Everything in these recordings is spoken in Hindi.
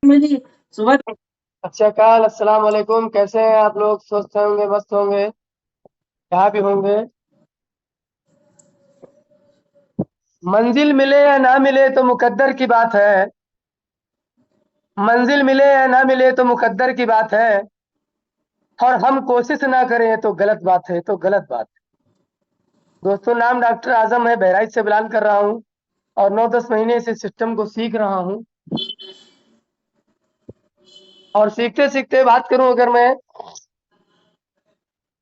मेरी सुबह। अच्छा काल अस्सलाम वालेकुम। कैसे हैं आप लोग? स्वस्थ होंगे, मस्त होंगे, यहाँ भी होंगे। मंजिल मिले या ना मिले तो मुकद्दर की बात है। मंजिल मिले या ना मिले तो मुकद्दर की बात है। और हम कोशिश ना करें तो गलत बात है, तो गलत बात है। दोस्तों, नाम डॉक्टर आजम है, बहराइच से बिलान कर रहा हूँ और 9-10 महीने से सिस्टम को सीख रहा हूँ। और सीखते सीखते बात करूं अगर मैं,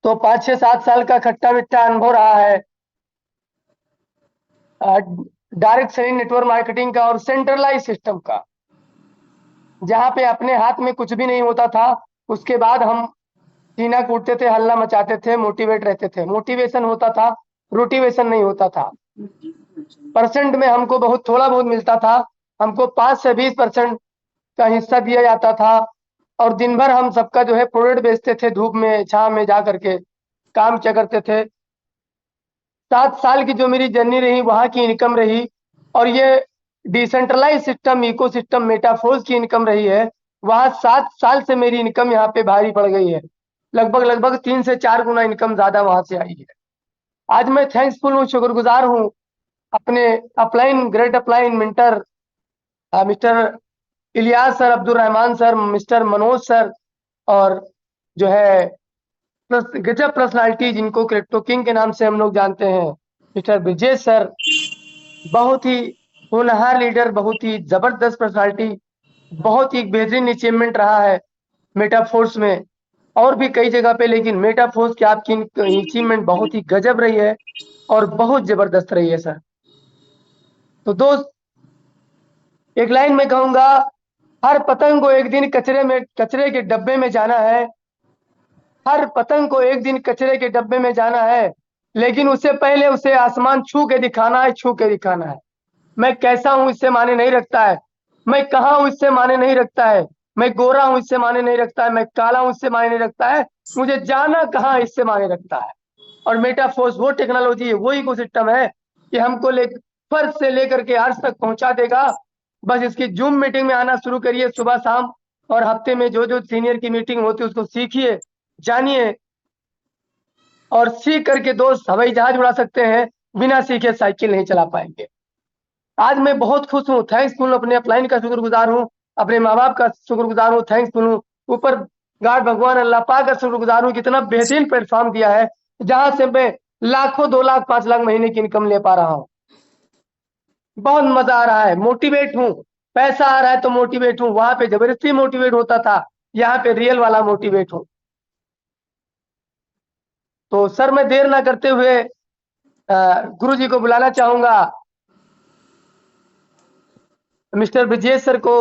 तो 5-6-7 साल का खट्टा मीठा अनुभव रहा है डायरेक्ट सेलिंग, नेटवर्क मार्केटिंग का और सेंट्रलाइज सिस्टम का, जहां पे अपने हाथ में कुछ भी नहीं होता था। उसके बाद हम सीना कूटते थे, हल्ला मचाते थे, मोटिवेट रहते थे। मोटिवेशन होता था, रोटिवेशन नहीं होता था। परसेंट में हमको बहुत थोड़ा बहुत मिलता था। हमको 5 से 20% का हिस्सा दिया जाता था। और दिन भर हम सबका जो है प्रोडक्ट बेचते थे, धूप में छांव में जा करके काम क्या करते थे। 7 साल की जो मेरी जर्नी रही, वहां की इनकम रही। और ये decentralise system, ecosystem, Metaforce की इनकम रही है। वहां 7 साल से मेरी इनकम यहाँ पे भारी पड़ गई है। लगभग लगभग 3 से 4 गुना इनकम ज्यादा वहां से आई है। आज मैं थैंक्सफुल हूँ, शुक्रगुजार हूँ अपने upline, great upline mentor mister Ilyas sir, Abdul Rahman sir, mister Manoj sir, और जो है गजब पर्सनालिटी जिनको क्रिप्टो किंग के नाम से हम लोग जानते हैं, मिस्टर ब्रिजेश सर। बहुत ही होनहार लीडर, बहुत ही जबरदस्त पर्सनालिटी, बहुत ही बेहतरीन अचीवमेंट रहा है मेटाफोर्स में और भी कई जगह पे। लेकिन मेटाफोर्स की आपकी अचीवमेंट बहुत ही गजब रही है और बहुत जबरदस्त रही है सर। तो दोस्त, एक लाइन में कहूंगा, हर पतंग को एक दिन कचरे के डब्बे में जाना है। हर पतंग को एक दिन कचरे के डब्बे में जाना है, लेकिन उससे पहले उसे आसमान छू के दिखाना है, छू के दिखाना है। मैं कैसा हूं इससे माने नहीं रखता है, मैं कहाँ हूं इससे माने नहीं रखता है, मैं गोरा हूं इससे माने नहीं रखता है, मैं काला हूं इससे माने नहीं रखता है, मुझे जाना कहाँ इससे माने रखता है। और मेटाफोर्स वो टेक्नोलॉजी है, वो इकोसिस्टम है कि हमको फर्श से लेकर के अर्श तक पहुंचा देगा। बस इसकी जूम मीटिंग में आना शुरू करिए सुबह शाम, और हफ्ते में जो जो सीनियर की मीटिंग होती है उसको सीखिए, जानिए। और सीख करके दोस्त हवाई जहाज उड़ा सकते हैं, बिना सीखे साइकिल नहीं चला पाएंगे। आज मैं बहुत खुश हूँ, थैंक्सफुल, अपने अपलाइन का शुक्रगुजार हूँ, अपने माँ बाप का शुक्रगुजार हूँ, थैंक्सफुल हूँ। ऊपर गॉड भगवान अल्लाह पाक का शुक्रगुजार हूँ, कितना बेहतरीन प्लेटफॉर्म दिया है, जहां से मैं लाखों, 2 लाख 5 लाख महीने की इनकम ले पा रहा हूँ। बहुत मजा आ रहा है, मोटिवेट हूँ। पैसा आ रहा है तो मोटिवेट हूँ, वहां पे जबरदस्ती मोटिवेट होता था, यहाँ पे रियल वाला मोटिवेट हूँ। तो सर, मैं देर ना करते हुए गुरु जी को बुलाना चाहूंगा, मिस्टर ब्रजेश सर को।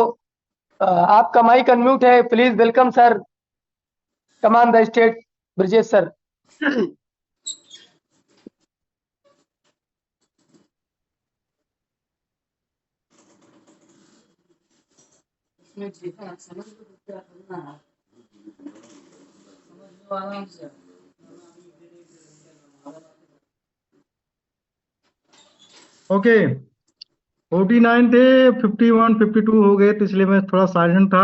आपका माइक अनम्यूट है, please welcome sir, come on the stage, Brajesh sir. Okay. 49 थे, 51 52 हो गए, तो इसलिए मैं थोड़ा साइलेंट था।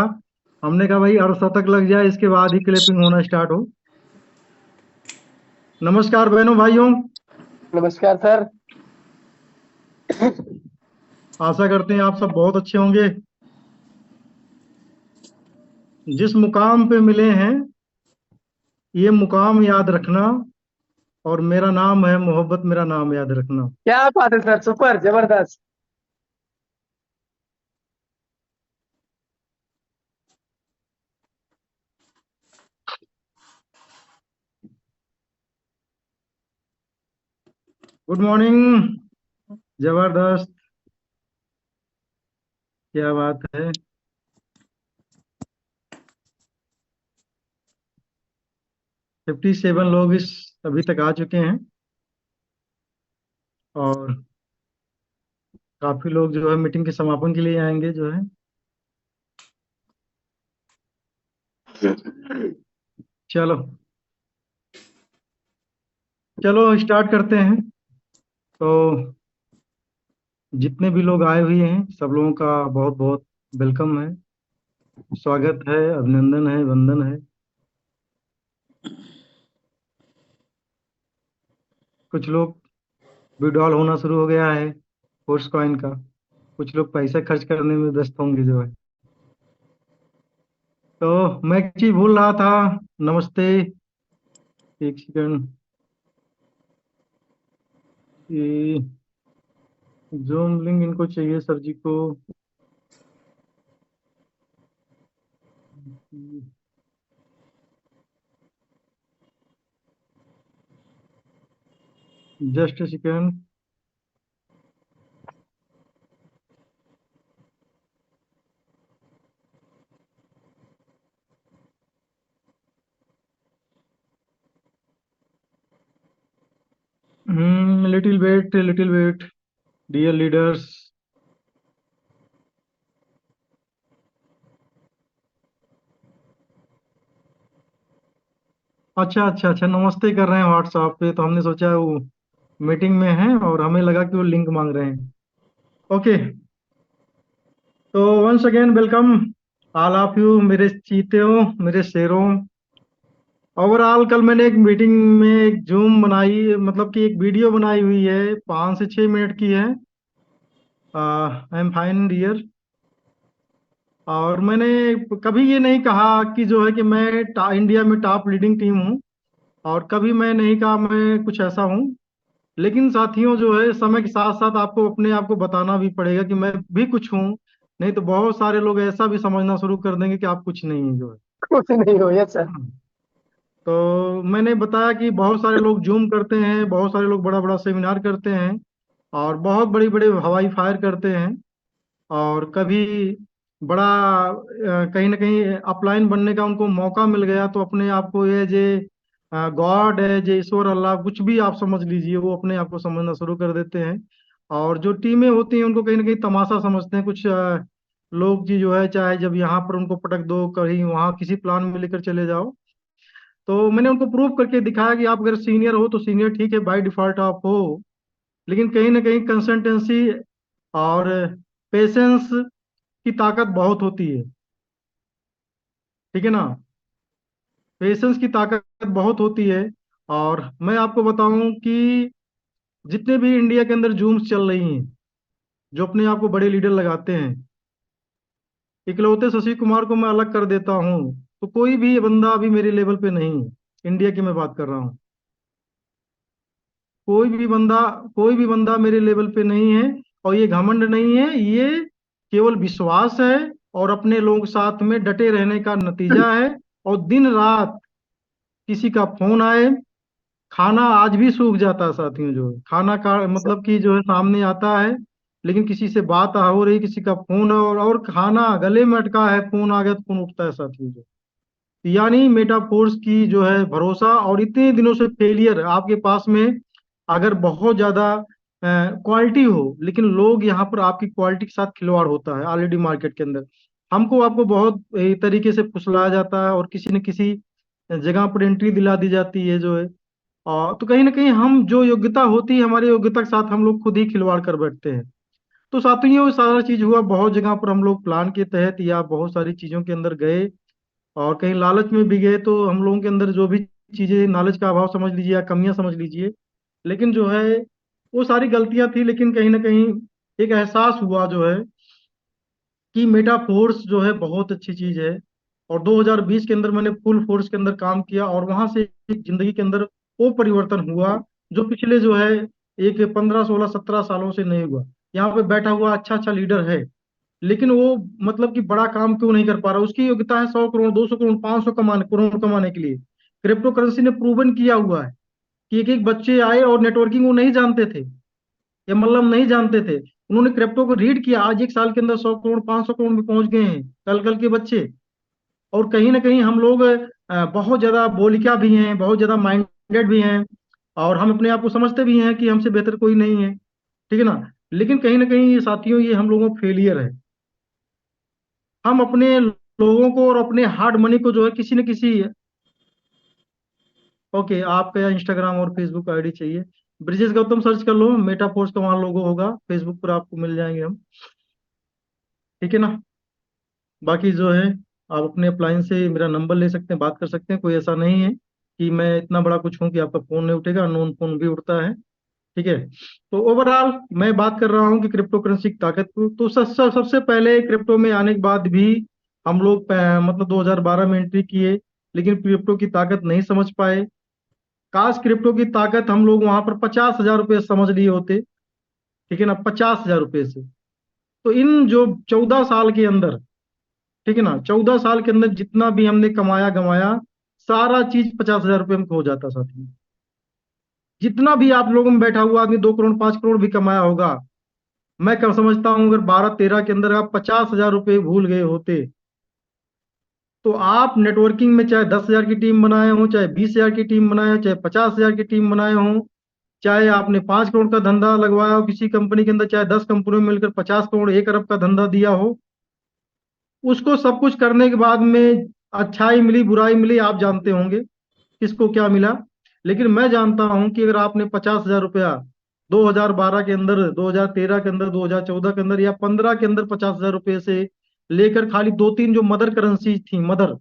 हमने कहा भाई अर्धशतक लग जाए, इसके बाद ही क्लैपिंग होना स्टार्ट हो। नमस्कार बहनों भाइयों, नमस्कार सर। आशा करते हैं आप सब बहुत अच्छे होंगे। जिस मुकाम पे मिले हैं, ये मुकाम याद रखना, और मेरा नाम है मोहब्बत, मेरा नाम याद रखना। क्या बात है सर, सुपर जबरदस्त। Good morning. जबरदस्त, क्या बात है। 57 लोग इस अभी तक आ चुके हैं, और काफी लोग जो है मीटिंग के समापन के लिए आएंगे जो है। चलो चलो स्टार्ट करते हैं। तो जितने भी लोग आए हुए हैं, सब लोगों का बहुत बहुत वेलकम है। स्वागत है, अभिनंदन है, वंदन है। कुछ लोग विड्रॉल होना शुरू हो गया है फोर्स कॉइन का। कुछ लोग पैसे खर्च करने में व्यस्त होंगे जो है। तो मैं एक चीज भूल रहा था। नमस्ते। एक सेकंड। ये जूम लिंक इनको चाहिए सर जी को। Just second. Little wait dear leaders. अच्छा अच्छा अच्छा, नमस्ते कर रहे हैं व्हाट्सएप पे, तो हमने सोचा वो मीटिंग में है और हमें लगा कि वो लिंक मांग रहे हैं। ओके। तो once again welcome all of you, मेरे चीते मेरे शेरों। ओवरऑल कल मैंने एक मीटिंग में एक जूम बनाई, मतलब कि एक वीडियो बनाई हुई है, 5 से 6 मिनट की है। I am fine dear. और मैंने कभी ये नहीं कहा कि जो है कि मैं इंडिया में टॉप लीडिंग टीम हूँ, और कभी मैं नहीं कहा मैं कुछ ऐसा हूँ। लेकिन साथियों जो है, समय के साथ साथ आपको अपने आप को बताना भी पड़ेगा कि मैं भी कुछ हूँ। नहीं तो बहुत सारे लोग ऐसा भी समझना शुरू कर देंगे कि आप कुछ नहीं है जो है। कुछ नहीं हो, यस सर। तो मैंने बताया कि बहुत सारे लोग जूम करते हैं, बहुत सारे लोग बड़ा बड़ा सेमिनार करते हैं, और बहुत बड़ी बड़े हवाई फायर करते हैं। और कभी बड़ा कहीं ना कहीं अपलाइन बनने का उनको मौका मिल गया, तो अपने आप को ये जे गॉड है, जे ईश्वर अल्लाह कुछ भी आप समझ लीजिए, वो अपने आप को समझना शुरू कर देते हैं। और जो टीमें होती हैं उनको कहीं ना कहीं तमाशा समझते हैं कुछ लोग जी जो है, चाहे जब यहाँ पर उनको पटक दो, कहीं वहाँ किसी प्लान में लेकर चले जाओ। तो मैंने उनको प्रूव करके दिखाया कि आप अगर सीनियर हो तो सीनियर ठीक है, बाय डिफॉल्ट आप हो। लेकिन कहीं ना कहीं कंसिस्टेंसी और पेशेंस की ताकत बहुत होती है। ठीक है ना। पेशेंस की ताकत बहुत होती है। और मैं आपको बताऊं कि जितने भी इंडिया के अंदर जूम्स चल रही हैं, जो अपने आप को बड़े लीडर लगाते हैं, इकलौते शशि कुमार को मैं अलग कर देता हूँ, तो कोई भी बंदा अभी मेरे लेवल पे नहीं है। इंडिया की मैं बात कर रहा हूँ। कोई भी बंदा कोई भी बंदा मेरे लेवल पे नहीं है। और ये घमंड नहीं है, ये केवल विश्वास है, और अपने लोगों के साथ में डटे रहने का नतीजा है। और दिन रात किसी का फोन आए, खाना आज भी सूख जाता है साथियों, जो है खाना का मतलब कि जो है सामने आता है, लेकिन किसी से बात हो रही, किसी का फोन है, और खाना गले में अटका है, फोन आ गया तो फोन उठता है साथियों जो। यानी मेटाफोर्स की जो है भरोसा, और इतने दिनों से फेलियर आपके पास में, अगर बहुत ज्यादा क्वालिटी हो, लेकिन लोग यहाँ पर आपकी क्वालिटी के साथ खिलवाड़ होता है ऑलरेडी मार्केट के अंदर। हमको आपको बहुत तरीके से फुसलाया जाता है, और किसी न किसी जगह पर एंट्री दिला दी जाती है जो है। और तो कहीं ना कहीं हम जो योग्यता होती है, हमारी योग्यता के साथ हम लोग खुद ही खिलवाड़ कर बैठते हैं। तो साथियों ये सारा चीज हुआ, बहुत जगह पर हम लोग प्लान के तहत या बहुत सारी चीजों के अंदर गए, और कहीं लालच में भी गए, तो हम लोगों के अंदर जो भी चीजें, नॉलेज का अभाव समझ लीजिए या कमियां समझ लीजिए, लेकिन जो है वो सारी गलतियां थी। लेकिन कहीं ना कहीं एक एहसास हुआ जो है कि मेटा फोर्स जो है बहुत अच्छी चीज है। और 2020 के अंदर मैंने फुल फोर्स के अंदर काम किया, और वहां से एक जिंदगी के अंदर वो परिवर्तन हुआ जो पिछले जो है एक 15 16 17 सालों से नहीं हुआ। यहाँ पे बैठा हुआ अच्छा अच्छा लीडर है, लेकिन वो मतलब कि बड़ा काम क्यों नहीं कर पा रहा। उसकी योग्यता है 100 करोड़, 200 करोड़, 500 करोड़ कमाने के लिए। क्रिप्टो करेंसी ने प्रूवन किया हुआ है कि एक एक बच्चे आए और नेटवर्किंग वो नहीं जानते थे, या मतलब नहीं जानते थे, उन्होंने क्रिप्टो को रीड किया, आज एक साल के अंदर 100 करोड़, 500 करोड़ में पहुंच गए हैं कल कल के बच्चे। और कहीं ना कहीं हम लोग बहुत ज्यादा बोलिका भी हैं, बहुत ज्यादा माइंडेड भी हैं, और हम अपने आप को समझते भी हैं कि हमसे बेहतर कोई नहीं है। ठीक है ना। लेकिन कहीं ना कहीं ये साथियों, ये हम लोगों का फेलियर है। हम अपने लोगों को और अपने हार्ड मनी को जो है किसी न किसी। ओके, आपका इंस्टाग्राम और फेसबुक आईडी चाहिए? ब्रिजेश गौतम सर्च कर लो, मेटाफोर्स का वहाँ लोगो होगा, फेसबुक पर आपको मिल जाएंगे हम। ठीक है ना। बाकी जो है आप अपने अपलाइन से मेरा नंबर ले सकते हैं, बात कर सकते हैं। कोई ऐसा नहीं है कि मैं इतना बड़ा कुछ हूँ कि आपका फोन नहीं उठेगा, अननोन फोन भी उठता है। ठीक है। तो ओवरऑल मैं बात कर रहा हूँ कि क्रिप्टो करेंसी की ताकत को, तो सबसे पहले क्रिप्टो में आने के बाद भी हम लोग मतलब 2012 में एंट्री किए, लेकिन क्रिप्टो की ताकत नहीं समझ पाए। काश क्रिप्टो की ताकत हम लोग वहां पर 50,000 रुपये समझ लिए होते, ठीक है ना, 50,000 रुपये से। तो इन जो 14 साल के अंदर, ठीक है ना, 14 साल के अंदर जितना भी हमने कमाया गमाया, सारा चीज 50,000 रुपये में हो जाता साथी। जितना भी आप लोगों में बैठा हुआ आदमी 2 करोड़ 5 करोड़ भी कमाया होगा, मैं कब समझता हूँ अगर 12 13 के अंदर आप 50,000 रुपये भूल गए होते, तो आप नेटवर्किंग में चाहे 10,000 की टीम बनाए हो, चाहे 20,000 की टीम बनाए हो, चाहे 50,000 की टीम बनाए हो, चाहे आपने 5 करोड़ का धंधा लगवाया हो किसी कंपनी के अंदर, चाहे 10 कंपनियों में मिलकर 50 करोड़ 1 अरब का धंधा दिया हो, उसको सब कुछ करने के बाद में अच्छाई मिली बुराई मिली, आप जानते होंगे किसको क्या मिला। लेकिन मैं जानता हूं कि अगर आपने 50,000 रुपया 2012 के अंदर, 2013 के अंदर, 2014 के अंदर या 15 के अंदर 50,000 रुपये से लेकर खाली दो तीन जो मदर करेंसी थी, मदर,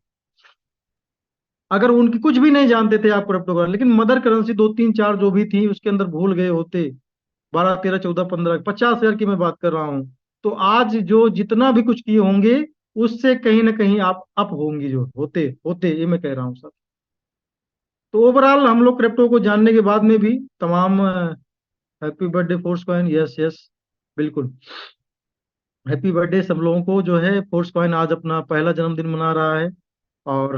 अगर उनकी कुछ भी नहीं जानते थे आप क्रिप्टो का, लेकिन मदर करेंसी दो तीन चार जो भी थी उसके अंदर भूल गए होते, 12 13 14 15 50,000 की मैं बात कर रहा हूँ, तो आज जो जितना भी कुछ किए होंगे उससे कहीं ना कहीं आप अप होंगी, जो होते होते ये मैं कह रहा हूँ सर। तो ओवरऑल हम लोग क्रिप्टो को जानने के बाद में भी तमाम, happy birthday force coin, yes yes, बिल्कुल हैप्पी बर्थडे सब लोगों को। जो है फोर्स कॉइन आज अपना पहला जन्मदिन मना रहा है, और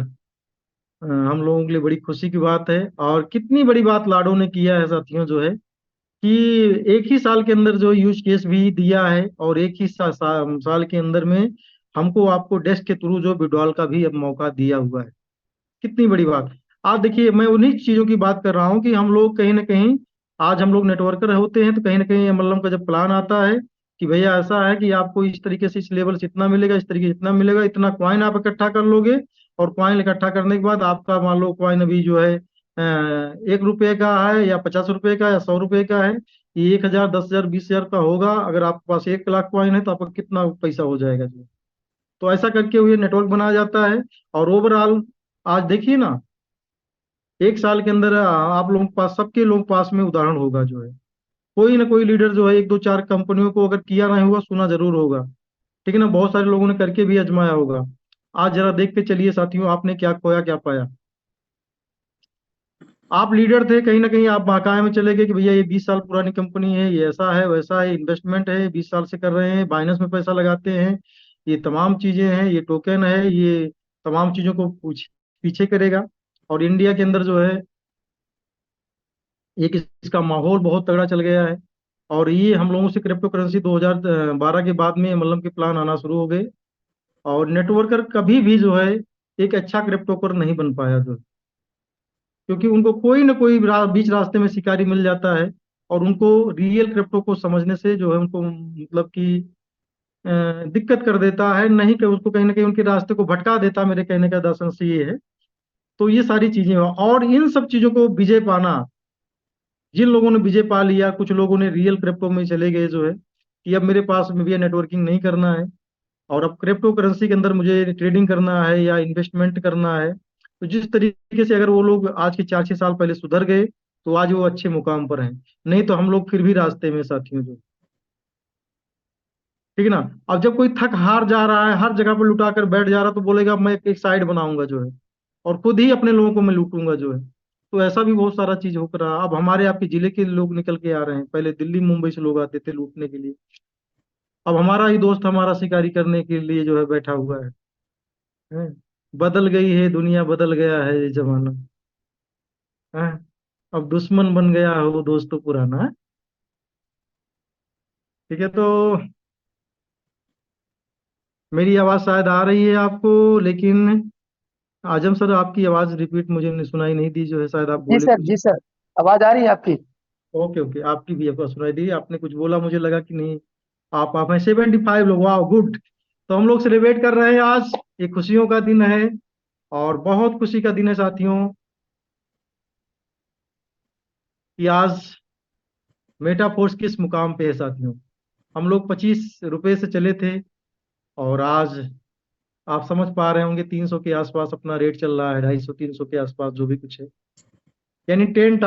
हम लोगों के लिए बड़ी खुशी की बात है। और कितनी बड़ी बात लाडो ने किया है साथियों, जो है कि एक ही साल के अंदर जो यूज केस भी दिया है, और एक ही साल के अंदर में हमको आपको डेस्क के थ्रू जो विड्रॉल का भी अब मौका दिया हुआ है। कितनी बड़ी बात। आज देखिए मैं उन्हीं चीजों की बात कर रहा हूँ कि हम लोग कहीं ना कहीं, आज हम लोग नेटवर्कर होते हैं तो कहीं ना कहीं एमएलएम का जब प्लान आता है कि भैया ऐसा है कि आपको इस तरीके से इस लेवल से इतना मिलेगा, इस तरीके से इतना मिलेगा, इतना क्वाइन आप इकट्ठा कर लोगे, और क्वाइन इकट्ठा करने के बाद आपका मान लो क्वाइन अभी जो है 1 रुपये का है या 50 रुपये का या 100 रुपये का है, ये 1,000 10,000 20,000 का होगा। अगर आपके पास 1 लाख क्वाइन है तो आपका कितना पैसा हो जाएगा जी। तो ऐसा करके हुए नेटवर्क बनाया जाता है। और ओवरऑल आज देखिए ना, एक साल के अंदर आप लोगों के पास, सबके लोगों के पास में उदाहरण होगा, जो है कोई ना कोई लीडर जो है एक दो चार कंपनियों को अगर किया नहीं हुआ सुना जरूर होगा, ठीक है ना, बहुत सारे लोगों ने करके भी आजमाया होगा। आज जरा देख के चलिए साथियों, आपने क्या खोया क्या पाया। आप लीडर थे, कहीं ना कहीं आप बहकाए में चले गए कि भैया ये 20 साल पुरानी कंपनी है, ये ऐसा है वैसा है, इन्वेस्टमेंट है, 20 साल से कर रहे हैं, बाइनेंस में पैसा लगाते हैं, ये तमाम चीजें हैं, ये टोकन है, ये तमाम चीजों को पीछे करेगा। और इंडिया के अंदर जो है एक इसका माहौल बहुत तगड़ा चल गया है। और ये हम लोगों से क्रिप्टो करेंसी 2012 के बाद में मतलब के प्लान आना शुरू हो गए। और नेटवर्कर कभी भी जो है एक अच्छा क्रिप्टोकर नहीं बन पाया, जो क्योंकि उनको कोई ना कोई बीच रास्ते में शिकारी मिल जाता है, और उनको रियल क्रिप्टो को समझने से जो है उनको मतलब कि दिक्कत कर देता है, नहीं कि उसको कहीं ना कहीं उनके रास्ते को भटका देता है। मेरे कहने का दर्शन से ये है। तो ये सारी चीजें और इन सब चीजों को विजय पाना, जिन लोगों ने विजय पा लिया, कुछ लोगों ने रियल क्रिप्टो में चले गए, जो है कि अब मेरे पास में भी नेटवर्किंग नहीं करना है, और अब क्रिप्टो करेंसी के अंदर मुझे ट्रेडिंग करना है या इन्वेस्टमेंट करना है। तो जिस तरीके से अगर वो लोग आज के 4 6 साल पहले सुधर गए, तो आज वो अच्छे मुकाम पर हैं। नहीं तो हम लोग फिर भी रास्ते में साथियों, जो ठीक है ना। अब जब कोई थक हार जा रहा है, हर जगह पर लुटा कर बैठ जा रहा है, तो बोलेगा मैं एक साइड बनाऊंगा, जो है और खुद ही अपने लोगों को मैं लूटूंगा, जो है। तो ऐसा भी बहुत सारा चीज हो रहा है। अब हमारे आपके जिले के लोग निकल के आ रहे हैं, पहले दिल्ली मुंबई से लोग आते थे लूटने के लिए, अब हमारा ही दोस्त हमारा शिकारी करने के लिए जो है बैठा हुआ है। बदल गई है दुनिया, बदल गया है ये जमाना है। अब दुश्मन बन गया है वो दोस्तों पुराना है। ठीक है। तो मेरी आवाज शायद आ रही है आपको, लेकिन आजम सर आपकी आवाज रिपीट मुझे सुनाई नहीं दी, जो है शायद आप जी बोले सर, कुछ। जी सर, आवाज आ रही है आपकी। ओके ओके, आपकी भी आपको सुनाई दी, आपने कुछ बोला मुझे लगा कि नहीं। आप हैं 75 लोग, वाह गुड। तो हम लोग सेलिब्रेट कर रहे हैं आज, ये खुशियों का दिन है, और बहुत खुशी का दिन है साथियों, कि आज मेटाफोर्स किस मुकाम पे है साथियों। हम लोग 25 रुपए से चले थे, और आज आप समझ पा रहे होंगे, 300 के आसपास अपना रेट चल रहा है, 250 300 के आसपास जो भी कुछ है। यानी 10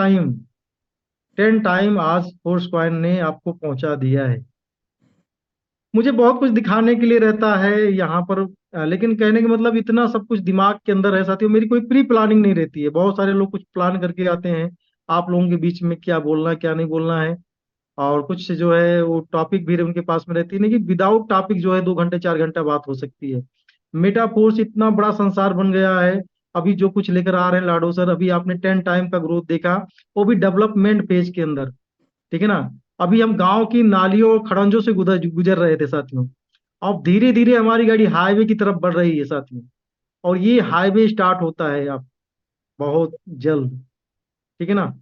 टाइम आज फोर्स कॉइन ने आपको पहुंचा दिया है। मुझे बहुत कुछ दिखाने के लिए रहता है यहाँ पर, लेकिन कहने का मतलब इतना सब कुछ दिमाग के अंदर है साथियों, मेरी कोई प्री प्लानिंग नहीं रहती है। बहुत सारे लोग कुछ प्लान करके आते हैं आप लोगों के बीच में, क्या बोलना है क्या नहीं बोलना है, और कुछ जो है वो टॉपिक भी उनके पास में रहती है, नहीं कि विदाउट टॉपिक जो है 2 घंटे 4 घंटा बात हो सकती है। मेटाफोर्स इतना बड़ा संसार बन गया है। अभी जो कुछ लेकर आ रहे हैं लाडो सर, अभी आपने 10 टाइम का ग्रोथ देखा, वो भी डेवलपमेंट फेज के अंदर, ठीक है ना। अभी हम गांव की नालियों और खड़ंजों से गुजर गुजर रहे थे साथियों। अब धीरे धीरे हमारी गाड़ी हाईवे की तरफ बढ़ रही है साथियों, और ये हाईवे स्टार्ट होता है अब बहुत जल्द, ठीक है ना।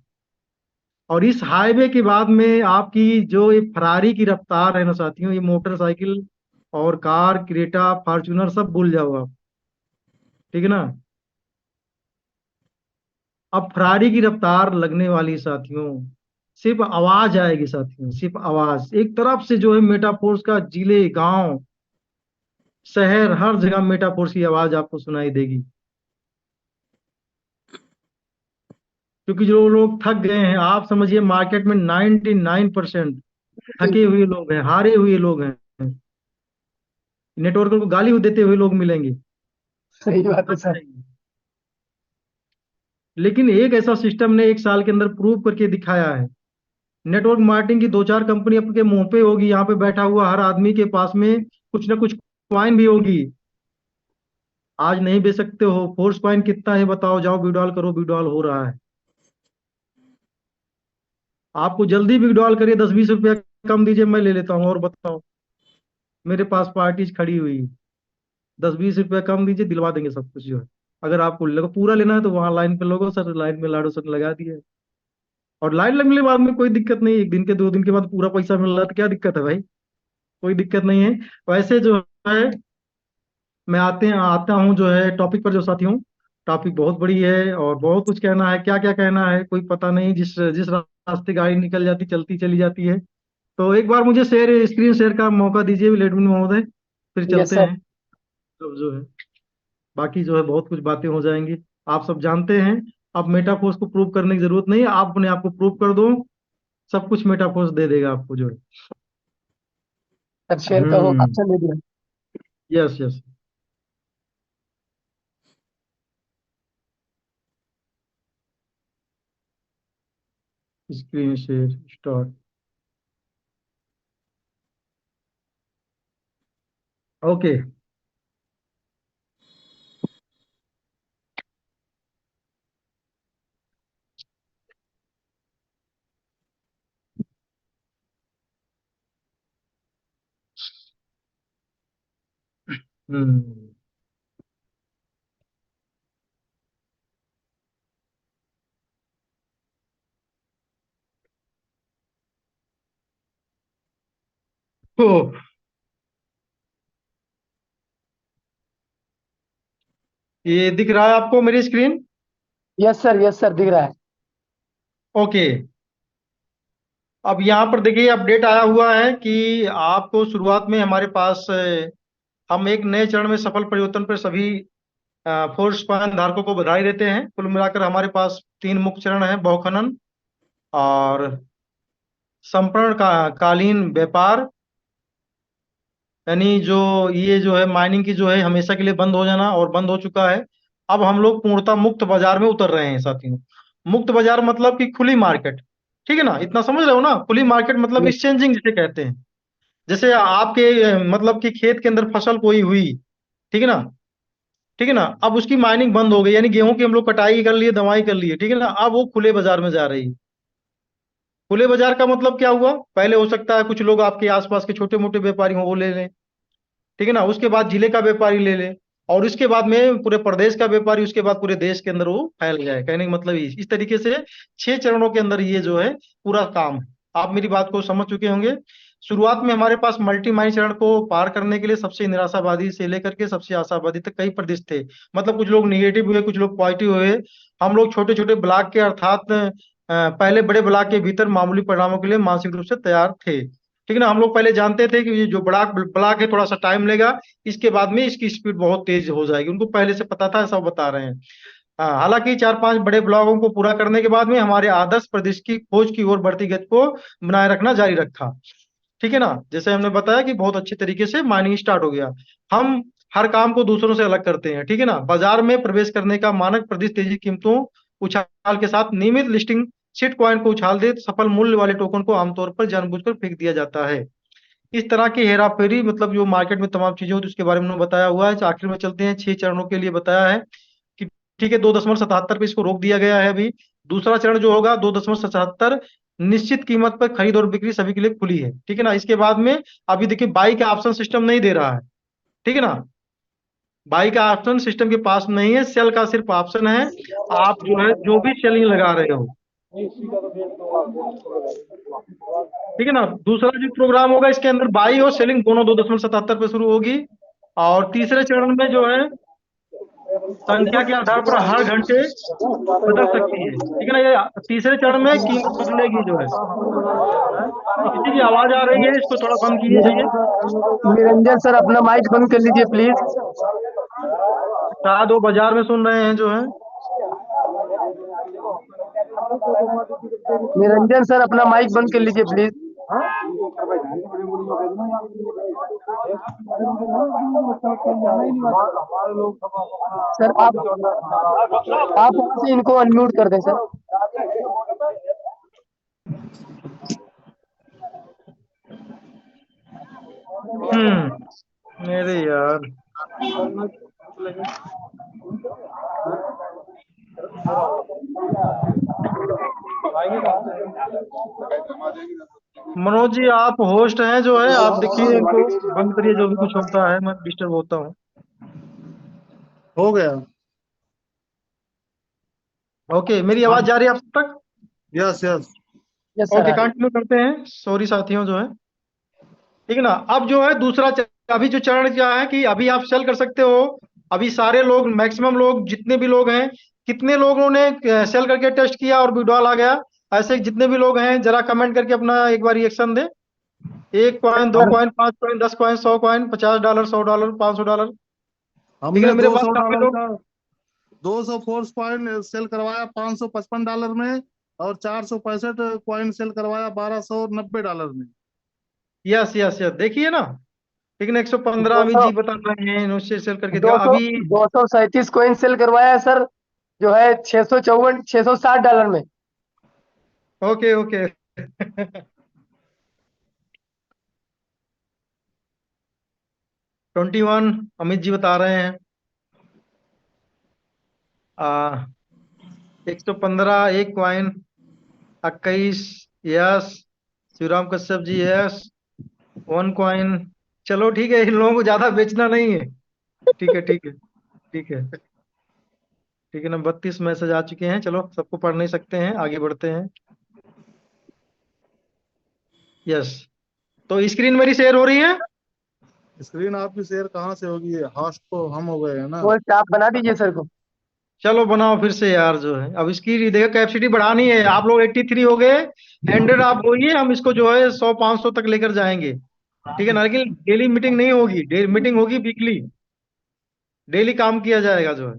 और इस हाईवे के बाद में आपकी जो ये फरारी की रफ्तार है ना साथियों, ये मोटरसाइकिल और कार, क्रेटा, फॉर्च्यूनर सब भूल जाओ आप, ठीक है ना। अब फरारी की रफ्तार लगने वाली साथियों, सिर्फ आवाज आएगी साथियों, सिर्फ आवाज। एक तरफ से जो है मेटाफोर्स का जिले, गांव, शहर, हर जगह मेटाफोर्स की आवाज आपको सुनाई देगी। क्योंकि जो लोग थक गए हैं, आप समझिए मार्केट में 99% थके हुए लोग हैं, हारे हुए लोग हैं, नेटवर्क को गाली देते हुए लोग मिलेंगे, सही बात है थक सर। जाएंगे। लेकिन एक ऐसा सिस्टम ने 1 साल के अंदर प्रूव करके दिखाया है। नेटवर्क मार्केटिंग की 2 4 कंपनी आपके मुंह पे होगी, यहाँ पे बैठा हुआ हर आदमी के पास में कुछ ना कुछ क्वाइन भी होगी। आज नहीं बेच सकते हो, फोर्स क्वाइन कितना है बताओ, जाओ विड्रॉल करो, विड्रॉल हो रहा है। आपको जल्दी विड्रॉल करिए, 10 20 रुपया कम दीजिए, मैं ले लेता हूँ, और बताओ, मेरे पास पार्टीज खड़ी हुई, 10 20 रुपया कम दीजिए, दिलवा देंगे सब कुछ जो है। अगर आपको लगो पूरा लेना है तो वहां लाइन पे लोगो सर, लाइन में लाडो सर ने लगा दिया है। और लाइन लगने के बाद में कोई दिक्कत नहीं, 1 दिन के 2 दिन के बाद पूरा पैसा मिल रहा है तो क्या दिक्कत है भाई, कोई दिक्कत नहीं है। वैसे जो है, मैं आता हूँ जो है टॉपिक पर जो साथियों, टॉपिक बहुत बड़ी है और बहुत कुछ कहना है, क्या क्या कहना है कोई पता नहीं, जिस जिस रास्ते गाड़ी निकल जाती चलती चली जाती है। तो एक बार मुझे स्क्रीन शेयर का मौका दीजिए एडमिन महोदय, फिर यस चलते सर। हैं। तो जो है बाकी जो है बहुत कुछ बातें हो जाएंगी, आप सब जानते हैं। अब मेटाफोर्स को प्रूव करने की जरूरत नहीं है, आप अपने आप को प्रूव कर दो, सब कुछ मेटाफोर्स दे देगा आपको जो है। सर शेयर का वो हम्म। ऑप्शन दे दिया। Yes yes. Screen share start. Okay. Hmm. ओ, ये दिख रहा है आपको मेरी स्क्रीन? यस सर दिख रहा है। ओके। अब यहाँ पर देखिए अपडेट आया हुआ है कि आपको शुरुआत में हमारे पास हम एक नए चरण में सफल परिवर्तन पर सभी फोर्स पान धारकों को बधाई देते हैं। कुल मिलाकर हमारे पास 3 मुख्य चरण है, बहुखनन और संपूर्ण कालीन व्यापार, यानी जो ये जो है माइनिंग की जो है हमेशा के लिए बंद हो जाना, और बंद हो चुका है। अब हम लोग पूर्णतः मुक्त बाजार में उतर रहे हैं साथियों। मुक्त बाजार मतलब कि खुली मार्केट, ठीक है ना, इतना समझ रहे हो ना। खुली मार्केट मतलब यस एक्सचेंजिंग जिसे कहते हैं। जैसे आपके मतलब कि खेत के अंदर फसल कोई हुई, ठीक है ना, ठीक है ना, अब उसकी माइनिंग बंद हो गई, यानी गेहूं की हम लोग कटाई कर लिए, दवाई कर लिए, ठीक है ना, अब वो खुले बाजार में जा रही है। खुले बाजार का मतलब क्या हुआ, पहले हो सकता है कुछ लोग आपके आसपास के छोटे मोटे व्यापारी हो वो ले लें, ठीक है ना, उसके बाद जिले का व्यापारी ले ले, और उसके बाद में पूरे प्रदेश का व्यापारी, उसके बाद पूरे देश के अंदर वो फैल जाए। कहने का मतलब इस तरीके से 6 चरणों के अंदर ये जो है पूरा काम है। आप मेरी बात को समझ चुके होंगे। शुरुआत में हमारे पास मल्टी माइन चरण को पार करने के लिए सबसे निराशावादी से लेकर के सबसे आशावादी तक कई प्रदेश थे। मतलब कुछ लोग निगेटिव हुए, कुछ लोग पॉजिटिव हुए। हम लोग छोटे छोटे ब्लॉक के अर्थात पहले बड़े ब्लॉक के भीतर मामूली परिणामों के लिए मानसिक रूप से तैयार थे। ठीक है ना। हम लोग पहले जानते थे कि ये जो ब्लॉक ब्लॉक है थोड़ा सा टाइम लेगा, इसके बाद में इसकी स्पीड बहुत तेज हो जाएगी, उनको पहले से पता था, ऐसा वो बता रहे हैं। हाँ, हालांकि 4-5 बड़े ब्लॉकों को पूरा करने के बाद में हमारे आदर्श प्रदेश की खोज की ओर बढ़ती गति को बनाए रखना जारी रखा। ठीक है ना। जैसे हमने बताया कि बहुत अच्छे तरीके से माइनिंग स्टार्ट हो गया। हम हर काम को दूसरों से अलग करते हैं। ठीक है ना। बाजार में प्रवेश करने का मानक प्रदेश तेजी कीमतों उछाल के साथ नियमित लिस्टिंग शिट कॉइन को उछाल दे, सफल मूल्य वाले टोकन को आमतौर पर जानबूझकर फेंक दिया जाता है। इस तरह की हेराफेरी मतलब जो मार्केट में तमाम चीजें होती है उसके बारे में उन्होंने बताया हुआ है। तो आखिर में चलते हैं, 6 चरणों के लिए बताया है कि ठीक है 2.77 पे इसको रोक दिया गया है अभी। दूसरा चरण जो होगा 2.77 निश्चित कीमत पर खरीद और बिक्री सभी के लिए खुली है। ठीक है ना। इसके बाद में अभी देखिए बाई का ऑप्शन सिस्टम नहीं दे रहा है। ठीक है ना। बाई का ऑप्शन सिस्टम के पास नहीं है, सेल का सिर्फ ऑप्शन है। आप जो है जो भी सेलिंग लगा रहे हो, ठीक है ना। दूसरा जो प्रोग्राम होगा इसके अंदर बाई और सेलिंग दोनों 2.77 पे शुरू होगी। और तीसरे चरण में जो है संख्या के आधार पर हर घंटे बदल सकती है। ठीक है ना। ये तीसरे चरण में कीमत बदलेगी जो है। किसी की आवाज आ रही है, इसको थोड़ा बंद कीजिए। निरंजन सर अपना माइक बंद कर लीजिए प्लीज। शायद वो बाजार में सुन रहे हैं जो है। निरंजन सर अपना माइक बंद कर लीजिए प्लीज। सर आप वहां से इनको अनम्यूट कर दें सर। मेरे यार, मनोज जी आप होस्ट हैं जो है, आप देखिए इनको बंद करिए, जो भी कुछ होता है मैं डिस्टर्ब होता हूँ। हो गया। ओके, मेरी आवाज जा रही है आप तक? Yes yes. Yes sir okay, आ रही कंटिन्यू करते हैं। सॉरी साथियों जो है। ठीक है ना। अब जो है अभी जो चरण क्या है कि अभी आप सेल कर सकते हो। अभी सारे लोग, मैक्सिमम लोग, जितने भी लोग हैं, कितने लोगों ने सेल करके टेस्ट किया और विड्रॉल आ गया, ऐसे जितने भी लोग हैं जरा कमेंट करके अपना एक बार रिएक्शन दें। 1 कॉइन, दो sir. Coin 5 coin 10 coin 100 coin $50 $100 $500। ठीक है हमने ना। मेरे दो पास सौ काफी डॉलर लोग। का 200 फोर्स कॉइन सेल करवाया $555 में, और 465 कॉइन सेल करवाया $1290 में। यस यस यस, देखिए ना। ठीक है ना। 115 दो अमित सौ जी बता रहे हैं, इन्होंने सेल करके दिया दो सौ अभी। 237 कोइन सेल करवाया है सर, जो है 660 डॉलर में। Okay okay. 21 अमित जी बता रहे हैं। 115 1 coin 21। Yes. Shivram Kashyap ji yes. 1 coin. चलो ठीक है, इन लोगों को ज्यादा बेचना नहीं है। ठीक है ठीक है ठीक है। ठीक है ना। 32 मैसेज आ चुके हैं, चलो सबको पढ़ नहीं सकते हैं, आगे बढ़ते हैं। यस। तो स्क्रीन मेरी शेयर हो रही है? स्क्रीन आपकी शेयर कहाँ से होगी, होस्ट तो हम हो गए हैं ना। वो आप बना दीजिए सर को। चलो बनाओ फिर से यार जो है। अब इसकी देखो कैपेसिटी बढ़ानी है। आप लोग 83 हो गए, 100 आप होइए, हम इसको जो है 100 500 तक लेकर जाएंगे। ठीक है ना। लेकिन डेली मीटिंग नहीं होगी, डेली मीटिंग होगी वीकली। डेली काम किया जाएगा जो है।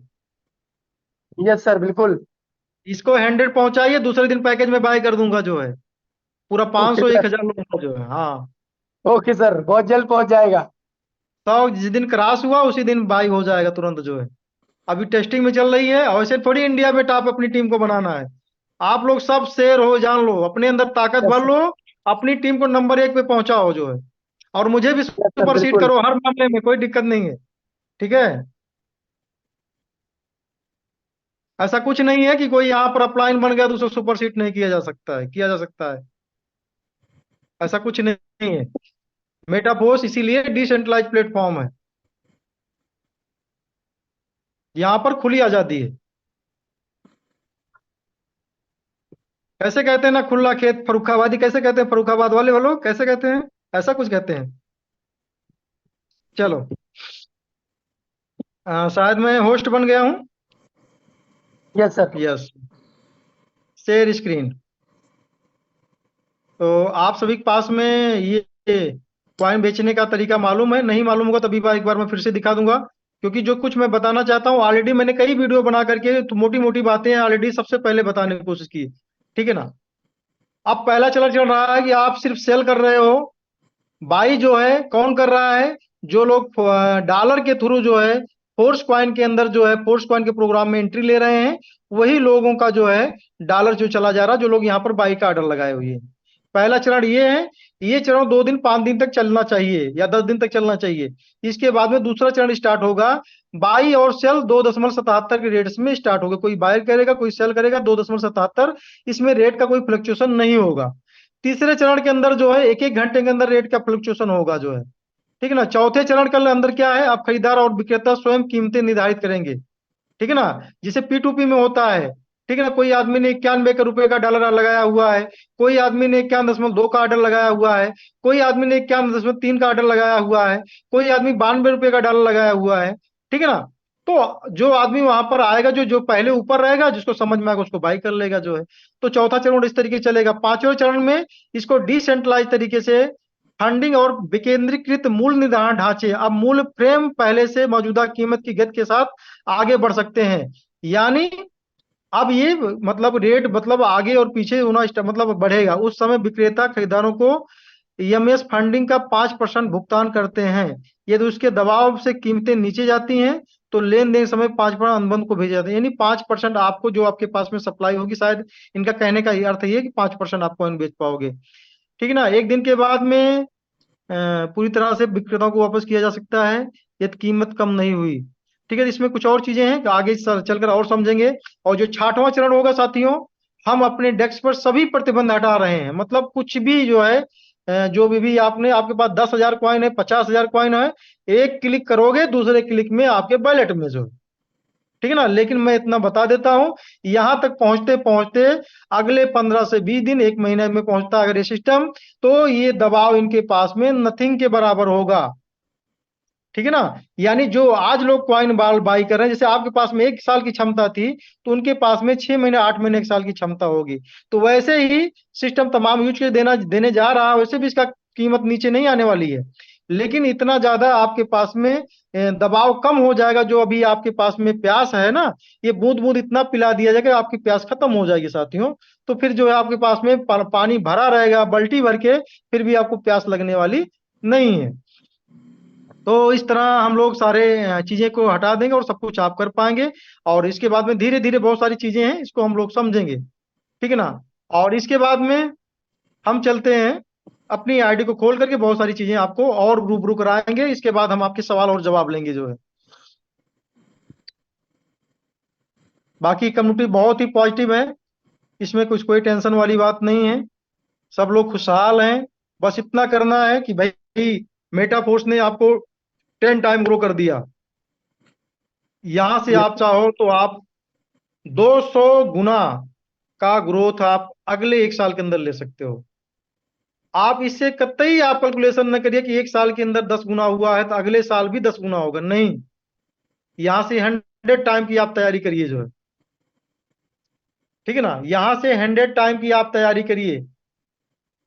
यस सर बिल्कुल। इसको 100 पहुंचाइए, दूसरे दिन पैकेज में बाय कर दूंगा जो है। पूरा ओके 500 सर। 1000 लोगों का जो है। हाँ। ओके सर, बहुत जल्द पहुंच जाएगा। तो जिस दिन क्रॉस हुआ उसी दिन बाय हो जाएगा तुरंत जो है। अभी टेस्टिंग में चल रही है, और ऐसे थोड़ी इंडिया में टॉप अपनी टीम को बनाना है। आप लोग सब शेयर हो, जान लो, अपने अंदर ताकत यस भर सर। लो, अपनी टीम को नंबर 1 पे पहुंचाओ जो है। और मुझे भी यस सर सुपर सीट बिल्कुल। करो हर मामले में, कोई दिक्कत नहीं है। ठीक है। ऐसा कुछ नहीं है कि कोई यहाँ पर अपलाइन बन गया तो उसे सुपर सीट नहीं किया जा सकता है, किया जा सकता है। ऐसा कुछ नहीं है। मेटापोस इसीलिए डिसेंट्रलाइज प्लेटफॉर्म है। यहाँ पर खुली आजादी है। कैसे कहते हैं ना, खुला खेत फरुखाबादी, कैसे कहते हैं फरुखाबाद वाले लोग, कैसे कहते हैं? ऐसा कुछ कहते हैं। चलो। शायद मैं होस्ट बन गया हूँ। Yes sir. Yes. Share screen. तो आप सभी के पास में ये कॉइन बेचने का तरीका मालूम है, नहीं मालूम होगा तभी एक बार मैं फिर से दिखा दूंगा, क्योंकि जो कुछ मैं बताना चाहता हूँ ऑलरेडी मैंने कई वीडियो बना करके तो मोटी मोटी बातें ऑलरेडी सबसे पहले बताने की कोशिश की, ठीक है ना। अब पहला चलन चल रहा है कि आप सिर्फ सेल कर रहे हो, बाई जो है कौन कर रहा है, जो लोग डॉलर के थ्रू जो है फोर्स कॉइन के अंदर जो है फोर्स कॉइन के प्रोग्राम में एंट्री ले रहे हैं, वही लोगों का जो है डॉलर जो चला जा रहा है, जो लोग यहाँ पर बाई का ऑर्डर लगाए हुए हैं। पहला चरण ये है, ये चरण 2 दिन 5 दिन तक चलना चाहिए या 10 दिन तक चलना चाहिए। इसके बाद में दूसरा चरण स्टार्ट होगा, बाई और सेल 2.77 के रेट्स में स्टार्ट होगा। कोई बाय करेगा कोई सेल करेगा 2.77, इसमें रेट का कोई फ्लक्चुएशन नहीं होगा। तीसरे चरण के अंदर जो है 1-1 घंटे के अंदर रेट का फ्लक्चुएशन होगा जो है, ठीक है ना। चौथे चरण के अंदर क्या है, आप खरीदार और विक्रेता स्वयं कीमतें निर्धारित करेंगे, ठीक है ना, जिसे P2P में होता है, ठीक है ना। कोई आदमी ने 91 रुपए का डॉलर लगाया हुआ है, कोई आदमी ने 91.2 का ऑर्डर लगाया हुआ है, कोई आदमी ने 91.3 का ऑर्डर लगाया हुआ है, कोई आदमी 92 रुपए का डॉलर लगाया हुआ है, ठीक है ना। तो जो आदमी वहां पर आएगा, जो जो पहले ऊपर रहेगा, जिसको समझ में आएगा उसको बाई कर लेगा जो है। तो चौथा चरण इस तरीके से चलेगा। पांचवें चरण में इसको डिसेंट्रलाइज तरीके से फंडिंग और विकेंद्रीकृत मूल्य निर्धारण ढांचे, अब मूल्य फ्रेम पहले से मौजूदा कीमत की गति के साथ आगे बढ़ सकते हैं। यानी अब ये मतलब रेट मतलब आगे और पीछे होना मतलब बढ़ेगा। उस समय विक्रेता खरीदारों को ईएमएस फंडिंग का 5% भुगतान करते हैं। यदि उसके दबाव से कीमतें नीचे जाती हैं तो लेन देन समय 5% अनुबंध को भेजा जाता है, यानी 5% आपको जो आपके पास में सप्लाई होगी, शायद इनका कहने का अर्थ ये है कि 5% आप कॉइन बेच पाओगे, ठीक है ना। 1 दिन के बाद में पूरी तरह से विक्रेताओं को वापस किया जा सकता है यदि कीमत कम नहीं हुई, ठीक है। इसमें कुछ और चीजें हैं आगे चलकर और समझेंगे। और जो 6वां चरण होगा साथियों, हम अपने डेस्क पर सभी प्रतिबंध हटा रहे हैं, मतलब कुछ भी जो है जो भी आपने, आपके पास 10,000 कॉइन है, 50,000 कॉइन है, एक क्लिक करोगे दूसरे क्लिक में आपके वॉलेट में जो, ठीक है ना। लेकिन मैं इतना बता देता हूं, यहां तक पहुंचते पहुंचते अगले 15 से 20 दिन 1 महीने में पहुंचता अगर ये सिस्टम, तो ये दबाव इनके पास में नथिंग के बराबर होगा, ठीक है ना। यानी जो आज लोग कॉइन बाई कर रहे हैं, जैसे आपके पास में 1 साल की क्षमता थी, तो उनके पास में 6 महीने 8 महीने 1 साल की क्षमता होगी। तो वैसे ही सिस्टम तमाम यूज के देने जा रहा है, वैसे भी इसका कीमत नीचे नहीं आने वाली है, लेकिन इतना ज्यादा आपके पास में दबाव कम हो जाएगा। जो अभी आपके पास में प्यास है ना, ये बूंद बूंद इतना पिला दिया जाएगा आपकी प्यास खत्म हो जाएगी साथियों। तो फिर जो है आपके पास में पानी भरा रहेगा बाल्टी भर के, फिर भी आपको प्यास लगने वाली नहीं है। तो इस तरह हम लोग सारे चीजें को हटा देंगे और सब कुछ आप कर पाएंगे। और इसके बाद में धीरे धीरे बहुत सारी चीजें हैं, इसको हम लोग समझेंगे, ठीक है ना। और इसके बाद में हम चलते हैं अपनी आईडी को खोल करके, बहुत सारी चीजें आपको और रूबरू कराएंगे। इसके बाद हम आपके सवाल और जवाब लेंगे जो है। बाकी कम्युनिटी बहुत ही पॉजिटिव है, इसमें कुछ कोई टेंशन वाली बात नहीं है, सब लोग खुशहाल हैं। बस इतना करना है कि भाई मेटाफोर्स ने आपको 10 टाइम ग्रो कर दिया, यहां से आप चाहो तो आप 200 गुना का ग्रोथ आप अगले 1 साल के अंदर ले सकते हो। आप इससे कतई आप कैलकुलेशन न करिए कि 1 साल के अंदर 10 गुना हुआ है तो अगले साल भी 10 गुना होगा, नहीं। यहां से 100 टाइम की आप तैयारी करिए जो है, ठीक है ना। यहां से 100 टाइम की आप तैयारी करिए,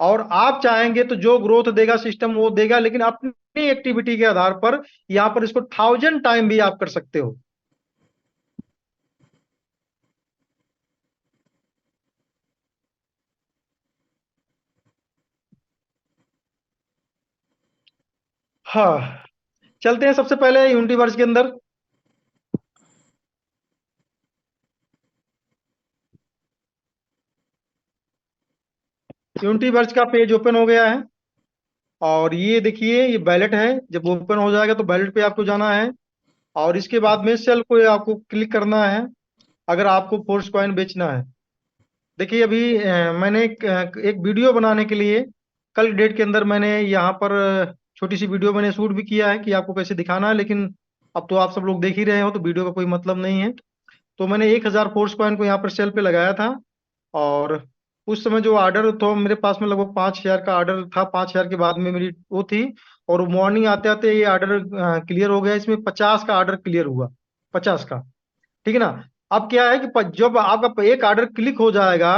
और आप चाहेंगे तो जो ग्रोथ देगा सिस्टम वो देगा, लेकिन अपनी एक्टिविटी के आधार पर यहां पर इसको 1000 टाइम भी आप कर सकते हो। हाँ, चलते हैं सबसे पहले यूनिटीवर्स के अंदर। यूनिटीवर्स का पेज ओपन हो गया है, और ये देखिए ये बैलेट है। जब ओपन हो जाएगा तो बैलेट पे आपको जाना है, और इसके बाद में सेल को आपको क्लिक करना है अगर आपको फोर्स कॉइन बेचना है। देखिए अभी मैंने एक वीडियो बनाने के लिए कल डेट के अंदर मैंने यहाँ पर छोटी सी वीडियो मैंने शूट भी किया है कि आपको कैसे दिखाना है, लेकिन अब तो आप सब लोग देख ही रहे हो तो वीडियो का कोई मतलब नहीं है। तो मैंने 1,000 फोर्स कॉइन को यहाँ पर सेल पे लगाया था, और उस समय जो ऑर्डर तो मेरे पास में लगभग 5,000 का ऑर्डर था। 5,000 के बाद में मेरी वो थी, और मॉर्निंग आते आते ये ऑर्डर क्लियर हो गया। इसमें 50 का ऑर्डर क्लियर हुआ, 50 का, ठीक है ना। अब क्या है कि जब आपका एक ऑर्डर क्लिक हो जाएगा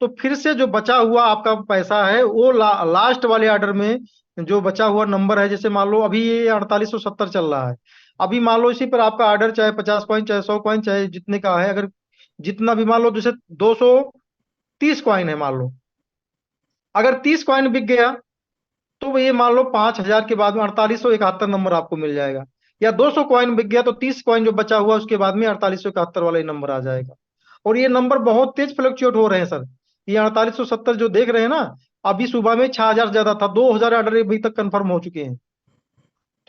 तो फिर से जो बचा हुआ आपका पैसा है वो लास्ट वाले ऑर्डर में जो बचा हुआ नंबर है, जैसे मान लो अभी ये 4870 चल रहा है, अभी मान लो इसी पर आपका ऑर्डर चाहे 50 कॉइन चाहे 100 कॉइन चाहे जितने का है, अगर जितना भी मान लो जैसे 230 कॉइन है मान लो, अगर 30 कॉइन बिक गया तो ये मान लो 5000 के बाद में 4871 नंबर आपको मिल जाएगा, या 200 कॉइन बिक गया तो 30 कॉइन जो बचा हुआ उसके बाद में 4871 वाला ही नंबर आ जाएगा। और ये नंबर बहुत तेज फ्लक्चुएट हो रहे हैं सर। ये 4870 जो देख रहे हैं ना, अभी सुबह में 6000 ज्यादा था, 2000 ऑर्डर अभी तक कंफर्म हो चुके हैं।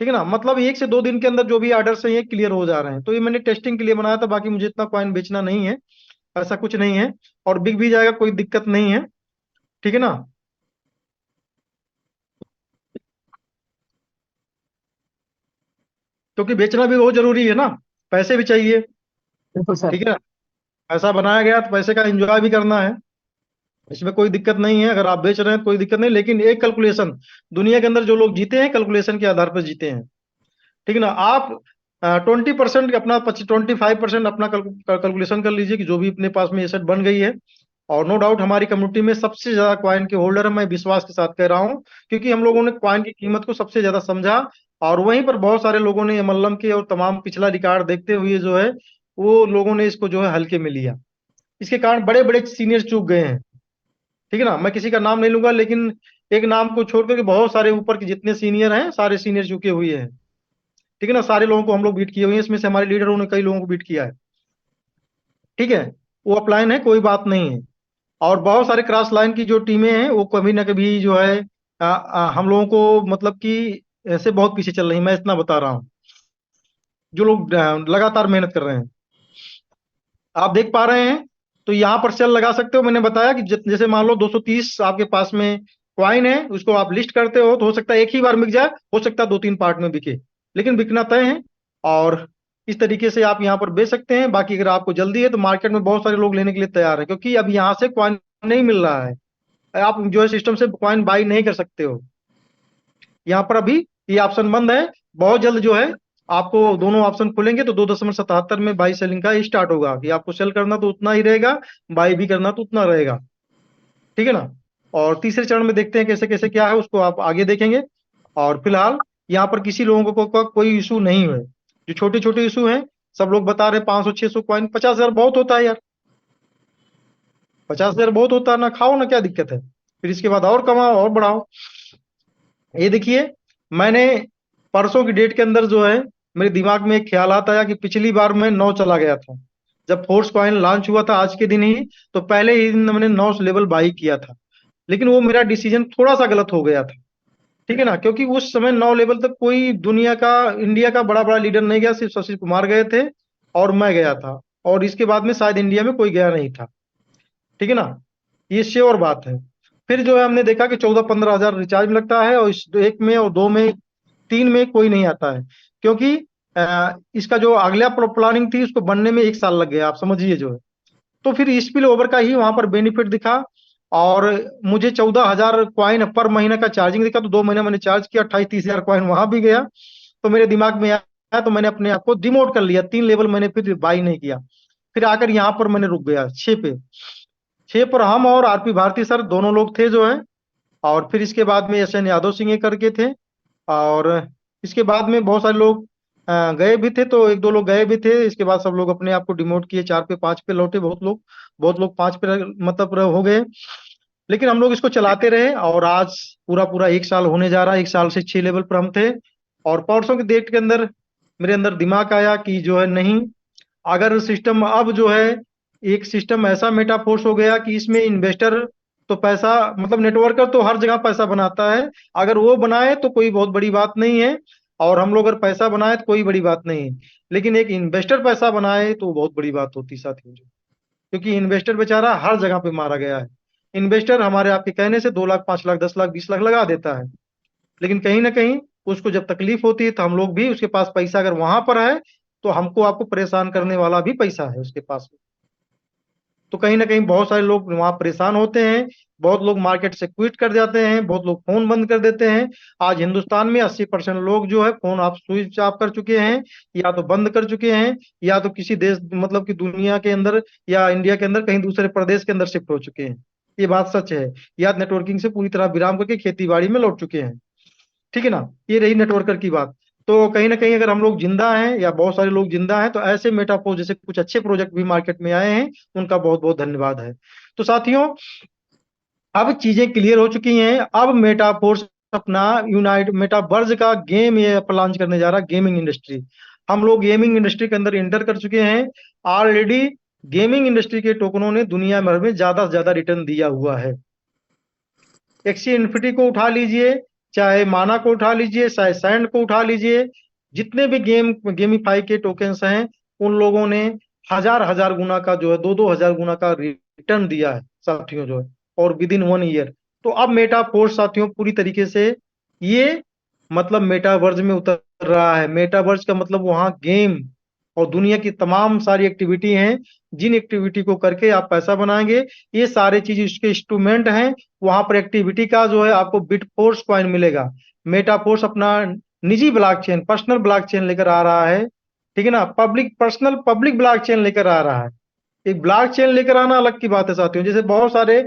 ठीक है ना, मतलब 1 से 2 दिन के अंदर जो भी ऑर्डर है ये क्लियर हो जा रहे हैं। तो ये मैंने टेस्टिंग के लिए बनाया था, बाकी मुझे इतना कॉइन बेचना नहीं है, ऐसा कुछ नहीं है, और बिक भी जाएगा, कोई दिक्कत नहीं है। ठीक है ना। क्योंकि बेचना भी बहुत जरूरी है ना, पैसे भी चाहिए। बिल्कुल सर। ठीक है, पैसा बनाया गया तो पैसे का एंजॉय भी करना है, इसमें कोई दिक्कत नहीं है। अगर आप बेच रहे हैं तो कोई दिक्कत नहीं, लेकिन एक कैलकुलेशन, दुनिया के अंदर जो लोग जीते हैं कैलकुलेशन के आधार पर जीते हैं। ठीक है ना। आप 20% अपना 25% अपना कैलकुलेशन कर लीजिए कि जो भी अपने पास में एसेट बन गई है। और नो डाउट हमारी कम्युनिटी में सबसे ज्यादा कॉइन के होल्डर है, मैं विश्वास के साथ कह रहा हूँ, क्योंकि हम लोगों ने कॉइन की कीमत को सबसे ज्यादा समझा, और वहीं पर बहुत सारे लोगों ने मल्लम के और तमाम पिछला रिकॉर्ड देखते हुए जो है वो लोगों ने इसको जो है हल्के में लिया। इसके कारण बड़े बड़े सीनियर चूक गए हैं। ठीक है ना, मैं किसी का नाम नहीं लूंगा, लेकिन एक नाम को छोड़ करके बहुत सारे ऊपर के जितने सीनियर हैं सारे सीनियर चुके हुए हैं। ठीक है ना, सारे लोगों को हम लोग बीट किए हुए हैं, इसमें से हमारे लीडरों ने कई लोगों को बीट किया है। ठीक है, वो अपलाइन है, कोई बात नहीं है। और बहुत सारे क्रॉस लाइन की जो टीमें हैं वो कभी ना कभी जो है हम लोगों को मतलब कि ऐसे बहुत पीछे चल रही है, मैं इतना बता रहा हूँ। जो लोग लगातार मेहनत कर रहे हैं, आप देख पा रहे हैं, तो यहाँ पर सेल लगा सकते हो। मैंने बताया कि जैसे मान लो 230 आपके पास में क्वाइन है, उसको आप लिस्ट करते हो तो हो सकता है एक ही बार बिक जाए, हो सकता है 2-3 पार्ट में बिके, लेकिन बिकना तय है। और इस तरीके से आप यहाँ पर बेच सकते हैं। बाकी अगर आपको जल्दी है तो मार्केट में बहुत सारे लोग लेने के लिए तैयार है, क्योंकि अब यहाँ से क्वाइन नहीं मिल रहा है, आप जो है सिस्टम से कॉइन बाई नहीं कर सकते हो। यहाँ पर अभी ये ऑप्शन बंद है, बहुत जल्द जो है आपको दोनों ऑप्शन खुलेंगे तो 2.77 में बाई सेलिंग का स्टार्ट होगा, कि आपको सेल करना तो उतना ही रहेगा, बाई भी करना तो उतना रहेगा। ठीक है ना। और तीसरे चरण में देखते हैं कैसे कैसे क्या है, उसको आप आगे देखेंगे। और फिलहाल यहाँ पर किसी लोगों को कोई इशू नहीं है। जो छोटे छोटे इशू हैं, सब लोग बता रहे 500-600 कॉइन, 50,000 बहुत होता है यार, 50,000 बहुत होता है ना, खाओ ना, क्या दिक्कत है, फिर इसके बाद और कमाओ और बढ़ाओ। ये देखिए, मैंने परसों की डेट के अंदर जो है मेरे दिमाग में एक ख्याल आता है कि पिछली बार मैं 9 चला गया था जब फोर्स कॉइन लॉन्च हुआ था आज के दिन ही, तो पहले ही दिन मैंने 9 लेवल बाई किया था, लेकिन वो मेरा डिसीजन थोड़ा सा गलत हो गया था। ठीक है ना, क्योंकि उस समय 9 लेवल तक कोई दुनिया का, इंडिया का बड़ा बड़ा लीडर नहीं गया, सिर्फ शशि कुमार गए थे और मैं गया था, और इसके बाद में शायद इंडिया में कोई गया नहीं था। ठीक है ना, ये श्योर बात है। फिर जो है हमने देखा कि 14-15 हजार रिचार्ज में लगता है, और इस एक में और दो में तीन में कोई नहीं आता है, क्योंकि इसका जो अगला प्लानिंग थी उसको बनने में 1 साल लग गया, आप समझिए जो है। तो फिर स्पिल ओवर का ही वहां पर बेनिफिट दिखा, और मुझे 14,000 क्वाइन पर महीना का चार्जिंग दिखा, तो 2 महीना मैंने चार्ज किया, 28-30 हजार क्वाइन वहां भी गया। तो मेरे दिमाग में आया, तो मैंने अपने आप को डिमोट कर लिया, 3 लेवल मैंने फिर बाई नहीं किया। फिर आकर यहाँ पर मैंने रुक गया 6 पे। 6 पर हम और आरपी भारती सर दोनों लोग थे जो है, और फिर इसके बाद में एस एन यादव सिंह ये करके थे, और इसके बाद में बहुत सारे लोग गए भी थे, तो 1-2 लोग गए भी थे। इसके बाद सब लोग अपने आप को डिमोट किए, 4 पे 5 पे लौटे, बहुत लोग 5 पे मतलब हो गए। लेकिन हम लोग इसको चलाते रहे, और आज पूरा पूरा 1 साल होने जा रहा है, 1 साल से 6 लेवल पर हम थे। और परसों की डेट के अंदर मेरे अंदर दिमाग आया कि जो है नहीं, अगर सिस्टम अब जो है एक सिस्टम ऐसा मेटाफोर्स हो गया कि इसमें इन्वेस्टर तो पैसा मतलब नेटवर्कर तो हर जगह पैसा बनाता है, अगर वो बनाए तो कोई बहुत बड़ी बात नहीं है, और हम लोग अगर पैसा बनाए तो कोई बड़ी बात नहीं है, लेकिन एक इन्वेस्टर पैसा बनाए तो बहुत बड़ी बात होती साथी। क्योंकि इन्वेस्टर बेचारा हर जगह पे मारा गया है। इन्वेस्टर हमारे आपके कहने से 2 लाख 5 लाख 10 लाख 20 लाख लगा देता है, लेकिन कहीं ना कहीं उसको जब तकलीफ होती है तो हम लोग भी, उसके पास पैसा अगर वहां पर है तो हमको आपको परेशान करने वाला भी पैसा है उसके पास। तो कहीं ना कहीं बहुत सारे लोग वहां परेशान होते हैं, बहुत लोग मार्केट से क्विट कर जाते हैं, बहुत लोग फोन बंद कर देते हैं। आज हिंदुस्तान में 80% लोग जो है फोन आप स्विच ऑफ कर चुके हैं, या तो बंद कर चुके हैं, या तो किसी देश मतलब कि दुनिया के अंदर या इंडिया के अंदर कहीं दूसरे प्रदेश के अंदर शिफ्ट हो चुके हैं। ये बात सच है। या नेटवर्किंग से पूरी तरह विराम करके खेती बाड़ी में लौट चुके हैं। ठीक है ना, ये रही नेटवर्कर की बात। तो कहीं ना कहीं अगर हम लोग जिंदा हैं या बहुत सारे लोग जिंदा हैं, तो ऐसे मेटाफोर जैसे कुछ अच्छे प्रोजेक्ट भी मार्केट में आए हैं, उनका बहुत बहुत धन्यवाद है। तो साथियों, अब चीजें क्लियर हो चुकी हैं। अब मेटाफोर्स अपना यूनाइट मेटावर्स का गेम ये लॉन्च करने जा रहा है, गेमिंग इंडस्ट्री। हम लोग गेमिंग इंडस्ट्री के अंदर इंटर कर चुके हैं ऑलरेडी। गेमिंग इंडस्ट्री के टोकनों ने दुनिया भर में ज्यादा से ज्यादा रिटर्न दिया हुआ है। एक्सी इन्फिनिटी को उठा लीजिए, चाहे माना को उठा लीजिए, चाहे सैंड को उठा लीजिए, जितने भी गेमीफाई के टोकन्स हैं, उन लोगों ने हजार हजार गुना का जो है, दो दो हजार गुना का रिटर्न दिया है साथियों जो है, और विद इन 1 ईयर। तो अब मेटाफोर्स साथियों पूरी तरीके से ये मतलब मेटावर्स में उतर रहा है। मेटावर्स का मतलब वहां गेम और दुनिया की तमाम सारी एक्टिविटी हैं, जिन एक्टिविटी को करके आप पैसा बनाएंगे, ये सारे चीज इसके इंस्ट्रूमेंट हैं। वहां पर एक्टिविटी का जो है आपको बिटफोर्स कॉइन मिलेगा। मेटाफोर्स अपना निजी ब्लॉकचेन, पर्सनल ब्लॉकचेन लेकर आ रहा है। ठीक है ना, पर्सनल पब्लिक ब्लॉकचेन लेकर आ रहा है। एक ब्लॉकचेन लेकर आना अलग की बात है साथियों। जैसे बहुत सारे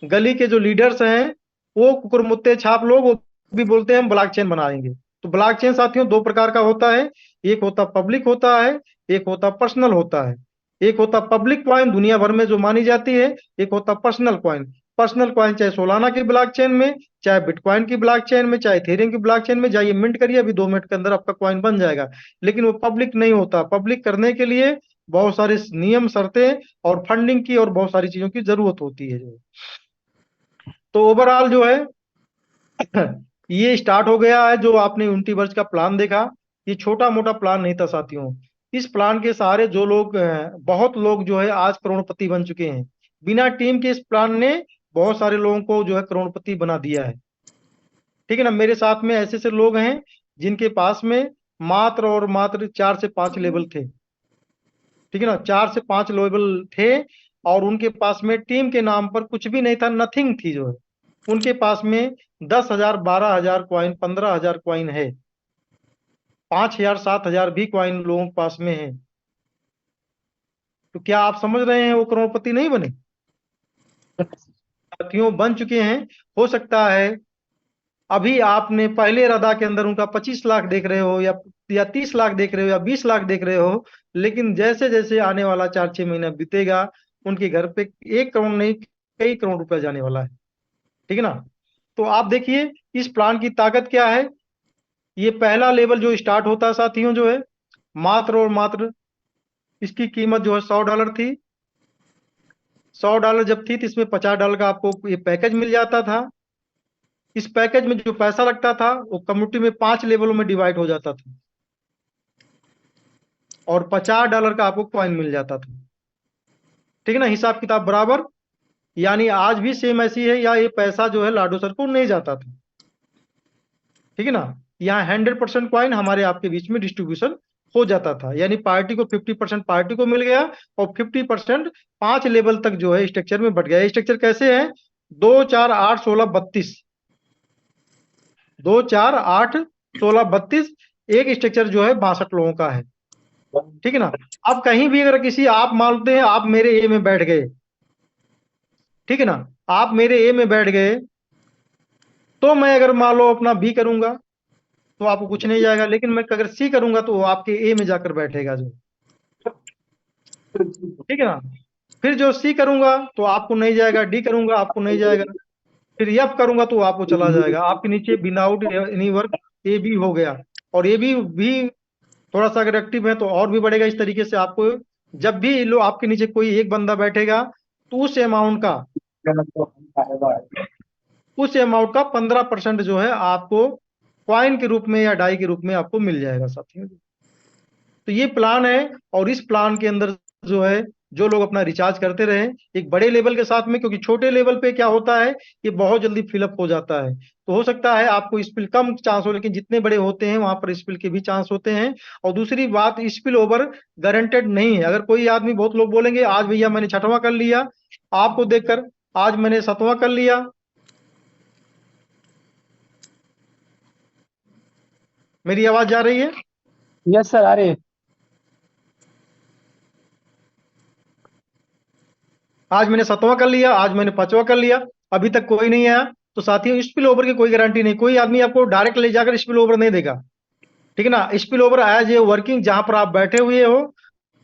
गली के जो लीडर्स हैं, वो कुकुरमुत्ते छाप लोग, वो भी बोलते हैं हम ब्लॉकचेन बनाएंगे। तो ब्लॉकचेन साथियों दो प्रकार का होता है। एक होता पब्लिक होता है, एक होता पर्सनल होता है। एक होता पब्लिक कॉइन दुनिया भर में जो मानी जाती है, एक होता पर्सनल कॉइन। पर्सनल कॉइन चाहे सोलाना की ब्लॉकचेन में, चाहे बिटकॉइन की ब्लॉकचेन में, चाहे इथेरियम की ब्लॉकचेन में जाइए, मिंट करिए, अभी 2 मिनट के अंदर आपका कॉइन बन जाएगा। लेकिन वो पब्लिक नहीं होता। पब्लिक करने के लिए बहुत सारे नियम, शर्तें और फंडिंग की और बहुत सारी चीजों की जरूरत होती है जो। तो ओवरऑल जो है ये स्टार्ट हो गया है। जो आपने यूनिटीवर्स का प्लान देखा, ये छोटा मोटा प्लान नहीं था साथियों। इस प्लान के सहारे जो लोग बहुत लोग जो है आज करोड़पति बन चुके हैं। बिना टीम के इस प्लान ने बहुत सारे लोगों को जो है करोड़पति बना दिया है। ठीक है ना, मेरे साथ में ऐसे ऐसे लोग हैं जिनके पास में मात्र और मात्र 4 से 5 लेवल थे। ठीक है ना, 4 से 5 लेवल थे, और उनके पास में टीम के नाम पर कुछ भी नहीं था, नथिंग थी जो है। उनके पास में 10,000, 12,000 कॉइन, 15,000 कॉइन है। 5,000, 7,000 भी कॉइन लोगों के पास में है। तो क्या आप समझ रहे हैं वो करोड़पति नहीं बने? साथियों बन चुके हैं। हो सकता है अभी आपने पहले रदा के अंदर उनका 25 लाख देख रहे हो, या 30 लाख देख रहे हो, या 20 लाख देख रहे हो। लेकिन जैसे जैसे आने वाला 4-6 महीना बीतेगा, उनके घर पे 1 करोड़ नहीं, कई करोड़ रुपया जाने वाला है। ठीक है ना। तो आप देखिए इस प्लान की ताकत क्या है। ये पहला लेवल जो स्टार्ट होता है साथियों जो है, मात्र और मात्र इसकी कीमत जो है $100 थी। $100 जब थी, तो इसमें $50 का आपको ये पैकेज मिल जाता था। इस पैकेज में जो पैसा लगता था, वो कम्युनिटी में 5 लेवलों में डिवाइड हो जाता था, और $50 का आपको कॉइन मिल जाता था। ठीक है ना, हिसाब किताब बराबर। यानी आज भी सेम ऐसी है, या ये पैसा जो है लाडो सर को नहीं जाता था। ठीक है ना, यहाँ 100% कॉइन हमारे आपके बीच में डिस्ट्रीब्यूशन हो जाता था। यानी पार्टी को 50% पार्टी को मिल गया, और 50% 5 लेवल तक जो है स्ट्रक्चर में बट गया। स्ट्रक्चर कैसे है? 2, 4, 8, 16, 32। 2, 4, 8, 16, 32 एक स्ट्रक्चर जो है 62 लोगों का है। ठीक है ना। अब कहीं भी अगर किसी, आप मानते हैं आप मेरे ए में बैठ गए, ठीक है ना, आप मेरे ए में बैठ गए, तो मैं अगर मान लो अपना बी करूंगा तो आपको कुछ नहीं जाएगा। लेकिन मैं अगर सी करूंगा तो वो आपके ए में जाकर बैठेगा जो। ठीक है ना। फिर जो सी करूंगा तो आपको नहीं जाएगा, डी करूंगा आपको नहीं जाएगा, फिर एफ करूंगा तो आपको चला जाएगा। आपके नीचे without any work A B हो गया। और ए बी भी थोड़ा सा अगर एक्टिव है तो और भी बढ़ेगा। इस तरीके से आपको जब भी लो आपके नीचे कोई एक बंदा बैठेगा, तो उस अमाउंट का 15% जो है आपको कॉइन के रूप में या डाई के रूप में आपको मिल जाएगा साथियों। तो ये प्लान है, और इस प्लान के अंदर जो है जो लोग अपना रिचार्ज करते रहे एक बड़े लेवल के साथ में, क्योंकि छोटे लेवल पे क्या होता है, ये बहुत जल्दी फिलअप हो जाता है। तो हो सकता है आपको स्पिल कम चांस हो, लेकिन जितने बड़े होते हैं वहां पर स्पिल के भी चांस होते हैं। और दूसरी बात, स्पिल ओवर गारंटेड नहीं है। अगर कोई आदमी, बहुत लोग बोलेंगे आज भैया मैंने 6वां कर लिया, आपको देखकर आज मैंने 7वां कर लिया। मेरी आवाज जा रही है? यस सर, आ रही है। आज मैंने 7वां कर लिया, आज मैंने 5वां कर लिया, अभी तक कोई नहीं आया। तो साथियों, स्पिल ओवर की कोई गारंटी नहीं, कोई आदमी आपको डायरेक्ट ले जाकर स्पिल ओवर नहीं देगा, ठीक है ना। Spill over as a working, जहां पर आप बैठे हुए हो,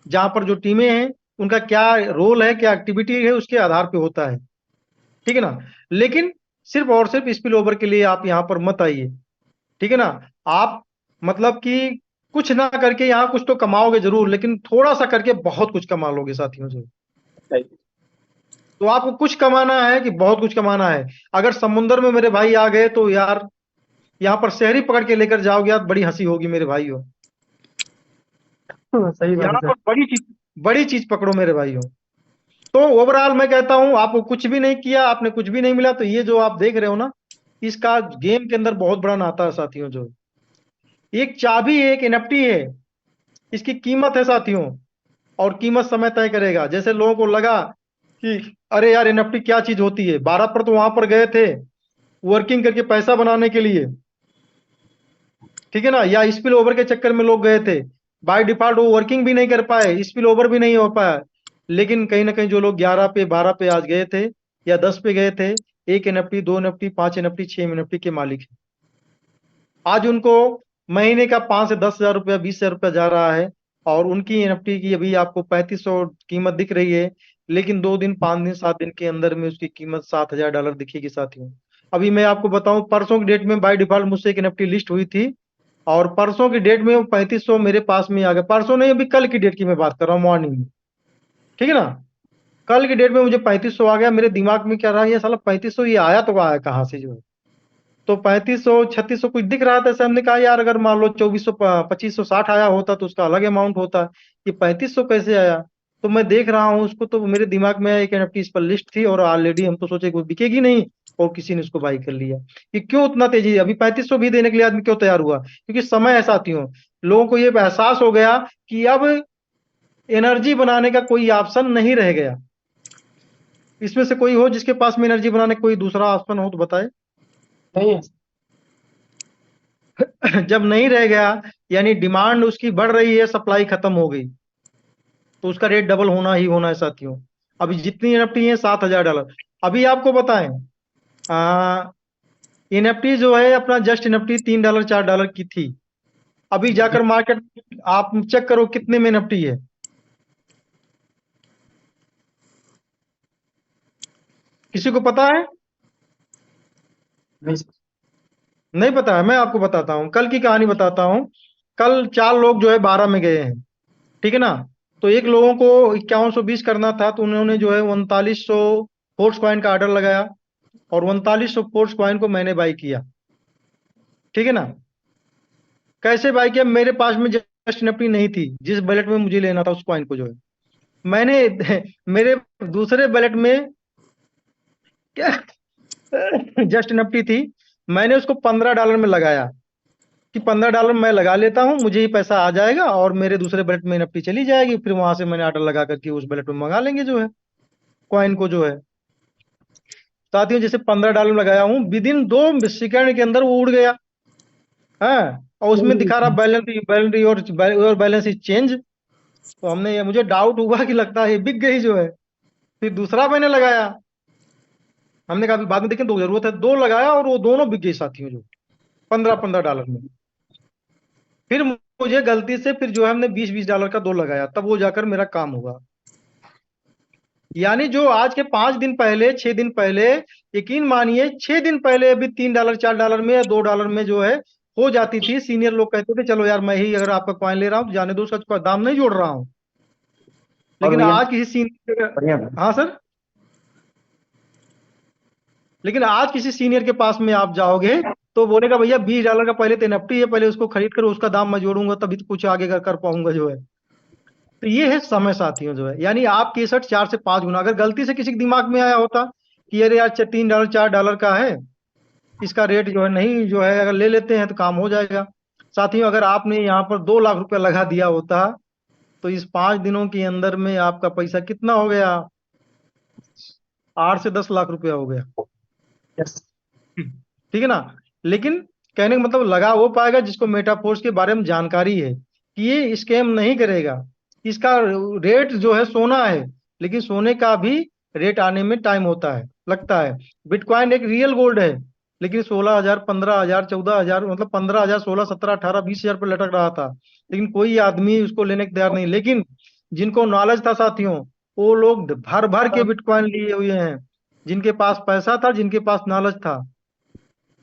जहां पर जो टीमें हैं उनका क्या रोल है, क्या एक्टिविटी है, उसके आधार पे होता है, ठीक है ना। लेकिन सिर्फ और सिर्फ स्पिल ओवर के लिए आप यहाँ पर मत आइए, ठीक है ना। आप मतलब कि कुछ ना करके यहाँ कुछ तो कमाओगे जरूर, लेकिन थोड़ा सा करके बहुत कुछ कमा लोगे साथियों से। तो आपको कुछ कमाना है कि बहुत कुछ कमाना है। अगर समुद्र में मेरे भाई आ गए तो यार यहाँ पर शहरी पकड़ के लेकर जाओगे यार, बड़ी हंसी होगी मेरे भाइयों। सही बात है यहाँ सर। पर बड़ी चीज पकड़ो मेरे भाइयों। तो ओवरऑल मैं कहता हूँ, आपको कुछ भी नहीं किया, आपने कुछ भी नहीं मिला, तो ये जो आप देख रहे हो ना, इसका गेम के अंदर बहुत बड़ा नाता है साथियों। जो एक चाबी है, एक एनएफटी है, इसकी कीमत है साथियों, और कीमत समय तय करेगा। जैसे लोगों को लगा कि अरे यार एनएफटी क्या चीज होती है, 12 पर तो वहां पर गए थे वर्किंग करके पैसा बनाने के लिए, ठीक है ना, या स्पिल ओवर के चक्कर में लोग गए थे। बाय डिफॉल्ट वो वर्किंग भी नहीं कर पाए, स्पिल ओवर भी नहीं हो पाया, लेकिन कहीं ना कहीं जो लोग 11 पे 12 पे आज गए थे या 10 पे गए थे, 1 एनएफटी 2 एनएफटी 5 एनएफटी 6 एनएफटी के मालिक है। आज उनको महीने का 5 से 10 हजार रुपया 20 हजार रुपया जा रहा है, और उनकी एनएफटी की अभी आपको 3500 कीमत दिख रही है, लेकिन 2 दिन 5 दिन 7 दिन के अंदर में उसकी कीमत $7000 दिखेगी साथियों। अभी मैं आपको बताऊं, परसों की डेट में बाय डिफॉल्ट मुझसे एक एनएफटी लिस्ट हुई थी, और परसों की डेट में वो 3500 मेरे पास में आ गया। परसों नहीं, अभी कल की डेट की मैं बात कर रहा हूँ, मॉर्निंग में, ठीक है ना। कल की डेट में मुझे 3500 आ गया। मेरे दिमाग में क्या रहा, ये साला 3500 ये आया तो आया कहाँ से जो है। तो 3500 3600 कुछ दिख रहा था, ऐसे हमने कहा यार अगर मान लो 2400 2560 आया होता तो उसका अलग अमाउंट होता, ये 3500 कैसे आया। तो मैं देख रहा हूँ उसको, तो मेरे दिमाग में एक एनएफटी इस पर लिस्ट थी, और ऑलरेडी हम तो सोचे कि बिकेगी नहीं, और किसी ने उसको बाई कर लिया। कि क्यों उतना तेजी, अभी 3500 भी देने के लिए आदमी क्यों तैयार हुआ, क्योंकि समय ऐसा साथियों, लोगों को ये एहसास हो गया कि अब एनर्जी बनाने का कोई ऑप्शन नहीं रह गया। इसमें से कोई हो जिसके पास में एनर्जी बनाने का कोई दूसरा ऑप्शन हो तो बताए। नहीं है। जब नहीं रह गया, यानी डिमांड उसकी बढ़ रही है, सप्लाई खत्म हो गई, तो उसका रेट डबल होना ही होना है साथियों। अभी जितनी एनएफटी है $7000। अभी आपको बताएं, एनएफटी जो है अपना जस्ट एनएफटी $3 $4 की थी। अभी जाकर मार्केट आप चेक करो कितने में एनएफटी है। किसी को पता है? नहीं सर। नहीं पता है। मैं आपको बताता हूँ, कल की कहानी बताता हूँ। कल 4 लोग जो है 12 में गए हैं, ठीक है ना। तो एक लोगों को 5120 करना था, तो उन्होंने जो है 3900 फोर्स कॉइन का ऑर्डर लगाया, और 3900 फोर्स कॉइन को मैंने बाई किया, ठीक है ना। कैसे बाई किया, मेरे पास में जस्ट एनएफटी नहीं थी, जिस बैलेट में मुझे लेना था उस कॉइन को जो है मैंने मेरे दूसरे बैलेट में क्या जस्ट एनएफटी थी, मैंने उसको $15 में लगाया, कि $15 मैं लगा लेता हूँ, मुझे ही पैसा आ जाएगा, और मेरे दूसरे बैलेट में एनएफटी चली जाएगी, फिर वहां से मैंने ऑर्डर लगा करके उस बैलेट में मंगा लेंगे जो है कॉइन को जो है। साथियों, जैसे $15 में लगाया हूँ, विद इन 2 सेकंड के अंदर वो उड़ गया है, और उसमें दिखा रहा balance your balance is change. तो मुझे डाउट हुआ कि लगता है ये बिक गई जो है। फिर दूसरा मैंने लगाया, हमने कहा अभी बाद में देखें, दो जरूरत है, दो लगाया, और वो दोनों बिक गई साथियों, जो $15 में। फिर मुझे गलती से फिर जो है हमने $20 का दो लगाया, तब वो जाकर मेरा काम हुआ। यानी जो आज के 5 दिन पहले 6 दिन पहले, यकीन मानिए 6 दिन पहले अभी $3 $4 में या $2 में जो है हो जाती थी। सीनियर लोग कहते थे चलो यार मैं ही अगर आपका कॉइन ले रहा हूँ तो जाने दो, उसका दाम नहीं जोड़ रहा हूँ। और लेकिन भैया आज किसी सीनियर, बढ़िया। हाँ सर, लेकिन आज किसी सीनियर के पास में आप जाओगे तो बोलेगा भैया $20 का पहले तो एनएफटी है, पहले उसको खरीद कर उसका दाम मैं जोड़ूंगा तभी तो कुछ आगे कर पाऊंगा जो है। तो ये है समय साथियों जो है, यानी आपकी 4 से 5 गुना। अगर गलती से किसी के दिमाग में आया होता कि अरे यार $3 $4 का है, इसका रेट जो है नहीं जो है, अगर ले लेते हैं तो काम हो जाएगा। साथियों, अगर आपने यहाँ पर 2 लाख रुपया लगा दिया होता, तो इस 5 दिनों के अंदर में आपका पैसा कितना हो गया, 8 से 10 लाख रुपया हो गया, यस। ठीक है ना। लेकिन कहने का मतलब लगा वो पाएगा जिसको मेटाफोर्स के बारे में जानकारी है, कि ये स्कैम नहीं करेगा। इसका रेट जो है सोना है, लेकिन सोने का भी रेट आने में टाइम होता है, लगता है। बिटकॉइन एक रियल गोल्ड है, लेकिन 16,000, 15,000, 14,000, मतलब 15,000, 16, 17, 18, 20,000 पर लटक रहा था, लेकिन कोई आदमी उसको लेने को तैयार नहीं। लेकिन जिनको नॉलेज था साथियों, वो लोग भर भर के बिटकॉइन लिए हुए हैं, जिनके पास पैसा था, जिनके पास नॉलेज था।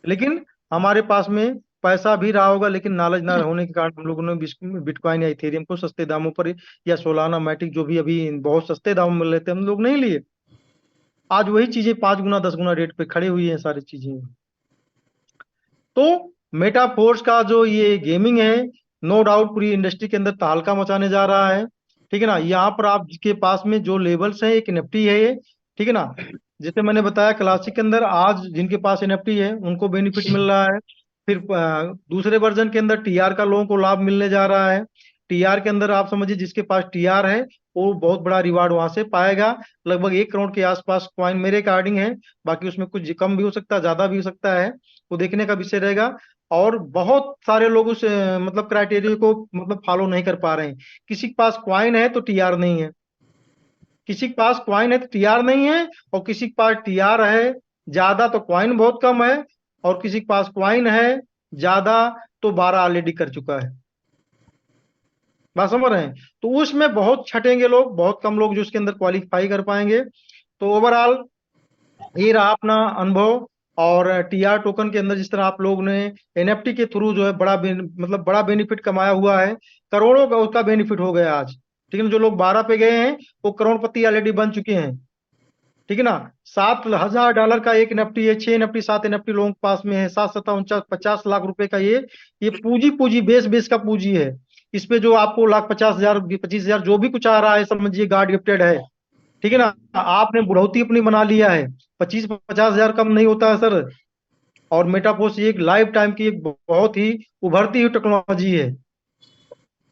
लेकिन हमारे पास में पैसा भी रहा होगा, लेकिन नॉलेज ना होने के कारण हम लोगों ने बिटकॉइन या इथेरियम को सस्ते दामों पर, या सोलाना मैटिक जो भी अभी बहुत सस्ते दामों में मिल रहे थे, हम लोग नहीं लिए। आज वही चीजें 5 गुना 10 गुना रेट पे खड़ी हुई है सारी चीजें। तो मेटाफोर्स का जो ये गेमिंग है, नो डाउट पूरी इंडस्ट्री के अंदर तहलका मचाने जा रहा है। ठीक है ना। यहाँ पर आपके पास में जो लेवल्स है, एक एनएफटी है ये। ठीक है ना। जैसे मैंने बताया क्लासिक के अंदर आज जिनके पास एनएफटी है उनको बेनिफिट मिल रहा है। फिर दूसरे वर्जन के अंदर टीआर का लोगों को लाभ मिलने जा रहा है। टीआर के अंदर आप समझिए जिसके पास टीआर है वो बहुत बड़ा रिवार्ड वहां से पाएगा। लगभग 1 करोड़ के आसपास कॉइन मेरे अकॉर्डिंग है, बाकी उसमें कुछ कम भी हो सकता है, ज्यादा भी हो सकता है, वो देखने का विषय रहेगा। और बहुत सारे लोग उस मतलब क्राइटेरिया को मतलब फॉलो नहीं कर पा रहे हैं। किसी के पास क्वाइन है तो टीआर नहीं है, किसी के पास क्वाइन है तो टीआर नहीं है, और किसी के पास टीआर है ज्यादा तो क्वाइन बहुत कम है, और किसी के पास क्वाइन है ज्यादा तो 12 ऑलरेडी कर चुका है। बात समझ रहे हैं। तो उसमें बहुत छटेंगे लोग, बहुत कम लोग जो उसके अंदर क्वालिफाई कर पाएंगे। तो ओवरऑल ये रहा अपना अनुभव। और टीआर टोकन के अंदर जिस तरह आप लोग ने एनएफटी के थ्रू जो है मतलब बड़ा बेनिफिट कमाया हुआ है, करोड़ों का उसका बेनिफिट हो गया आज। ठीक है ना। जो लोग 12 पे गए हैं वो करोड़पति ऑलरेडी बन चुके हैं। ठीक है ना। $7,000 का एक एनएफटी है, 6 एनएफटी 7 एनएफटी लोगों के पास में है, 7, 7, 49, 50 लाख रुपए का ये पूंजी पूंजी बेस बेस का पूंजी है। इस पे जो आपको लाख 50,000 25,000 जो भी कुछ आ रहा है समझिए गॉड गिफ्टेड है। ठीक है ना। आपने बुढ़ौती अपनी बना लिया है, 25-50 हजार कम नहीं होता है सर। और मेटाफोर्स एक लाइफ टाइम की एक बहुत ही उभरती हुई टेक्नोलॉजी है।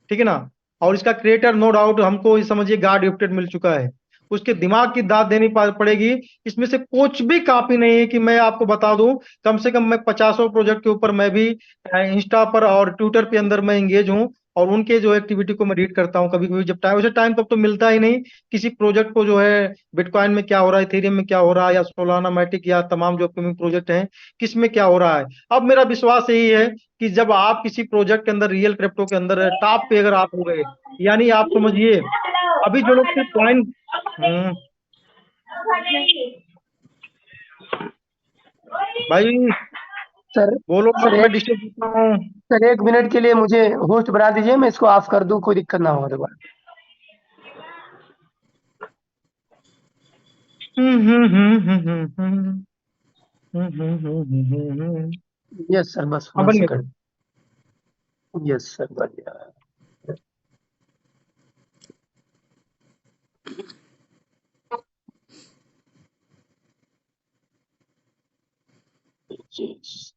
ठीक है ना। और इसका क्रिएटर नो डाउट हमको समझिए गॉड गिफ्टेड मिल चुका है। उसके दिमाग की दाद देनी पड़ेगी। इसमें से कुछ भी कॉपी नहीं है कि मैं आपको बता दूं। कम से कम मैं 50 प्रोजेक्ट के ऊपर मैं भी इंस्टा पर और ट्विटर पे अंदर मैं एंगेज हूं, और उनके जो एक्टिविटी को मैं रीड करता हूं कभी कभी जब टाइम, वैसे टाइम तब तो मिलता ही नहीं किसी प्रोजेक्ट को जो है बिटकॉइन में क्या हो रहा है, इथेरियम में क्या हो रहा है, या सोलाना मैटिक या तमाम जो अपकमिंग प्रोजेक्ट हैं किस में क्या हो रहा है। अब मेरा विश्वास यही है कि जब आप किसी प्रोजेक्ट के अंदर रियल क्रिप्टो के अंदर टॉप पे अगर आप हो गए, यानी आप समझिए अभी जो लोग सिर्फ कॉइन भाई सर बोलो सर मत, मैं एक डिस्टर्ब करता हूँ। सर 1 मिनट के लिए मुझे होस्ट बना दीजिए, मैं इसको ऑफ कर दूं, कोई दिक्कत ना हो दोबारा। यस सर, बस हाँ 1 बन गया। सेकंड। यस सर, बढ़िया। Yes sir.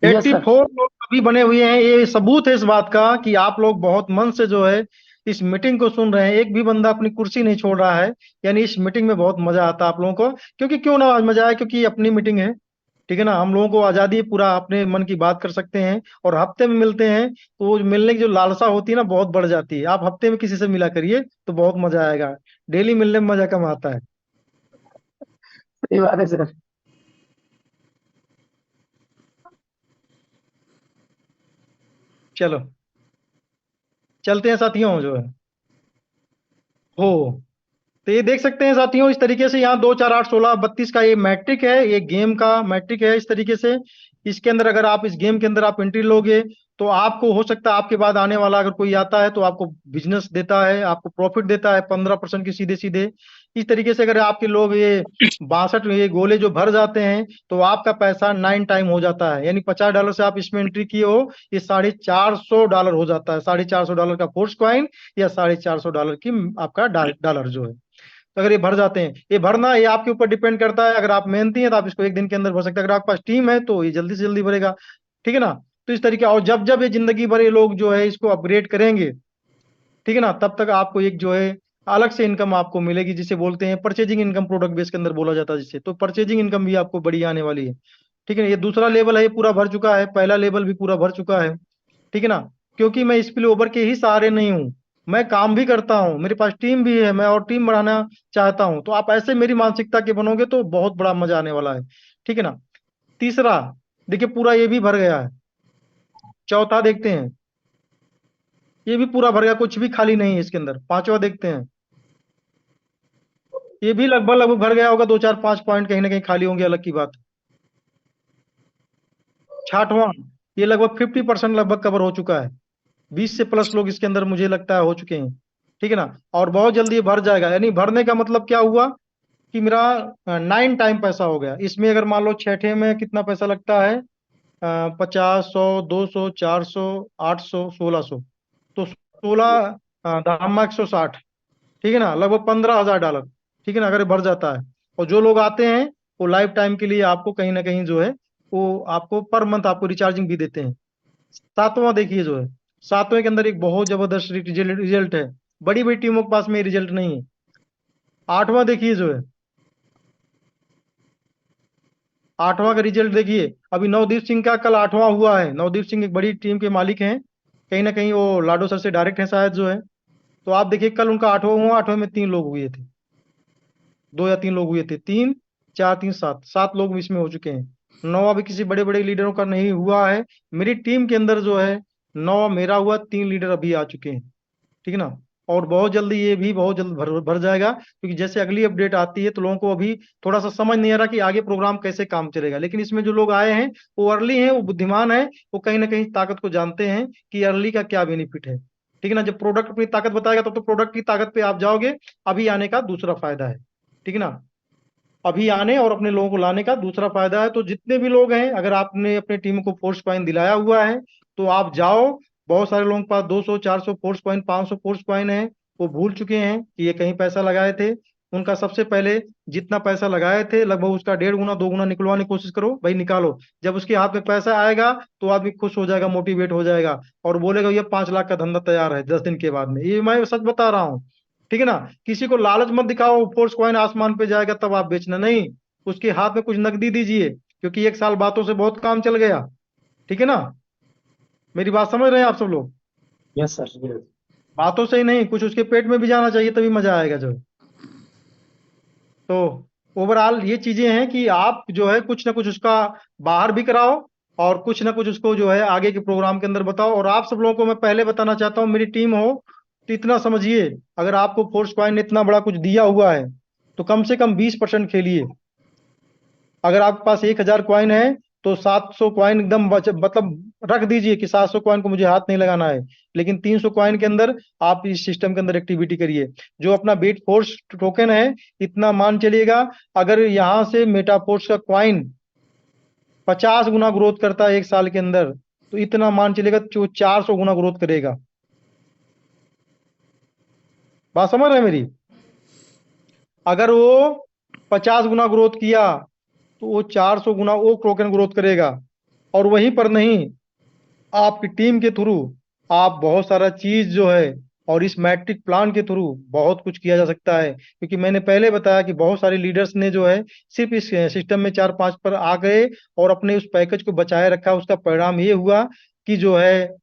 84 लोग अभी बने हुए हैं। ये सबूत है इस बात का कि आप लोग बहुत मन से जो है इस मीटिंग को सुन रहे हैं। एक भी बंदा अपनी कुर्सी नहीं छोड़ रहा है। यानी इस मीटिंग में बहुत मजा आता है आप लोगों को। क्योंकि क्यों ना आज मजा आए, क्योंकि ये अपनी मीटिंग है। ठीक है ना। हम लोगों को आजादी है, पूरा अपने मन की बात कर सकते हैं। और हफ्ते में मिलते हैं तो वो मिलने की जो लालसा होती है ना बहुत बढ़ जाती है। आप हफ्ते में किसी से मिला करिए तो बहुत मजा आएगा। डेली मिलने में मजा कम आता है। सही बात है सर। चलो चलते हैं साथियों जो है हो। तो ये देख सकते हैं साथियों इस तरीके से यहाँ 2, 4, 8, 16, 32 का ये मैट्रिक है, ये गेम का मैट्रिक है इस तरीके से। इसके अंदर अगर आप इस गेम के अंदर आप एंट्री लोगे तो आपको हो सकता है आपके बाद आने वाला अगर कोई आता है तो आपको बिजनेस देता है, आपको प्रॉफिट देता है 15% की सीधे सीधे। इस तरीके से अगर आपके लोग ये 62 ये गोले जो भर जाते हैं तो आपका पैसा 9 टाइम हो जाता है। यानी $50 से आप इसमें एंट्री किए हो, ये $450 हो जाता है। $450 का फोर्स क्वाइन या $450 की आपका डॉलर जो है। तो अगर ये भर जाते हैं, ये भरना ये आपके ऊपर डिपेंड करता है। अगर आप मेहनती हैं तो आप इसको एक दिन के अंदर भर सकते हैं। अगर आपके पास टीम है तो ये जल्दी से जल्दी भरेगा। ठीक है ना। तो इस तरीके, और जब जब ये जिंदगी भर ये लोग जो है इसको अपग्रेड करेंगे, ठीक है ना, तब तक आपको एक जो है अलग से इनकम आपको मिलेगी, जिसे बोलते हैं परचेजिंग इनकम, प्रोडक्ट बेस के अंदर बोला जाता है जिसे। तो परचेजिंग इनकम भी आपको बड़ी आने वाली है। ठीक है ना। ये दूसरा लेवल है, ये पूरा भर चुका है, पहला लेवल भी पूरा भर चुका है। ठीक है ना। क्योंकि मैं स्पिल ओवर के ही सहारे नहीं हूँ, मैं काम भी करता हूँ, मेरे पास टीम भी है, मैं और टीम बढ़ाना चाहता हूँ। तो आप ऐसे मेरी मानसिकता के बनोगे तो बहुत बड़ा मजा आने वाला है, ठीक है ना। तीसरा, देखिए पूरा ये भी भर गया है। चौथा देखते हैं, ये भी पूरा भर गया, कुछ भी खाली नहीं है इसके अंदर। पांचवा देखते हैं, ये भी लगभग लगभग भर गया होगा, 2 4 5 पॉइंट कहीं ना कहीं खाली होंगे, अलग की बात। छठवां, ये लगभग 50% लगभग कवर हो चुका है। 20 से प्लस लोग इसके अंदर मुझे लगता है हो चुके हैं, ठीक है ना। और बहुत जल्दी ये भर जाएगा। यानी भरने का मतलब क्या हुआ कि मेरा 9 टाइम पैसा हो गया इसमें। अगर मान लो छठे में कितना पैसा लगता है, 50, 100, 200, 400, 800, 1600, तो 16 160, ठीक है ना, लगभग 15,000 डॉलर, ठीक है ना, अगर ये भर जाता है। और जो लोग आते हैं वो लाइफ टाइम के लिए आपको कहीं ना कहीं जो है वो आपको पर मंथ आपको रिचार्जिंग भी देते हैं। सातवां देखिए जो है, सातवें के अंदर एक बहुत जबरदस्त रिजल्ट है। बड़ी बड़ी टीमों के पास में रिजल्ट नहीं है। आठवां देखिए जो है, आठवां का रिजल्ट देखिए। अभी नवदीप सिंह का कल आठवां हुआ है। नवदीप सिंह एक बड़ी टीम के मालिक हैं, कहीं ना कहीं वो लाडो सर से डायरेक्ट है शायद जो है। तो आप देखिए कल उनका आठवां हुआ, आठवें में 3 लोग हुए थे, 2 या 3 लोग हुए थे, 3 4 3 7, 7 लोग इसमें हो चुके हैं। नौवा भी किसी बड़े बड़े लीडरों का नहीं हुआ है। मेरी टीम के अंदर जो है 9 मेरा हुआ, 3 लीडर अभी आ चुके हैं, ठीक है ना। और बहुत जल्दी ये भी बहुत जल्द भर भर जाएगा, क्योंकि जैसे अगली अपडेट आती है तो लोगों को अभी थोड़ा सा समझ नहीं आ रहा कि आगे प्रोग्राम कैसे काम चलेगा। लेकिन इसमें जो लोग आए हैं वो अर्ली हैं, वो बुद्धिमान है, वो कहीं ना कहीं ताकत को जानते हैं कि अर्ली का क्या बेनिफिट है, ठीक है ना। जब प्रोडक्ट अपनी ताकत बताएगा तब तो प्रोडक्ट की ताकत पे आप जाओगे। अभी आने का दूसरा फायदा है, ठीक है ना। अभी आने और अपने लोगों को लाने का दूसरा फायदा है। तो जितने भी लोग हैं, अगर आपने अपने टीम को फोर्स पॉइंट दिलाया हुआ है तो आप जाओ। बहुत सारे लोगों के पास 200 400 फोर्स पॉइंट, 500 फोर्स पॉइंट है, वो भूल चुके हैं कि ये कहीं पैसा लगाए थे। उनका सबसे पहले जितना पैसा लगाए थे लगभग उसका 1.5 गुना 2 गुना निकलवाने की कोशिश करो भाई, निकालो। जब उसके हाथ में पैसा आएगा तो आदमी खुश हो जाएगा, मोटिवेट हो जाएगा और बोलेगा ये 5 लाख का धंधा तैयार है 10 दिन के बाद में। ये मैं सच बता रहा हूँ, ठीक है ना। किसी को लालच मत दिखाओ फोर्स कॉइन आसमान पे जाएगा तब आप बेचना नहीं। उसके हाथ में कुछ नकदी दीजिए, क्योंकि 1 साल बातों से बहुत काम चल गया, ठीक है ना। मेरी बात समझ रहे हैं आप सब लोग। Yes sir. बातों से ही नहीं, कुछ उसके पेट में भी जाना चाहिए तभी मजा आएगा जो है। तो ओवरऑल ये चीजें हैं कि आप जो है कुछ ना कुछ उसका बाहर भी कराओ और कुछ ना कुछ उसको जो है आगे के प्रोग्राम के अंदर बताओ। और आप सब लोगों को मैं पहले बताना चाहता हूँ, मेरी टीम हो तो इतना समझिए, अगर आपको फोर्स पॉइंट ने इतना बड़ा कुछ दिया हुआ है तो कम से कम 20% खेलिए। अगर आपके पास 1,000 कॉइन है तो 700 कॉइन एकदम मतलब रख दीजिए कि 700 कॉइन को मुझे हाथ नहीं लगाना है। लेकिन 300 कॉइन के अंदर आप इस सिस्टम के अंदर एक्टिविटी करिए। जो अपना बेट फोर्स टोकन है, इतना मान चलिएगा, अगर यहाँ से मेटाफोर्स का कॉइन 50 गुना ग्रोथ करता है 1 साल के अंदर, तो इतना मान चलिएगा जो 400 गुना ग्रोथ करेगा। बात समझ रहे हैं मेरी। अगर वो 50 गुना ग्रोथ किया तो वो 400 गुना वो टोकन ग्रोथ करेगा। और वहीं पर नहीं, आपकी टीम के थ्रू आप बहुत सारा चीज जो है और इस मैट्रिक प्लान के थ्रू बहुत कुछ किया जा सकता है। क्योंकि मैंने पहले बताया कि बहुत सारे लीडर्स ने जो है सिर्फ इस सिस्टम में 4 5 पर आ गए और अपने उस पैकेज को बचाए रखा। उसका परिणाम ये हुआ कि जो है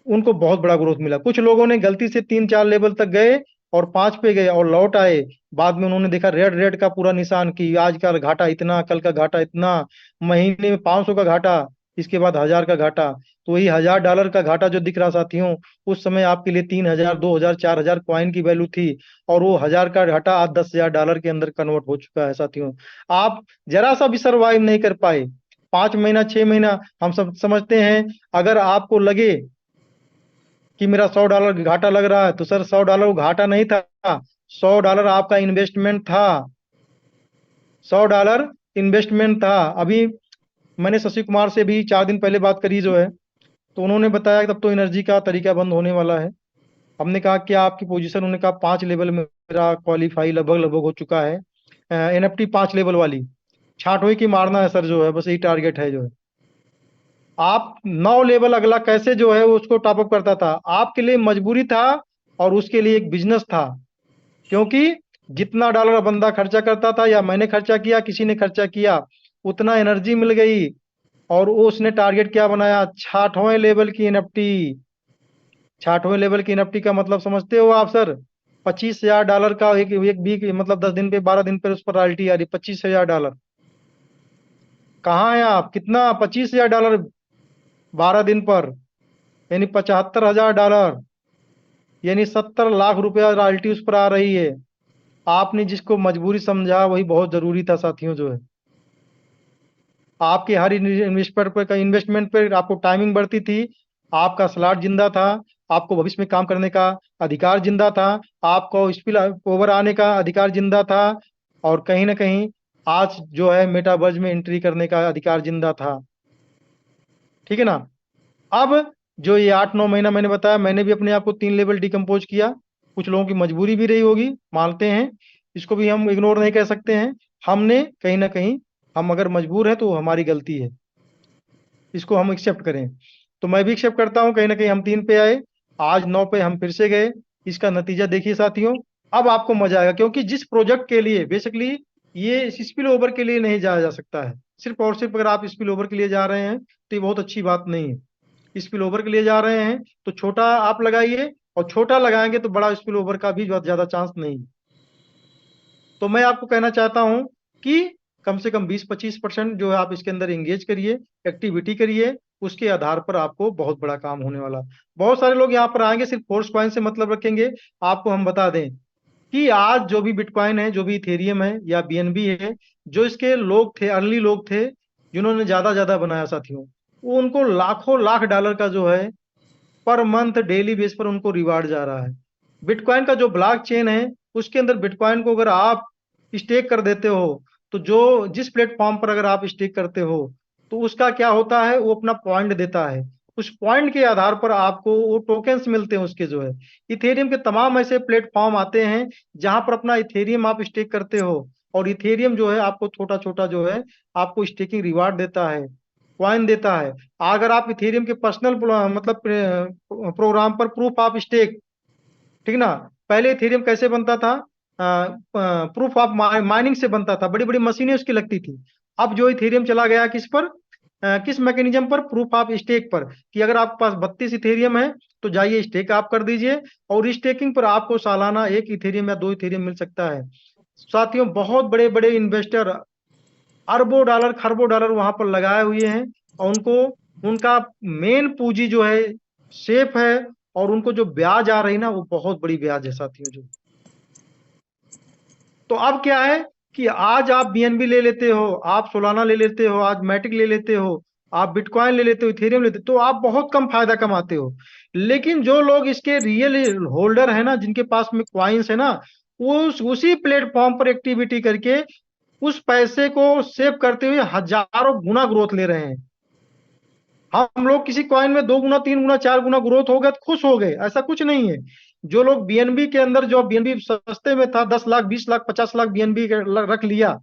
उनको बहुत बड़ा ग्रोथ मिला। कुछ लोगों ने गलती से 3 4 लेवल तक गए और 5 पे गए और लौट आए। बाद में उन्होंने देखा रेड रेड का पूरा निशान कि आज का घाटा इतना, कल का घाटा इतना, महीने में 500 का घाटा, इसके बाद 1,000 का घाटा। तो वही $1,000 का घाटा जो दिख रहा साथियों, उस समय आपके लिए 3,000 2,000 4,000 कॉइन की वैल्यू थी। और वो 1,000 का घाटा आज $10,000 के अंदर कन्वर्ट हो चुका है साथियों। आप जरा सा भी सर्वाइव नहीं कर पाए, 5 महीना 6 महीना। हम सब समझते हैं, अगर आपको लगे कि मेरा $100 घाटा लग रहा है तो सर $100 घाटा नहीं था, $100 आपका इन्वेस्टमेंट था। $100 इन्वेस्टमेंट था। अभी मैंने शशि कुमार से भी 4 दिन पहले बात करी जो है, तो उन्होंने बताया कि तब तो एनर्जी का तरीका बंद होने वाला है। हमने कहा क्या आपकी पोजीशन, उन्होंने कहा 5 लेवल में मेरा क्वालिफाई लगभग लगभग हो चुका है। एनएफटी 5 लेवल वाली छाट हुई कि मारना है सर जो है, बस यही टारगेट है जो है। आप 9 लेवल अगला कैसे जो है उसको टॉपअप करता था, आपके लिए मजबूरी था और उसके लिए एक बिजनेस था। क्योंकि जितना डॉलर बंदा खर्चा करता था या मैंने खर्चा किया, किसी ने खर्चा किया, उतना एनर्जी मिल गई। और वो उसने टारगेट क्या बनाया, 60वें लेवल की एनएफटी। 60वें लेवल की एनएफटी का मतलब समझते हो आप सर? $25,000 का एक एक वीक, मतलब 10 दिन पे 12 दिन पे उस पर रॉयल्टी आ रही, $25,000। कहाँ है आप? कितना? $25,000 12 दिन पर, यानी $75,000, यानी 70 लाख रुपया रॉयल्टी उस पर आ रही है। आपने जिसको मजबूरी समझा वही बहुत जरूरी था साथियों। जो है आपके हर इन्वेस्टमेंट पर आपको टाइमिंग बढ़ती थी, आपका स्लॉट जिंदा था, आपको भविष्य में काम करने का अधिकार जिंदा था, आपको स्पिल ओवर आने का अधिकार जिंदा था, और कहीं ना कहीं आज जो है मेटावर्स में एंट्री करने का अधिकार जिंदा था। ठीक है ना? अब जो ये 8-9 महीना मैंने बताया, मैंने भी अपने आप को 3 लेवल डिकम्पोज किया। कुछ लोगों की मजबूरी भी रही होगी, मानते हैं, इसको भी हम इग्नोर नहीं कर सकते हैं। हमने कहीं ना कहीं, हम अगर मजबूर है तो हमारी गलती है, इसको हम एक्सेप्ट करें। तो मैं भी एक्सेप्ट करता हूं, कहीं ना कहीं हम 3 पे आए, आज 9 पे हम फिर से गए। इसका नतीजा देखिए साथियों, अब आपको मजा आएगा, क्योंकि जिस प्रोजेक्ट के लिए बेसिकली ये स्पिल ओवर के लिए नहीं जाया जा सकता है, सिर्फ और सिर्फ अगर आप स्पिल ओवर के लिए जा रहे हैं तो ये बहुत अच्छी बात नहीं है। स्पिल ओवर के लिए जा रहे हैं तो छोटा आप लगाइए, और छोटा लगाएंगे तो बड़ा स्पिल ओवर का भी ज्यादा चांस नहीं। तो मैं आपको कहना चाहता हूं कि कम से कम 20-25% जो है आप इसके अंदर एंगेज करिए, एक्टिविटी करिए, उसके आधार पर आपको बहुत बड़ा काम होने वाला। बहुत सारे लोग यहाँ पर आएंगे सिर्फ फोर्स कॉइन से मतलब रखेंगे। आपको हम बता दें कि आज जो भी बिटकॉइन है, जो भी इथेरियम है या बीएनबी है, जो इसके लोग थे, अर्ली लोग थे, जिन्होंने ज्यादा ज्यादा बनाया साथियों, वो उनको लाखों लाख डॉलर का जो है पर मंथ डेली बेस पर उनको रिवार्ड जा रहा है। बिटकॉइन का जो ब्लॉक चेन है, उसके अंदर बिटकॉइन को अगर आप स्टेक कर देते हो, तो जो जिस प्लेटफॉर्म पर अगर आप स्टेक करते हो, तो उसका क्या होता है, वो अपना पॉइंट देता है। उस पॉइंट के आधार पर आपको वो टोकन्स मिलते हैं उसके। जो है इथेरियम के तमाम ऐसे प्लेटफॉर्म आते हैं जहां पर अपना इथेरियम आप स्टेक करते हो, और इथेरियम जो है आपको छोटा छोटा जो है आपको स्टेकिंग रिवार्ड देता है, कॉइन देता है। अगर आप इथेरियम के पर्सनल मतलब प्रोग्राम पर प्रूफ ऑफ स्टेक, ठीक ना, पहले इथेरियम कैसे बनता था? प्रूफ ऑफ माइनिंग से बनता था, बड़ी बड़ी मशीनें उसकी लगती थी। अब जो इथेरियम चला गया किस पर, किस मैकेनिज्म पर? प्रूफ ऑफ स्टेक पर, कि अगर आपके पास 32 इथेरियम है तो जाइए स्टेक आप कर दीजिए, और स्टेकिंग पर आपको सालाना 1 इथेरियम या 2 इथेरियम मिल सकता है। साथियों, बहुत बड़े बड़े इन्वेस्टर अरबों डॉलर खरबों डॉलर वहां पर लगाए हुए हैं, और उनको उनका मेन पूंजी जो है सेफ है, और उनको जो ब्याज आ रही ना वो बहुत बड़ी ब्याज है साथियों। जो तो अब क्या है कि आज आप बीएनबी ले लेते हो, आप सोलाना ले लेते हो, आज मैटिक ले लेते हो, आप बिटकॉइन ले लेते हो, इथेरियम लेते हो, तो आप बहुत कम फायदा कमाते हो। लेकिन जो लोग इसके रियल होल्डर है ना, जिनके पास में क्वाइंस है ना, वो उसी प्लेटफॉर्म पर एक्टिविटी करके उस पैसे को सेव करते हुए हजारों गुना ग्रोथ ले रहे हैं। हम लोग किसी कॉइन में 2 गुना 3 गुना 4 गुना ग्रोथ हो गया तो खुश हो गए, ऐसा कुछ नहीं है। जो लोग बीएनबी के अंदर, जो बीएनबी सस्ते में था, 10 लाख 20 लाख 50 लाख बीएनबी रख लिया,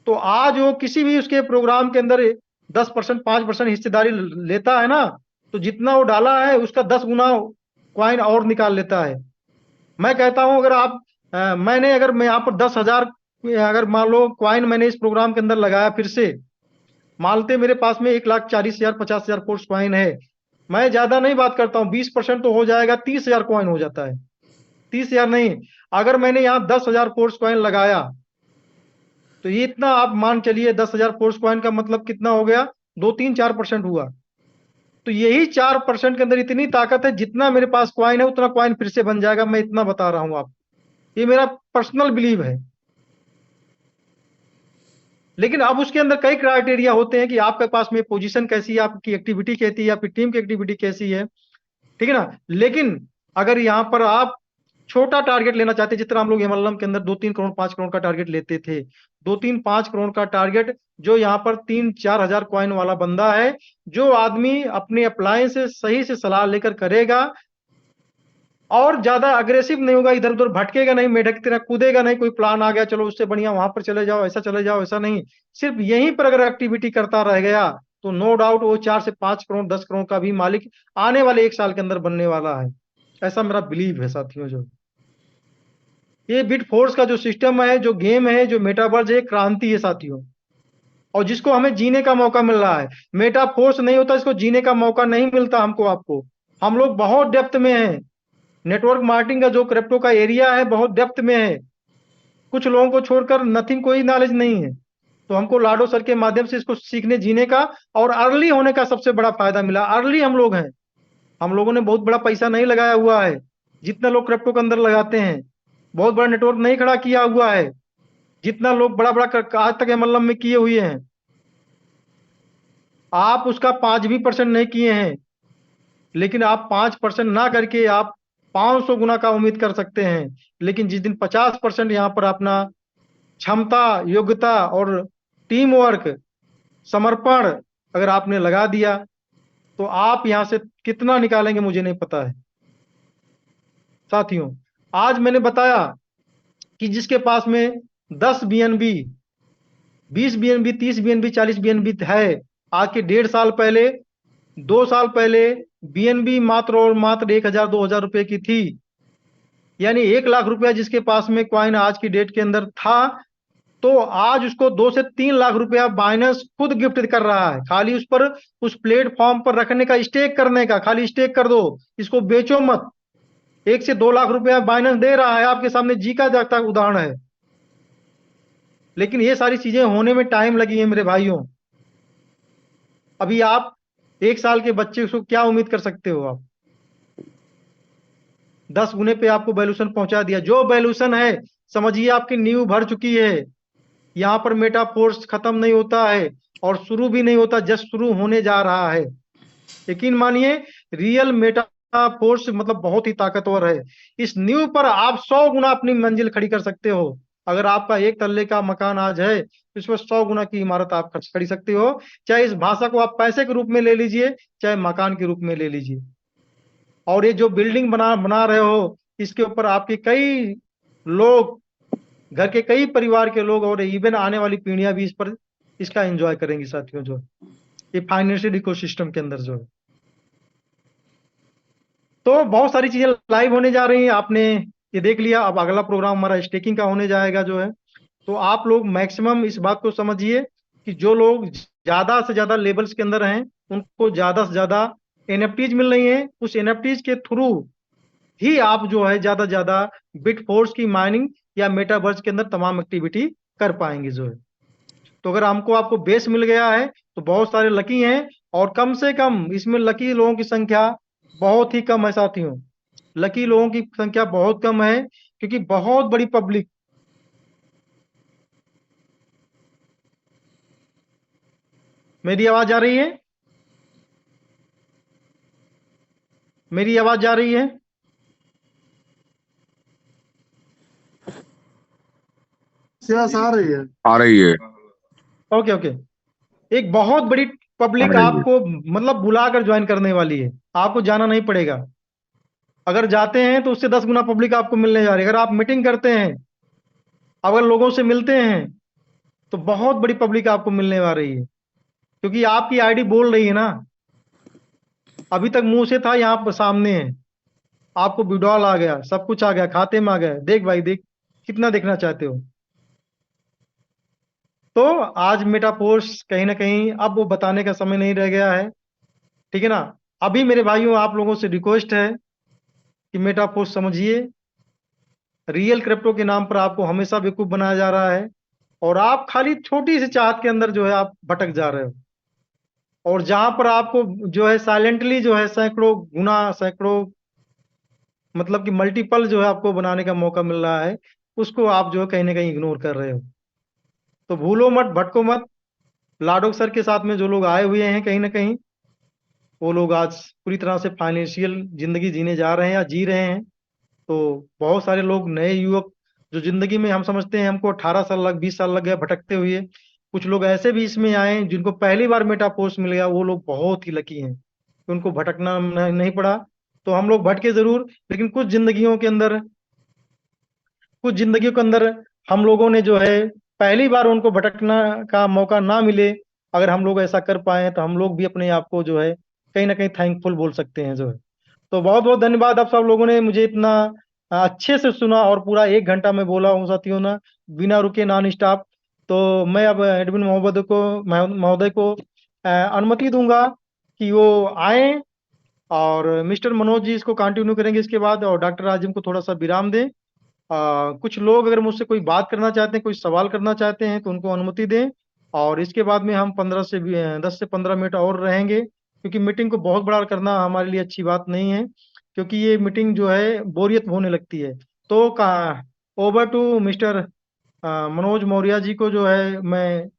तो आज वो किसी भी उसके प्रोग्राम के अंदर 10% 5% हिस्सेदारी लेता है ना, तो जितना वो डाला है उसका 10 गुना कॉइन और निकाल लेता है। मैं कहता हूं अगर आप मैंने अगर मैं यहाँ पर 10,000 अगर मान लो कॉइन मैंने इस प्रोग्राम के अंदर लगाया, फिर से मानते मेरे पास में 1,40,000 50,000 फोर्स कॉइन है, मैं ज्यादा नहीं बात करता हूँ, 20% तो हो जाएगा, 30,000 कॉइन हो जाता है। 30,000 नहीं, अगर मैंने यहाँ 10,000 फोर्स कॉइन लगाया, तो ये इतना आप मान चलिए, 10,000 फोर्स कॉइन का मतलब कितना हो गया? 2-3-4% हुआ। तो यही 4% के अंदर इतनी ताकत है, जितना मेरे पास कॉइन है उतना कॉइन फिर से बन जाएगा, मैं इतना बता रहा हूं आप, ये मेरा पर्सनल बिलीव है। लेकिन अब उसके अंदर कई क्राइटेरिया होते हैं कि आपके पास में पोजीशन कैसी है, आपकी एक्टिविटी कैसी है, आपकी टीम की एक्टिविटी कैसी है, ठीक है ना। लेकिन अगर यहाँ पर आप छोटा टारगेट लेना चाहते हैं, जिस तरह हम लोग एमएलएम के अंदर 2-3 करोड़ 5 करोड़ का टारगेट लेते थे, 2-3-5 करोड़ का टारगेट, जो यहाँ पर 3-4 हजार कॉइन वाला बंदा है, जो आदमी अपने अप्लायंस से सही से सलाह लेकर करेगा, और ज्यादा अग्रेसिव नहीं होगा, इधर उधर भटकेगा नहीं, मेढक की तरह कूदेगा नहीं, कोई प्लान आ गया चलो उससे बढ़िया वहां पर चले जाओ, ऐसा चले जाओ, ऐसा नहीं, सिर्फ यहीं पर अगर एक्टिविटी करता रह गया, तो नो डाउट वो 4 से 5 करोड़ 10 करोड़ का भी मालिक आने वाले 1 साल के अंदर बनने वाला है। ऐसा मेरा बिलीव है साथियों। जो ये बिट फोर्स का जो सिस्टम है, जो गेम है, जो मेटावर्स है, क्रांति है साथियों। और जिसको हमें जीने का मौका मिल रहा है। मेटाफोर्स नहीं होता, इसको जीने का मौका नहीं मिलता हमको, आपको। हम लोग बहुत डेप्थ में हैं। नेटवर्क मार्केटिंग का जो क्रिप्टो का एरिया है बहुत डेप्थ में है। कुछ लोगों को छोड़कर नथिंग, कोई नॉलेज नहीं है। तो हमको लाडो सर के माध्यम से इसको सीखने, जीने का और अर्ली होने का सबसे बड़ा फायदा मिला। अर्ली हम लोग हैं, हम लोगों ने बहुत बड़ा पैसा नहीं लगाया हुआ है जितना लोग क्रिप्टो के अंदर लगाते हैं। बहुत बड़ा नेटवर्क नहीं खड़ा किया हुआ है जितना लोग बड़ा बड़ा आज तक एमएलएम में किए हुए हैं। आप उसका 5% नहीं किए हैं, लेकिन आप 5% ना करके आप 500 गुना का उम्मीद कर सकते हैं। लेकिन जिस दिन 50% यहाँ पर अपना क्षमता, योग्यता और टीम वर्क, समर्पण अगर आपने लगा दिया तो आप यहां से कितना निकालेंगे मुझे नहीं पता है। साथियों, आज मैंने बताया कि जिसके पास में 10 बीएनबी, 20 बीएनबी, 30 बीएनबी, 40 बीएनबी है, आज के 1.5 साल पहले, 2 साल पहले बीएनबी मात्र और मात्र 1000, 2000 रुपए की थी। यानी 1 लाख रुपया जिसके पास में क्वाइन आज की डेट के अंदर था, तो आज उसको 2 से 3 लाख रुपया बाइनेंस खुद गिफ्ट कर रहा है। खाली उस पर, उस प्लेटफॉर्म पर रखने का, स्टेक करने का, खाली स्टेक कर दो, इसको बेचो मत। 1 से 2 लाख रुपया बाइनेंस दे रहा है, आपके सामने जी का जागता उदाहरण है। लेकिन ये सारी चीजें होने में टाइम लगी है मेरे भाइयों। अभी आप 1 साल के बच्चे को क्या उम्मीद कर सकते हो? आप 10 गुने पे आपको वैल्यूएशन पहुंचा दिया। जो वैल्यूएशन है समझिए आपकी नींव भर चुकी है। यहाँ पर मेटाफोर्स खत्म नहीं होता है और शुरू भी नहीं होता, जस्ट शुरू होने जा रहा है। यकीन मानिए, रियल मेटाफोर्स मतलब बहुत ही ताकतवर है। इस नींव पर आप 100 गुना अपनी मंजिल खड़ी कर सकते हो। अगर आपका 1 तल्ले का मकान आज है तो इस पर 100 गुना की इमारत आप खड़ी सकते हो। चाहे इस भाषा को आप पैसे के रूप में ले लीजिए, चाहे मकान के रूप में ले लीजिए। और ये जो बिल्डिंग बना रहे हो, इसके ऊपर आपके कई लोग, घर के कई परिवार के लोग और इवन आने वाली पीढ़ियां भी इस पर, इसका एंजॉय करेंगी साथियों। जो ये फाइनेंशियल इकोसिस्टम के अंदर जो है, तो बहुत सारी चीजें लाइव होने जा रही हैं। आपने ये देख लिया। अब अगला प्रोग्राम हमारा स्टेकिंग का होने जाएगा जो है। तो आप लोग मैक्सिमम इस बात को समझिए कि जो लोग ज्यादा से ज्यादा लेवल्स के अंदर हैं उनको ज्यादा से ज्यादा एनएफटीज मिल रही हैं। उस एनएफटीज के थ्रू ही आप जो है ज्यादा से ज्यादा बिटफोर्स की माइनिंग या मेटावर्स के अंदर तमाम एक्टिविटी कर पाएंगे जो है। तो अगर हमको आपको बेस मिल गया है तो बहुत सारे लकी हैं, और कम से कम इसमें लकी लोगों की संख्या बहुत ही कम है साथियों। लकी लोगों की संख्या बहुत कम है क्योंकि बहुत बड़ी पब्लिक, मेरी आवाज आ रही है? मेरी आवाज आ रही है? यस, आ रही है। आ रही है। Okay okay. एक बहुत बड़ी पब्लिक आ रही है। आपको मतलब बुलाकर ज्वाइन करने वाली है। आपको जाना नहीं पड़ेगा। अगर जाते हैं तो उससे 10 गुना पब्लिक आपको मिलने जा रही है। अगर आप मीटिंग करते हैं, अगर लोगों से मिलते हैं, तो बहुत बड़ी पब्लिक आपको मिलने आ रही है। क्योंकि आपकी आईडी बोल रही है ना। अभी तक मुंह से था, यहाँ पर सामने है। आपको विड्रॉल आ गया, सब कुछ आ गया, खाते में आ गया। देख भाई देख, कितना देखना चाहते हो। तो आज मेटाफोर्स कहीं ना कहीं अब वो बताने का समय नहीं रह गया है। ठीक है ना। अभी मेरे भाइयों आप लोगों से रिक्वेस्ट है कि मेटाफोर्स समझिए। रियल क्रिप्टो के नाम पर आपको हमेशा बेवकूफ बनाया जा रहा है, और आप खाली छोटी सी चाहत के अंदर जो है आप भटक जा रहे हो। और जहां पर आपको जो है साइलेंटली जो है सैकड़ों गुना, सैकड़ों मतलब कि मल्टीपल जो है आपको बनाने का मौका मिल रहा है, उसको आप जो है कहीं ना कहीं इग्नोर कर रहे हो। तो भूलो मत, भटको मत। लाडो सर के साथ में जो लोग आए हुए हैं कहीं ना कहीं, वो लोग आज पूरी तरह से फाइनेंशियल जिंदगी जीने जा रहे हैं या जी रहे हैं। तो बहुत सारे लोग, नए युवक जो जिंदगी में हम समझते हैं हमको 18 साल लग, 20 साल लग गए भटकते हुए, कुछ लोग ऐसे भी इसमें आए जिनको पहली बार मेटाफोर्स मिल गया। वो लोग बहुत ही लकी हैं कि उनको भटकना नहीं पड़ा। तो हम लोग भटके जरूर, लेकिन कुछ जिंदगियों के अंदर हम लोगों ने जो है पहली बार उनको भटकना का मौका ना मिले। अगर हम लोग ऐसा कर पाए तो हम लोग भी अपने आप को जो है कहीं ना कहीं थैंकफुल बोल सकते हैं जो है। तो बहुत बहुत धन्यवाद आप सब लोगों ने मुझे इतना अच्छे से सुना, और पूरा 1 घंटा में बोला हूँ साथियों ना, बिना रुके, नॉन स्टॉप। तो मैं अब एडमिन महोदय को अनुमति दूंगा कि वो आए, और मिस्टर मनोज जी इसको कंटिन्यू करेंगे इसके बाद, और डॉक्टर आजिम को थोड़ा सा विराम दें। कुछ लोग अगर मुझसे कोई बात करना चाहते हैं, कोई सवाल करना चाहते हैं, तो उनको अनुमति दें। और इसके बाद में हम 10 से 15 मिनट और रहेंगे, क्योंकि मीटिंग को बहुत बड़ा करना हमारे लिए अच्छी बात नहीं है, क्योंकि ये मीटिंग जो है बोरियत होने लगती है। तो का over to mister Manoj Maurya ji को जो है मैं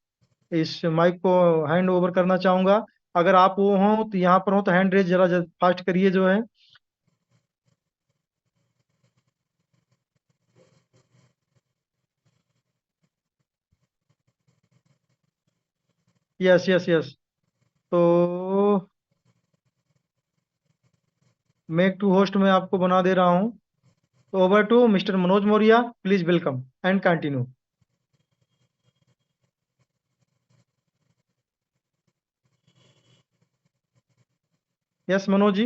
इस माइक को हैंड ओवर करना चाहूंगा। अगर आप वो हों तो यहाँ पर हो तो हैंड रेज जरा फास्ट करिए जो है। Yes yes yes. तो मेक टू होस्ट में आपको बना दे रहा हूँ। तो over to mister Manoj Maurya, please welcome and continue. Yes Manoj ji.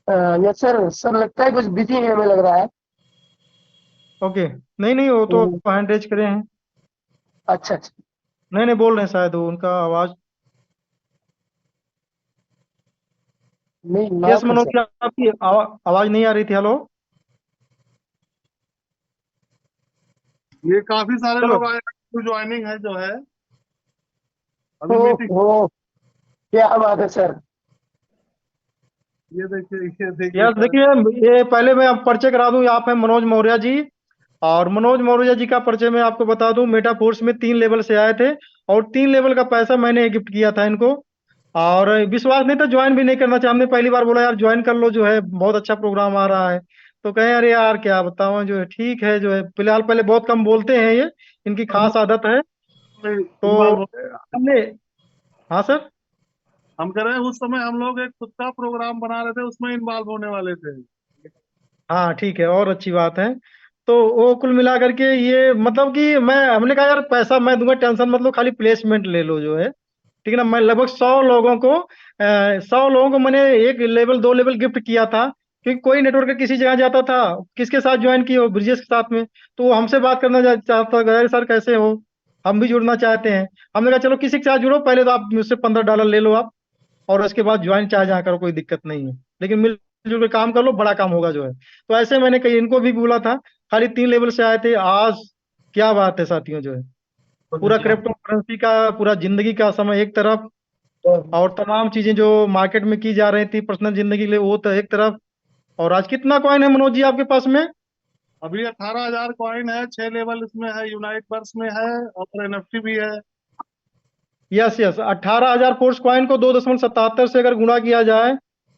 Yes sir, sir लगता है कुछ बिजी है, हमें लग रहा है। ओके। नहीं नहीं, वो तो हम्म, हैंड रेज करे हैं। अच्छा अच्छा। नहीं नहीं, बोल रहे हैं शायद वो उनका आवाज। नहीं यस माफ है मनोज सर। जी, आपकी आवाज नहीं आ रही थी। हेलो। ये काफी सारे चलो। लोग आए, ज्वाइनिंग है जो है ओ अभी मीटिंग। हो, क्या बात है सर। ये देखिए यस सर। देखिए, ये पहले मैं आप परिचय करा दूं, आप हैं मनोज मौर्य जी। और मनोज मौर्य जी का परिचय मैं आपको बता दूं, मेटा फोर्स में 3 लेवल से आए थे, और 3 लेवल का पैसा मैंने गिफ्ट किया था इनको। और विश्वास नहीं था, ज्वाइन भी नहीं करना चाहिए। हमने पहली बार बोला यार ज्वाइन कर लो, जो है बहुत अच्छा प्रोग्राम आ रहा है। तो कहे अरे यार क्या बताऊं, जो है ठीक है, जो है फिलहाल पहले बहुत कम बोलते हैं ये, इनकी खास आदत है। तो इन्वॉल्व हो, हमने, हाँ सर। हम कह रहे हैं उस समय हम लोग एक खुद का प्रोग्राम बना रहे थे, उसमें इन्वॉल्व होने वाले थे। हाँ ठीक है, और अच्छी बात है। तो वो कुल मिला करके ये मतलब कि हमने कहा यार पैसा मैं दूंगा, टेंशन मत लो, खाली प्लेसमेंट ले लो जो है। ठीक है ना। मैं लगभग 100 लोगों को 100 लोगों को मैंने 1 लेवल 2 लेवल गिफ्ट किया था, क्योंकि कोई नेटवर्क किसी जगह जाता था, किसके साथ ज्वाइन किए हो, ब्रिजेश के साथ में, तो वो हमसे बात करना चाहता था, अरे सर कैसे हो, हम भी जुड़ना चाहते हैं। हमने कहा चलो किसी के साथ जुड़ो, पहले तो आप मुझसे $15 ले लो आप, और उसके बाद ज्वाइन चाहे जहाँ करो, कोई दिक्कत नहीं है, लेकिन मिलजुल के काम कर लो, बड़ा काम होगा जो है। तो ऐसे मैंने कई इनको भी बोला था। खाली 3 लेवल से आए थे आज। क्या बात है साथियों, जो है पूरा क्रिप्टो करेंसी का पूरा जिंदगी का समय एक तरफ, और तमाम चीजें जो मार्केट में की जा रही थी पर्सनल जिंदगी के लिए, वो तो एक तरफ। और आज कितना कॉइन है मनोज जी आपके पास में? अभी 18,000 कॉइन है, 6 लेवल इसमें है, यूनाइट वर्स में है और एनएफटी भी है। यस यस, 18,000 फोर्स कॉइन को 2.77 से अगर गुणा किया जाए,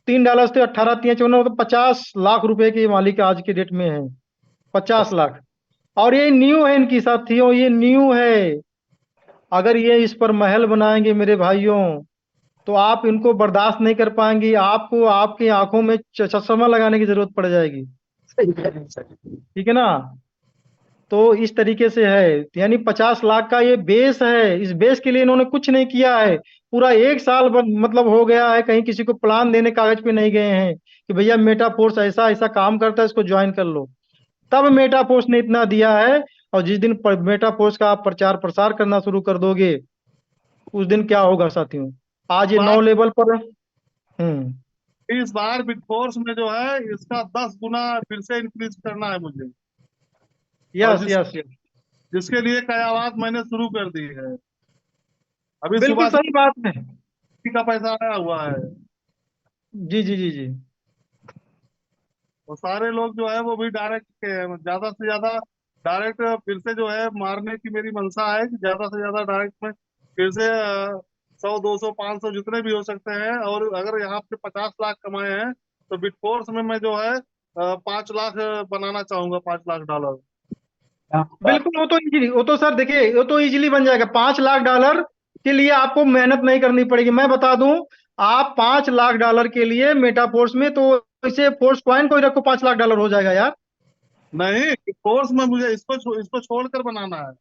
$3 से 18 3 54, तो 50 लाख रुपए के मालिक आज के डेट में है। 50 लाख। और ये न्यू है इनकी साथियों, ये न्यू है। अगर ये इस पर महल बनाएंगे मेरे भाइयों, तो आप इनको बर्दाश्त नहीं कर पाएंगे, आपको आपकी आंखों में चश्मा लगाने की जरूरत पड़ जाएगी। सही कह रहे हैं सर। ठीक है ना। तो इस तरीके से है, यानी 50 लाख का ये बेस है। इस बेस के लिए इन्होंने कुछ नहीं किया है। पूरा 1 साल मतलब हो गया है, कहीं किसी को प्लान देने कागज पे नहीं गए हैं कि भैया मेटा फोर्स ऐसा ऐसा काम करता है, इसको ज्वाइन कर लो। तब मेटा फोर्स ने इतना दिया है। और जिस दिन मेटा फोर्स का आप प्रचार प्रसार करना शुरू कर दोगे, उस दिन क्या होगा साथियों। आज ये बार 9 लेवल पर। हम्म। इस बार बिग फोर्स में जो है इसका 10 गुना फिर से इंक्रीज करना है मुझे। और यस यस यस। जिसके लिए कयावात मैंने शुरू कर दी है, अभी बिल्कुल सुबह से सही बात है। किसी का पैसा आया हुआ है। जी जी जी जी। और सारे लोग जो है वो भी डायरेक्ट ज्यादा से ज्यादा डायरेक्ट फिर से जो है मारने की मेरी मंशा है कि ज्यादा से ज्यादा डायरेक्ट में फिर से 100 200 500 जितने भी हो सकते हैं। और अगर यहाँ पे 50 लाख कमाए हैं तो बिग फोर्स में मैं जो है 5 लाख बनाना चाहूंगा, $5 लाख। क्या बात। बिल्कुल, वो तो इजीली, वो तो सर देखिए, वो तो इजीली बन जाएगा। $5 लाख के लिए आपको मेहनत नहीं करनी पड़ेगी, मैं बता दूं। आप $5 लाख के लिए मेटाफोर्स में तो इसे फोर्स कॉइन को ही रखो, $5 लाख हो जाएगा यार। नहीं, बिग फोर्स में मुझे इसको छोड़कर बनाना है।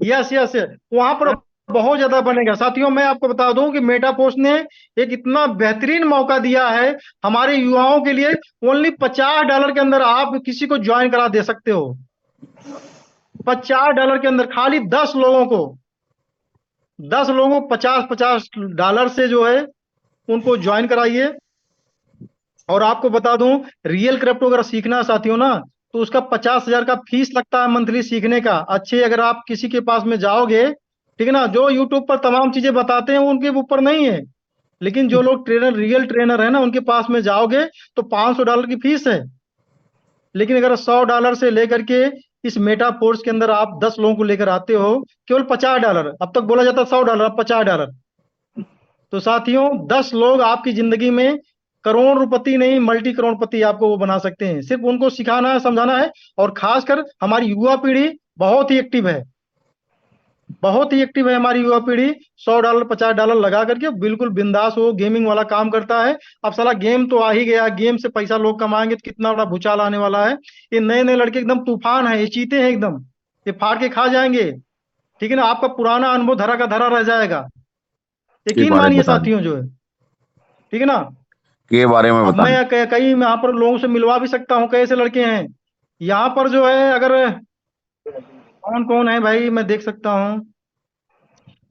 Yes yes. वहां पर बहुत ज्यादा बनेगा साथियों। मैं आपको बता दूं कि मेटापोस्ट ने एक इतना बेहतरीन मौका दिया है हमारे युवाओं के लिए। ओनली $50 के अंदर आप किसी को ज्वाइन करा दे सकते हो। $50 के अंदर खाली 10 लोगों को 50-50 डॉलर से जो है उनको ज्वाइन कराइए। और आपको बता दूं, रियल क्रिप्टो अगर सीखना है साथियों ना, तो उसका 50,000 का फीस लगता है मंथली सीखने का। अच्छे अगर आप किसी के पास में जाओगे, ठीक है ना, जो यूट्यूब पर तमाम चीजें बताते हैं वो उनके ऊपर नहीं है, लेकिन जो लोग ट्रेनर रियल ट्रेनर है ना उनके पास में जाओगे तो $500 की फीस है। लेकिन अगर $100 से लेकर के इस मेटा कोर्स के अंदर आप 10 लोगों को लेकर आते हो, केवल $50। अब तक बोला जाता $100, अब $50। तो साथियों 10 लोग आपकी जिंदगी में करोड़पति नहीं, मल्टी करोड़पति आपको वो बना सकते हैं। सिर्फ उनको सिखाना है, समझाना है। और खासकर हमारी युवा पीढ़ी बहुत ही एक्टिव है, बहुत ही एक्टिव है हमारी युवा पीढ़ी। $100 $50 लगा करके बिल्कुल बिंदास वो गेमिंग वाला काम करता है। अब साला गेम तो आ ही गया, गेम से पैसा लोग कमाएंगे तो कितना बड़ा भूचाल आने वाला है। ये नए नए लड़के एकदम तूफान है, ये चीते हैं एकदम, ये फाड़ के खा जाएंगे। ठीक है ना, आपका पुराना अनुभव धरा का धरा रह जाएगा, के यकीन बारे में मानिए बता दें, साथियों जो है। ठीक है ना। के बारे में अब बता मैं दें। कई यहाँ पर लोगों से मिलवा भी सकता हूँ, कैसे लड़के हैं यहाँ पर जो है। अगर कौन कौन है भाई मैं देख सकता हूँ।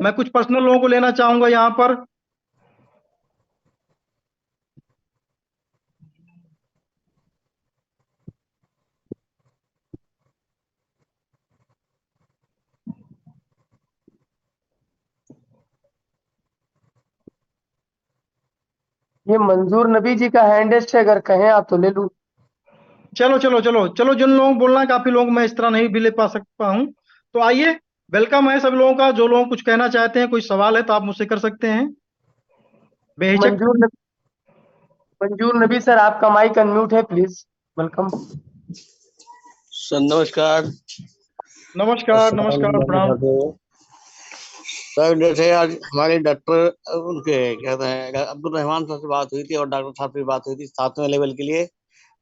मैं कुछ पर्सनल लोगों को लेना चाहूंगा यहाँ पर। ये मंजूर नबी जी का हैंडेस्ट है, अगर कहें आप तो ले लूं। चलो चलो चलो चलो, जिन लोगों को बोलना है, काफी लोगों को मैं इस तरह नहीं भी ले पा सकता हूँ। तो आइए, वेलकम है सब लोगों का। जो लोग कुछ कहना चाहते हैं, कोई सवाल है तो आप मुझसे कर सकते हैं बेहिचक। मंजूर नबी सर, आपका माइक अनम्यूट है, प्लीज। वेलकम। सर नमस्कार। नमस्कार अस्सलाम नमस्कार, प्रणाम। वालेकुम। सर जैसे आज हमारे डॉक्टर उनके कहते हैं अब्दुल रहमान सर से बात हुई थी और डॉक्टर साहब से बात हुई थी 7वें लेवल के लिए।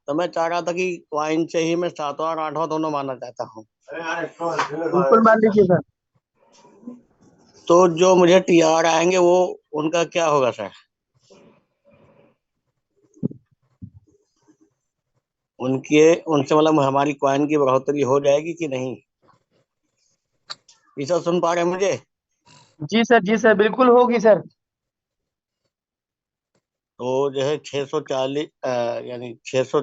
तो मैं चाह रहा था कि क्वाइन से ही मैं 7वां और 8वां दोनों मानना चाहता हूँ। बिल्कुल मान लीजिए सर। तो जो मुझे टीआर आएंगे वो उनका क्या होगा सर? उनके उनसे मतलब हमारी क्वाइन की बढ़ोतरी हो जाएगी कि नहीं? ये सब सुन पा रहे हैं मुझे? जी सर, जी सर, बिल्कुल होगी सर। तो जो है 640 यानी 600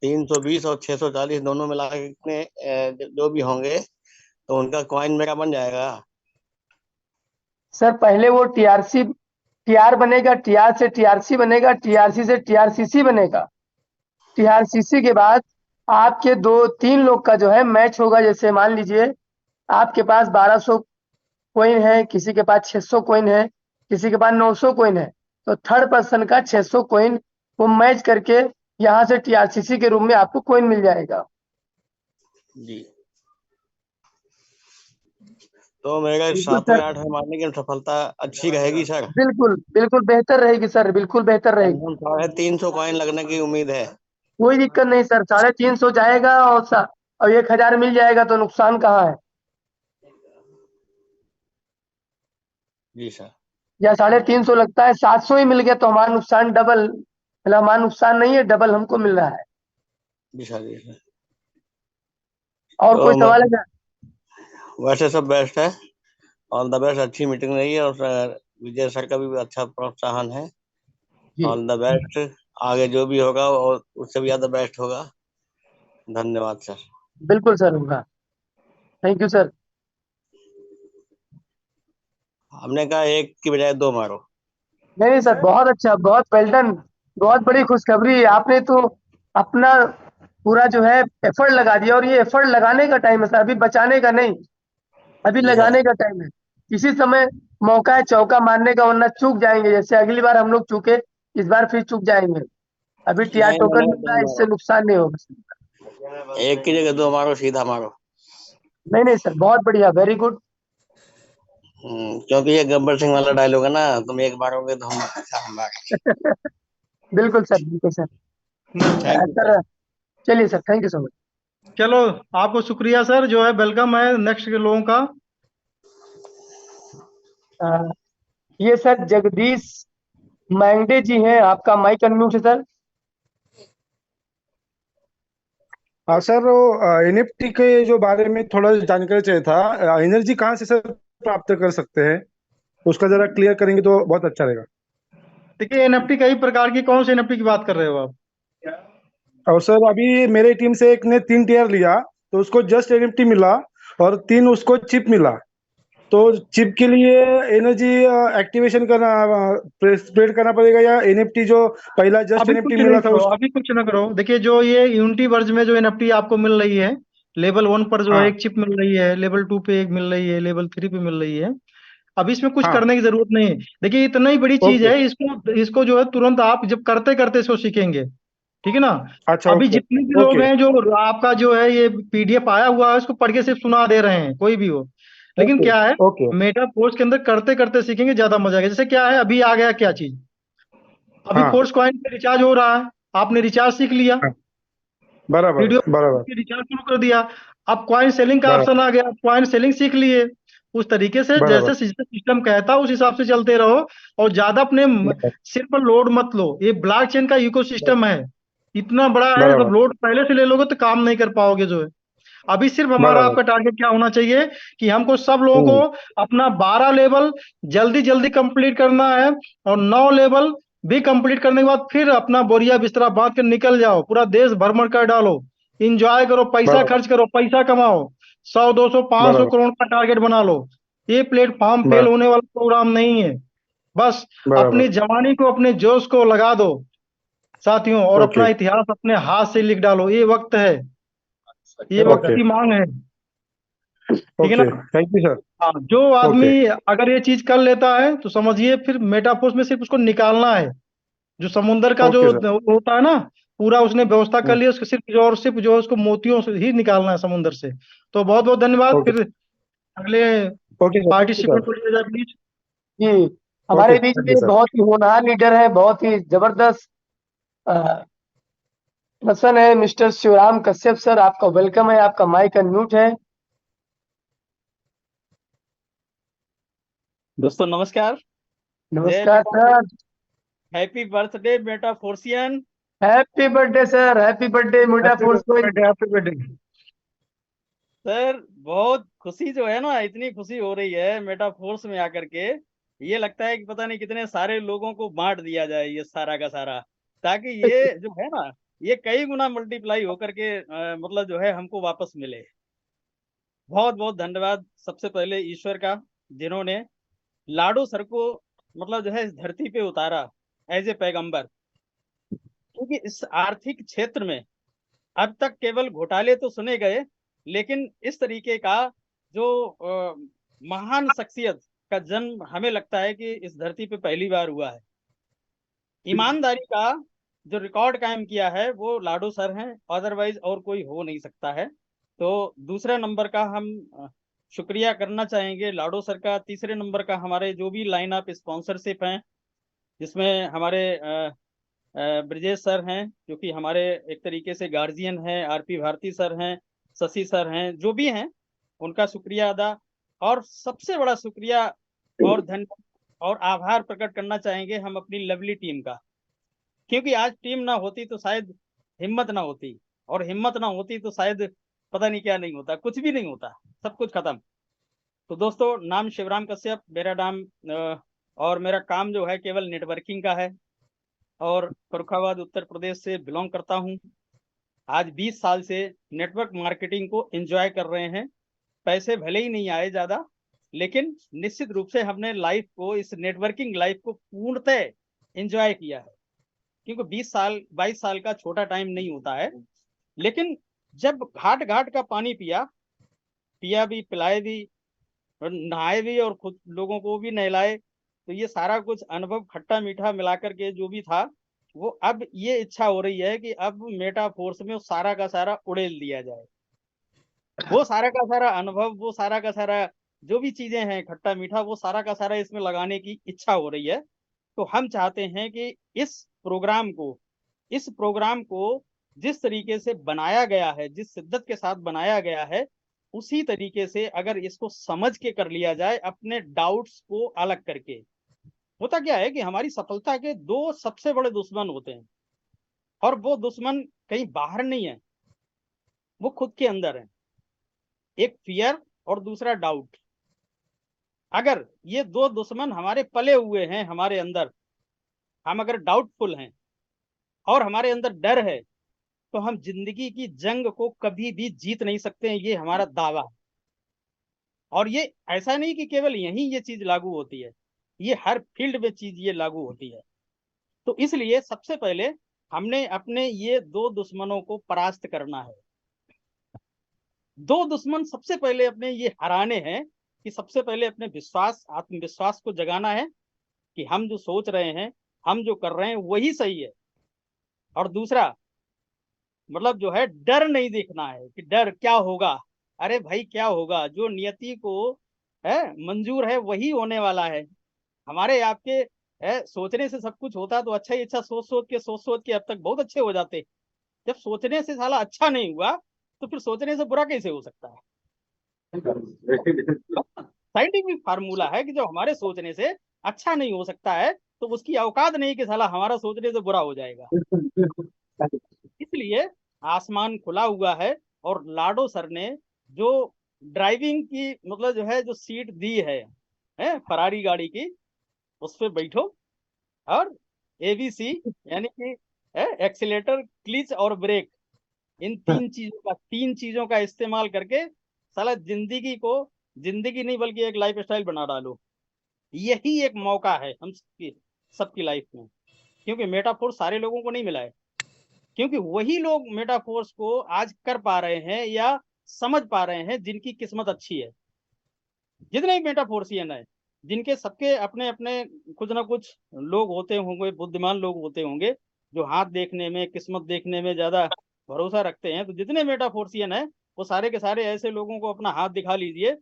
320 और 640 दोनों मिला के कितने जो भी होंगे तो उनका कॉइन मेरा बन जाएगा। सर पहले वो टीआरसी टीआर बनेगा, टीआर से टीआरसी बनेगा, टीआरसी से टीआरसीसी बनेगा। टीआरसीसी के बाद आपके दो तीन लोग का जो है मैच होगा। जैसे मान लीजिए आपके पास 1200 कोइन है, किसी के पास 600 कोइन है, किसी के पास 900 कोइन है, तो थर्ड पर्सन का 600 कोइन वो मैच करके यहाँ से टीआरसीसी के रूप में आपको कोइन मिल जाएगा। जी, तो मेरे बिल्कुल 7वें सर, 8वें मारने की सफलता अच्छी रहेगी सर। बिल्कुल बिल्कुल बेहतर रहेगी सर, बिल्कुल बेहतर रहेगी। कम 350 कॉइन लगने की उम्मीद है। कोई दिक्कत नहीं सर, 350 जाएगा और 1000 मिल जाएगा, तो नुकसान कहाँ है। जी सर। या 350 लगता है, 700 ही मिल गया तो हमारा नुकसान डबल, मतलब हमारा नुकसान नहीं है, डबल हमको मिल रहा है। जी सर, जी सर। और कोई तो सवाल है क्या? वैसे सब बेस्ट है। All the best. अच्छी मीटिंग रही है और विजय सर का भी अच्छा प्रोत्साहन है। जी ऑल द बेस्ट। आगे जो भी होगा और उससे भी ज्यादा बेस्ट होगा। धन्यवाद सर। बिल्कुल सर होगा। Thank you sir. हमने कहा एक की बजाय 2 मारो। नहीं नहीं सर, बहुत अच्छा, बहुत वेल डन। बहुत बड़ी खुशखबरी है, आपने तो अपना पूरा जो है एफर्ट लगा दिया, और ये एफर्ट लगाने का टाइम है सर, अभी बचाने का नहीं, अभी जी सर। लगाने का टाइम है। इसी समय मौका है चौका मारने का, वरना चूक जाएंगे। जैसे अगली बार हम लोग चूके, इस बार फिर चूक जाएंगे। अभी टीआर नहीं, टोकन मैंने मिल रहा 2 है, इससे मारो। नुकसान नहीं होगा। एक की जगह 2 मारो, सीधा मारो। नहीं नहीं सर, बहुत बढ़िया, वेरी गुड। क्योंकि ये गब्बर सिंह वाला डायलॉग है ना, तुम एक मारोगे तो हम 4 मारेंगे। बिल्कुल सर, बिल्कुल sir. Thank you sir. Sir चलिए sir, thank you so much. चलो, आपको शुक्रिया सर, जो है वेलकम है नेक्स्ट के लोगों का। ये सर जगदीश मैंगडे जी हैं, आपका माइक अनम्यूट है सर। हाँ सर, वो एनएफटी के जो बारे में थोड़ा जानकारी चाहिए था। एनर्जी कहाँ से सर प्राप्त कर सकते हैं, उसका जरा क्लियर करेंगे तो बहुत अच्छा रहेगा। देखिए, एनएफटी कई प्रकार की, कौन से एनएफटी की बात कर रहे हो आप? और सर अभी मेरे टीम से एक ने 3 टीयर लिया, तो उसको जस्ट एनएफटी मिला और 3 उसको चिप मिला। तो चिप के लिए एनर्जी एक्टिवेशन करना, स्प्रेड करना पड़ेगा, या एनएफटी जो पहला जस्ट अभी एनएफटी कुछ नहीं मिला था करो, उस। अभी कुछ ना करो। देखिए, जो ये यूनिटी वर्ज में जो एनएफटी आपको मिल रही है, लेवल 1 पर जो है हाँ एक चिप मिल रही है, लेवल 2 पे एक मिल रही है, लेवल 3 पे मिल रही है। अब इसमें कुछ हाँ। करने की जरूरत नहीं है। देखिए, इतना ही बड़ी चीज ओके। है, इसको इसको जो है तुरंत आप जब करते करते इसको सीखेंगे, ठीक है ना। अच्छा। अभी ओके। जितने भी लोग ओके। हैं, जो आपका जो है ये पीडीएफ आया हुआ है, इसको पढ़ के सिर्फ सुना दे रहे हैं, कोई भी हो। लेकिन ओके। क्या है, ओके। मेटा फोर्स के अंदर करते करते सीखेंगे, ज्यादा मजा आएगा। जैसे क्या है, अभी आ गया क्या चीज, अभी हाँ। फोर्स कॉइन पे रिचार्ज हो रहा है, आपने रिचार्ज सीख लिया, हाँ। बराबर वीडियो बराबर के रिचार्ज शुरू कर दिया। अब कॉइन सेलिंग का बराबर ऑप्शन आ गया, कॉइन सेलिंग सीख लिए। उस तरीके से बराबर जैसे सिस्टम कहता है उस हिसाब से चलते रहो, और ज्यादा अपने बराबर सिर पर लोड मत लो। ये ब्लॉकचेन का इकोसिस्टम है, इतना बड़ा है, जब बराबर लोड पहले से ले लोगे तो काम नहीं कर पाओगे जो है। अभी सिर्फ हमारा बराबर। आपका टारगेट क्या होना चाहिए कि हमको सब लोगों हम्म। को अपना 12 लेवल जल्दी जल्दी कंप्लीट करना है, और 9 लेवल भी कंप्लीट करने के बाद फिर अपना बोरिया बिस्तरा बांध कर निकल जाओ, पूरा देश भ्रमण कर डालो, इंजॉय करो, पैसा बराबर खर्च करो, पैसा कमाओ, 100 200 500 बराबर करोड़ का टारगेट बना लो। ये प्लेटफॉर्म फेल बराबर होने वाला प्रोग्राम नहीं है। बस बराबर। अपनी जवानी को, अपने जोश को लगा दो साथियों, और ओके। अपना इतिहास अपने हाथ से लिख डालो। ये वक्त है, ये वक्त ओके। की मांग है, ठीक है ना। ओके। Thank you sir. हाँ, जो आदमी ओके। अगर ये चीज कर लेता है तो समझिए फिर मेटाफोर्स में सिर्फ उसको निकालना है। जो समुंदर का जो ओके सर। होता है ना, पूरा उसने व्यवस्था कर हम्म। लिया, उसको सिर्फ जो है उसको मोतियों से ही निकालना है समुंदर से। तो बहुत बहुत धन्यवाद। ओके। फिर अगले okay sir. Thank you participant sir. को लिया जाए प्लीज। जी, ओके। हमारे बीच थैंक में यू सर। बहुत ही होनहार लीडर है, बहुत ही जबरदस्त पर्सन है, मिस्टर शिवराम कश्यप सर, आपका वेलकम है, आपका माइक अनम्यूट है। दोस्तों नमस्कार। जय नमस्कार Meta, sir. Happy birthday Metaforcian. Happy birthday sir, happy birthday Meta happy force को। Birthday, happy birthday. सर बहुत खुशी जो है ना, इतनी खुशी हो रही है मेटाफोर्स में आकर के। ये लगता है कि पता नहीं कितने सारे लोगों को बांट दिया जाए ये सारा का सारा, ताकि ये जो है ना, ये कई गुना मल्टीप्लाई होकर के मतलब जो है हमको वापस मिले। बहुत बहुत धन्यवाद सबसे पहले ईश्वर का, जिन्होंने लाडो सर को मतलब जो है इस धरती पे उतारा एज ए पैगंबर। क्योंकि इस आर्थिक क्षेत्र में अब तक केवल घोटाले तो सुने गए, लेकिन इस तरीके का जो महान शख्सियत का जन्म हमें लगता है कि इस धरती पे पहली बार हुआ है। ईमानदारी का जो रिकॉर्ड कायम किया है वो लाडो सर हैं, अदरवाइज और कोई हो नहीं सकता है। तो दूसरे नंबर का हम शुक्रिया करना चाहेंगे लाडो सर का। तीसरे नंबर का हमारे जो भी लाइन अप स्पॉन्सरशिप हैं, जिसमें हमारे ब्रजेश सर हैं, जो कि हमारे एक तरीके से गार्जियन हैं, आरपी भारती सर हैं, शशि सर हैं, जो भी हैं उनका शुक्रिया अदा। और सबसे बड़ा शुक्रिया और धन्यवाद और आभार प्रकट करना चाहेंगे हम अपनी लवली टीम का। क्योंकि आज टीम ना होती तो शायद हिम्मत ना होती, और हिम्मत ना होती तो शायद पता नहीं क्या नहीं होता, कुछ भी नहीं होता, सब कुछ खत्म। तो दोस्तों, नाम शिवराम कश्यप मेरा नाम, और मेरा काम जो है केवल नेटवर्किंग का है, और फरुखाबाद उत्तर प्रदेश से बिलोंग करता हूं। आज 20 साल से नेटवर्क मार्केटिंग को एंजॉय कर रहे हैं। पैसे भले ही नहीं आए ज़्यादा, लेकिन निश्चित रूप से हमने लाइफ को, इस नेटवर्किंग लाइफ को पूर्णतः एंजॉय किया है। क्योंकि 20 साल 22 साल का छोटा टाइम नहीं होता है। लेकिन जब घाट घाट का पानी पिया पिया भी, पिलाए भी, और नहाए भी, और खुद लोगों को भी नहलाए, तो ये सारा कुछ अनुभव खट्टा मीठा मिलाकर के जो भी था, वो अब ये इच्छा हो रही है कि अब मेटा फोर्स में सारा का सारा उड़ेल दिया जाए। वो सारा का सारा अनुभव, वो सारा का सारा जो भी चीजें हैं खट्टा मीठा, वो सारा का सारा इसमें लगाने की इच्छा हो रही है। तो हम चाहते हैं कि इस प्रोग्राम को जिस तरीके से बनाया गया है, जिस शिद्दत के साथ बनाया गया है, उसी तरीके से अगर इसको समझ के कर लिया जाए, अपने डाउट्स को अलग करके, होता क्या है कि हमारी सफलता के दो सबसे बड़े दुश्मन होते हैं, और वो दुश्मन कहीं बाहर नहीं है, वो खुद के अंदर है। एक फियर और दूसरा डाउट। अगर ये दो दुश्मन हमारे पले हुए हैं हमारे अंदर, हम अगर डाउटफुल हैं और हमारे अंदर डर है, तो हम जिंदगी की जंग को कभी भी जीत नहीं सकते हैं, ये हमारा दावा है। और ये ऐसा नहीं कि केवल यहीं ये चीज लागू होती है, ये हर फील्ड में चीज ये लागू होती है। तो इसलिए सबसे पहले हमने अपने ये दो दुश्मनों को परास्त करना है। दो दुश्मन सबसे पहले अपने ये हराने हैं कि सबसे पहले अपने विश्वास, आत्मविश्वास को जगाना है कि हम जो सोच रहे हैं, हम जो कर रहे हैं वही सही है। और दूसरा मतलब जो है, डर नहीं देखना है कि डर क्या होगा। अरे भाई क्या होगा, जो नियति को है मंजूर है वही होने वाला है। हमारे आपके सोचने से सब कुछ होता तो अच्छा ही अच्छा, सोच सोच के अब तक बहुत अच्छे हो जाते। जब सोचने से साला अच्छा नहीं हुआ तो फिर सोचने से बुरा कैसे हो सकता है? साइंटिफिक फार्मूला है कि जब हमारे सोचने से अच्छा नहीं हो सकता है तो उसकी औकात नहीं कि साला हमारा सोचने से बुरा हो जाएगा। इसलिए आसमान खुला हुआ है, और लाडो सर ने जो ड्राइविंग की मतलब जो है जो सीट दी है फरारी गाड़ी की, उस पे बैठो और एबीसी यानी कि एक्सीलेटर, क्लिच और ब्रेक, इन तीन चीजों का इस्तेमाल करके साला जिंदगी को, जिंदगी नहीं बल्कि एक लाइफ स्टाइल बना डालो। यही एक मौका है हम सबकी लाइफ में, क्योंकि मेटाफोर सारे लोगों को नहीं मिला है, क्योंकि वही लोग मेटाफोर्स को आज कर पा रहे हैं या समझ पा रहे हैं जिनकी किस्मत अच्छी है। जितने भी मेटाफोर्सियन है, जिनके सबके अपने अपने कुछ ना कुछ लोग होते होंगे, बुद्धिमान लोग होते होंगे, जो हाथ देखने में, किस्मत देखने में ज्यादा भरोसा रखते हैं, तो जितने मेटाफोर्सियन है वो सारे के सारे ऐसे लोगों को अपना हाथ दिखा लीजिए,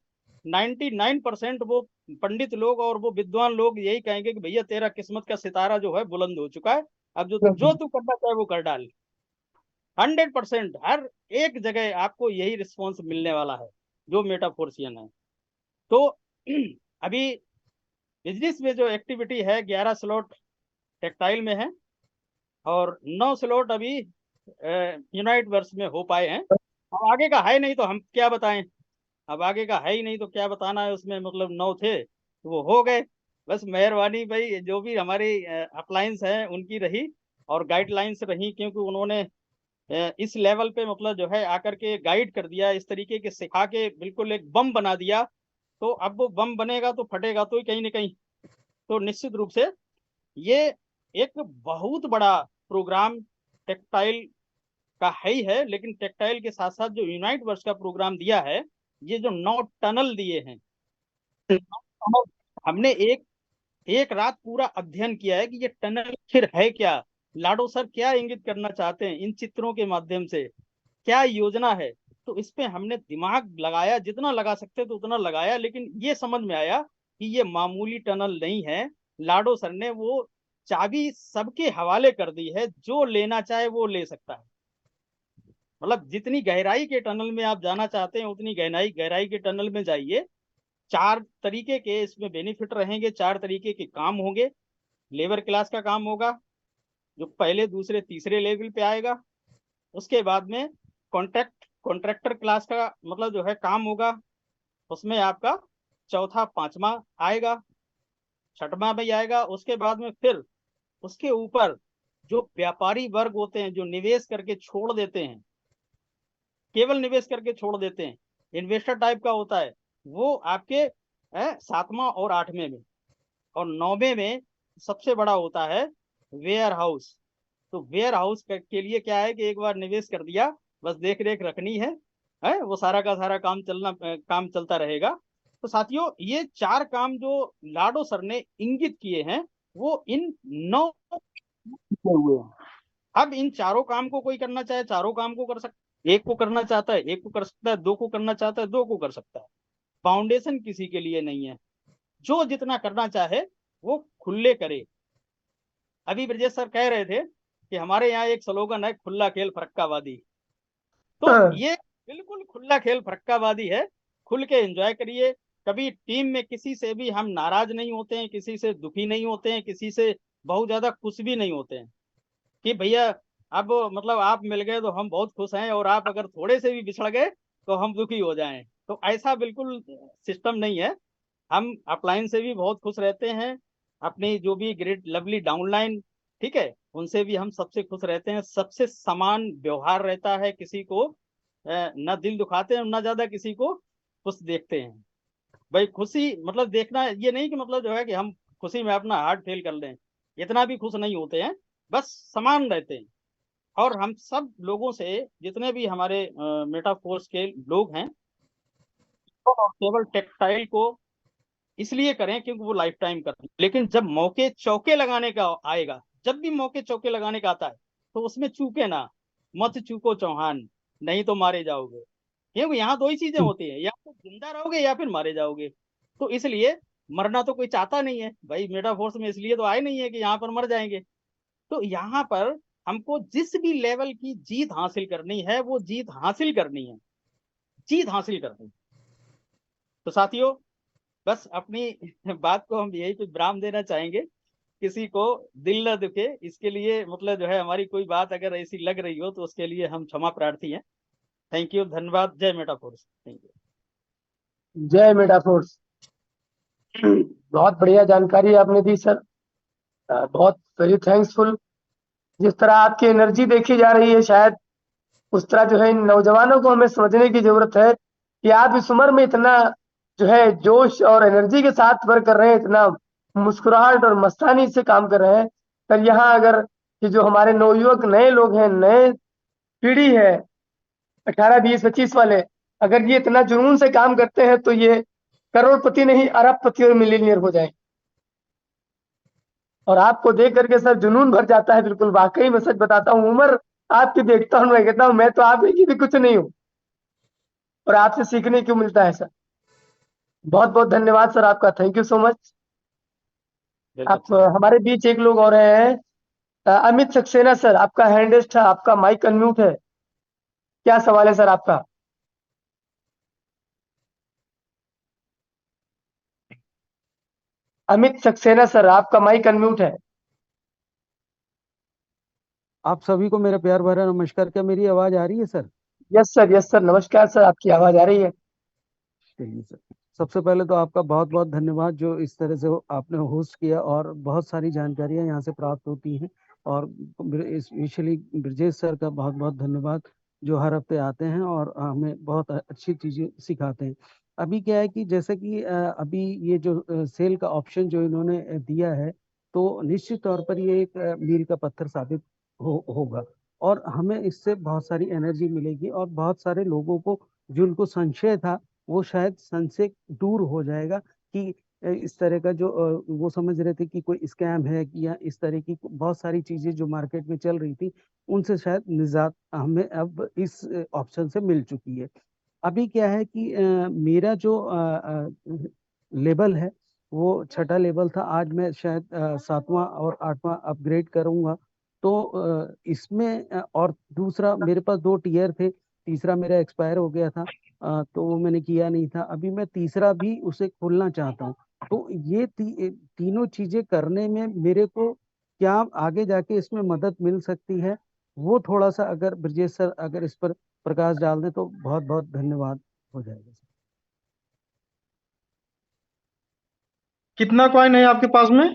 99% वो पंडित लोग और वो विद्वान लोग यही कहेंगे कि भैया तेरा किस्मत का सितारा जो है बुलंद हो चुका है, अब जो तू करना चाहे वो कर डाल। 100% हर एक जगह आपको यही रिस्पॉन्स मिलने वाला है जो मेटाफोर्सियन है। तो अभी बिजनेस में जो एक्टिविटी है, 11 स्लॉट टेक्सटाइल में है और 9 स्लॉट अभी यूनाइट वर्स में हो पाए हैं। अब आगे का है नहीं तो हम क्या बताएं, अब आगे का है ही नहीं तो क्या बताना है उसमें, मतलब 9 थे तो वो हो गए। बस मेहरबानी भाई, जो भी हमारी अप्लायंस है उनकी रही और गाइडलाइंस रही, क्योंकि उन्होंने इस लेवल पे मतलब जो है आकर के गाइड कर दिया, इस तरीके के सिखा के बिल्कुल एक बम बना दिया। तो अब वो बम बनेगा तो फटेगा तो कहीं ना कहीं। तो निश्चित रूप से ये एक बहुत बड़ा प्रोग्राम टेक्सटाइल का है ही है, लेकिन टेक्सटाइल के साथ साथ जो यूनाइट वर्स का प्रोग्राम दिया है, ये जो 9 टनल दिए हैं, हमने एक रात पूरा अध्ययन किया है कि ये टनल फिर है क्या, लाडो सर क्या इंगित करना चाहते हैं इन चित्रों के माध्यम से, क्या योजना है। तो इस पे हमने दिमाग लगाया, जितना लगा सकते थे उतना लगाया, लेकिन ये समझ में आया कि ये मामूली टनल नहीं है। लाडो सर ने वो चाबी सबके हवाले कर दी है, जो लेना चाहे वो ले सकता है। मतलब जितनी गहराई के टनल में आप जाना चाहते हैं उतनी गहराई के टनल में जाइए। 4 तरीके के इसमें बेनिफिट रहेंगे, 4 तरीके के काम होंगे। लेबर क्लास का काम होगा जो पहले, दूसरे, तीसरे लेवल पे आएगा। उसके बाद में कॉन्ट्रैक्टर क्लास का मतलब जो है काम होगा, उसमें आपका चौथा, पांचवा आएगा, छठवां भी आएगा। उसके बाद में फिर उसके ऊपर जो व्यापारी वर्ग होते हैं, जो निवेश करके छोड़ देते हैं, केवल निवेश करके छोड़ देते हैं, इन्वेस्टर टाइप का होता है, वो आपके 7वां और 8वें में। और 9वें में सबसे बड़ा होता है वेयर हाउस। तो वेयर हाउस के लिए क्या है कि एक बार निवेश कर दिया, बस देख रेख रखनी है, वो सारा का सारा काम चलता रहेगा। तो साथियों, ये 4 काम जो लाडो सर ने इंगित किए हैं वो इन 9 हुए हैं। अब इन चारों काम को कोई करना चाहे चारों काम को कर सकता है, एक को करना चाहता है एक को कर सकता है, 2 को करना चाहता है 2 को कर सकता है। फाउंडेशन किसी के लिए नहीं है, जो जितना करना चाहे वो खुले करे। अभी ब्रजेश सर कह रहे थे कि हमारे यहाँ एक स्लोगन है, खुला खेल फरक्कावादी। तो ये बिल्कुल खुला खेल फरक्काबाजी है, खुल के एंजॉय करिए। कभी टीम में किसी से भी हम नाराज नहीं होते हैं, किसी से दुखी नहीं होते हैं, किसी से बहुत ज्यादा खुश भी नहीं होते हैं कि भैया अब मतलब आप मिल गए तो हम बहुत खुश हैं, और आप अगर थोड़े से भी बिछड़ गए तो हम दुखी हो जाएं। तो ऐसा बिल्कुल सिस्टम नहीं है। हम अपलाइन से भी बहुत खुश रहते हैं, अपनी जो भी ग्रेट लवली डाउनलाइन, ठीक है, उनसे भी हम सबसे खुश रहते हैं। सबसे समान व्यवहार रहता है, किसी को न दिल दुखाते हैं, न ज्यादा किसी को खुश देखते हैं। भाई खुशी मतलब देखना ये नहीं कि मतलब जो है कि हम खुशी में अपना हार्ट फेल कर लें, इतना भी खुश नहीं होते हैं, बस समान रहते हैं। और हम सब लोगों से, जितने भी हमारे मेटाफोर्स के लोग हैं, तो केवल टेक्सटाइल को इसलिए करें क्योंकि वो लाइफ टाइम करते हैं। लेकिन जब मौके चौके लगाने का आएगा, जब भी मौके चौके लगाने का आता है, तो उसमें चूके ना, मत चूको चौहान, नहीं तो मारे जाओगे। क्योंकि यहाँ दो ही चीजें होती हैं, या तो जिंदा रहोगे या फिर मारे जाओगे। तो इसलिए मरना तो कोई चाहता नहीं है भाई, मेटाफोर्स में इसलिए तो आए नहीं है कि यहाँ पर मर जाएंगे। तो यहाँ पर हमको जिस भी लेवल की जीत हासिल करनी है, वो जीत हासिल करनी है, जीत हासिल करनी है। तो साथियों, बस अपनी बात को हम यही पे विराम देना चाहेंगे। किसी को दिल न दुखे, इसके लिए मतलब जो है हमारी कोई बात अगर ऐसी लग रही हो तो उसके लिए हम क्षमा प्रार्थी हैं। थैंक यू, धन्यवाद। जय मेटाफोर्स। Thank you. जय मेटाफोर्स। बहुत बढ़िया जानकारी आपने दी सर, बहुत वेरी थैंक्सफुल। जिस तरह आपकी एनर्जी देखी जा रही है, शायद उस तरह जो है इन नौजवानों को हमें समझने की जरूरत है कि आप इस उम्र में इतना जो है जोश और एनर्जी के साथ वर्क कर रहे हैं, इतना मुस्कुराहट और मस्तानी से काम कर रहे हैं। पर यहाँ अगर कि जो हमारे नवयुवक नए लोग हैं, नए पीढ़ी है, 18 20 25 वाले, अगर ये इतना जुनून से काम करते हैं तो ये करोड़पति नहीं, अरबपति और मिलीनियर हो जाए। और आपको देख करके सर जुनून भर जाता है। बिल्कुल वाकई में सच बताता हूँ, उम्र आपकी देखता हूँ, मैं कहता हूँ मैं तो आप ही की भी कुछ नहीं हूँ, और आपसे सीखने क्यों मिलता है सर। बहुत बहुत धन्यवाद सर आपका, थैंक यू सो मच। आप हमारे बीच एक लोग और हैं, अमित सक्सेना सर, आपका हैंड रेस्ट है, आपका माइक अनम्यूट है, क्या सवाल है सर आपका? अमित सक्सेना सर, आपका माइक अनम्यूट है। आप सभी को मेरा प्यार भरा नमस्कार। क्या मेरी आवाज आ रही है सर? यस सर, नमस्कार सर, आपकी आवाज आ रही है। चलिए सर, सबसे पहले तो आपका बहुत बहुत धन्यवाद जो इस तरह से आपने होस्ट किया, और बहुत सारी जानकारियां यहाँ से प्राप्त होती हैं। और स्पेशली ब्रजेश सर का बहुत बहुत धन्यवाद, जो हर हफ्ते आते हैं और हमें बहुत अच्छी चीजें सिखाते हैं। अभी क्या है कि जैसे कि अभी ये जो सेल का ऑप्शन जो इन्होंने दिया है, तो निश्चित तौर पर ये एक मील का पत्थर साबित होगा, और हमें इससे बहुत सारी एनर्जी मिलेगी, और बहुत सारे लोगों को जिनको संशय था वो शायद संशय दूर हो जाएगा कि इस तरह का जो वो समझ रहे थे कि कोई स्कैम है, कि या इस तरह की बहुत सारी चीजें जो मार्केट में चल रही थी, उनसे शायद निजात हमें अब इस ऑप्शन से मिल चुकी है। अभी क्या है कि मेरा जो लेवल है वो छठा लेवल था, आज मैं शायद 7वां और 8वां अपग्रेड करूंगा। तो इसमें और दूसरा मेरे पास 2 टीयर थे, तीसरा मेरा एक्सपायर हो गया था, तो वो मैंने किया नहीं था। अभी मैं तीसरा भी उसे खोलना चाहता हूँ। तो ये तीनों चीजें करने में मेरे को क्या आगे जाके इसमें मदद मिल सकती है, वो थोड़ा सा अगर ब्रजेश सर अगर इस पर प्रकाश डाल दें तो बहुत बहुत धन्यवाद हो जाएगा। कितना कॉइन है आपके पास में?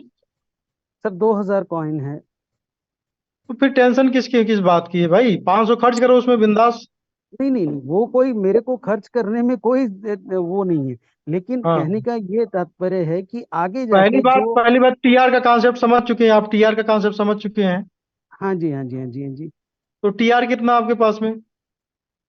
सर 2000 कॉइन है। तो फिर टेंशन किस बात की है भाई, 500 खर्च करो उसमें बिंदास। नहीं नहीं नहीं, वो कोई मेरे को खर्च करने में कोई वो नहीं है, लेकिन हाँ, कहने का ये तात्पर्य है कि आगे जाके जो। पहली बात टीआर का कॉन्सेप्ट समझ चुके हैं आप, टीआर का कॉन्सेप्ट समझ चुके हैं। हाँ जी, हाँ जी, हाँ जी, हाँ जी। तो टीआर कितना आपके पास में?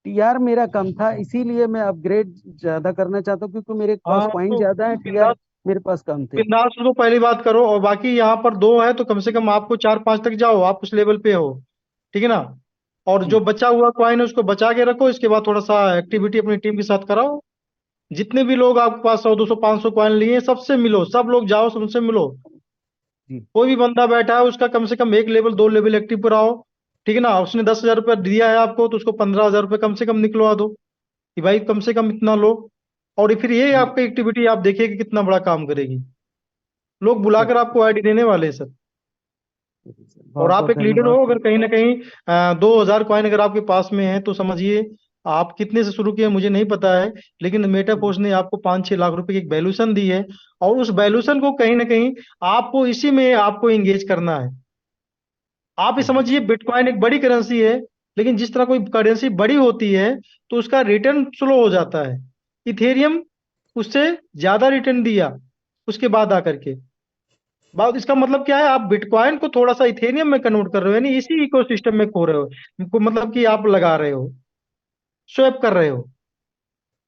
टीआर मेरा कम था, इसीलिए मैं अपग्रेड ज्यादा करना चाहता हूँ, क्योंकि मेरे पास हाँ कॉइन तो ज्यादा है, टीआर बिंदास, मेरे पास कम थे। बिंदास तो पहली बात करो, और बाकी यहाँ पर 2 है तो कम से कम आपको 4 5 तक जाओ, आप उस लेवल पे हो, ठीक है ना। और जो जी बचा हुआ कॉइन है उसको बचा के रखो, इसके बाद थोड़ा सा एक्टिविटी अपनी टीम के साथ कराओ। जितने भी लोग आपके पास 100 200 500 कॉइन लिए, सबसे मिलो, सब लोग जाओ, सबसे मिलो। जी। कोई भी बंदा बैठा है उसका कम से कम 1 लेवल 2 लेवल एक्टिव कराओ, ठीक है ना। उसने 10,000 रुपये दिया है आपको, तो उसको 15,000 रुपये कम से कम निकलवा दो। कि भाई कम से कम इतना लो, और फिर ये आपकी एक्टिविटी आप देखिए कि कितना बड़ा काम करेगी। लोग बुलाकर आपको आईडी देने वाले हैं सर। और बहुत आप बहुत एक लीडर हो, धन्यवाद। अगर कहीं ना कहीं 2,000 कॉइन अगर आपके पास में है तो समझिए आप कितने से शुरू किए मुझे नहीं पता है, लेकिन मेटाफोर्स ने आपको 5-6 लाख रुपए की एक वैल्यूएशन दी है, और उस वैल्यूएशन को कहीं ना कहीं आपको इसी में आपको एंगेज करना है। आप ये समझिए बिटकॉइन एक बड़ी करेंसी है, लेकिन जिस तरह कोई करेंसी बड़ी होती है तो उसका रिटर्न स्लो हो जाता है। इथेरियम उससे ज्यादा रिटर्न दिया उसके बाद आकर के। बात इसका मतलब क्या है, आप बिटकॉइन को थोड़ा सा इथेरियम में कन्वर्ट कर रहे हो, यानी इसी इकोसिस्टम में खो रहे हो, मतलब कि आप लगा रहे हो, स्वैप कर रहे हो।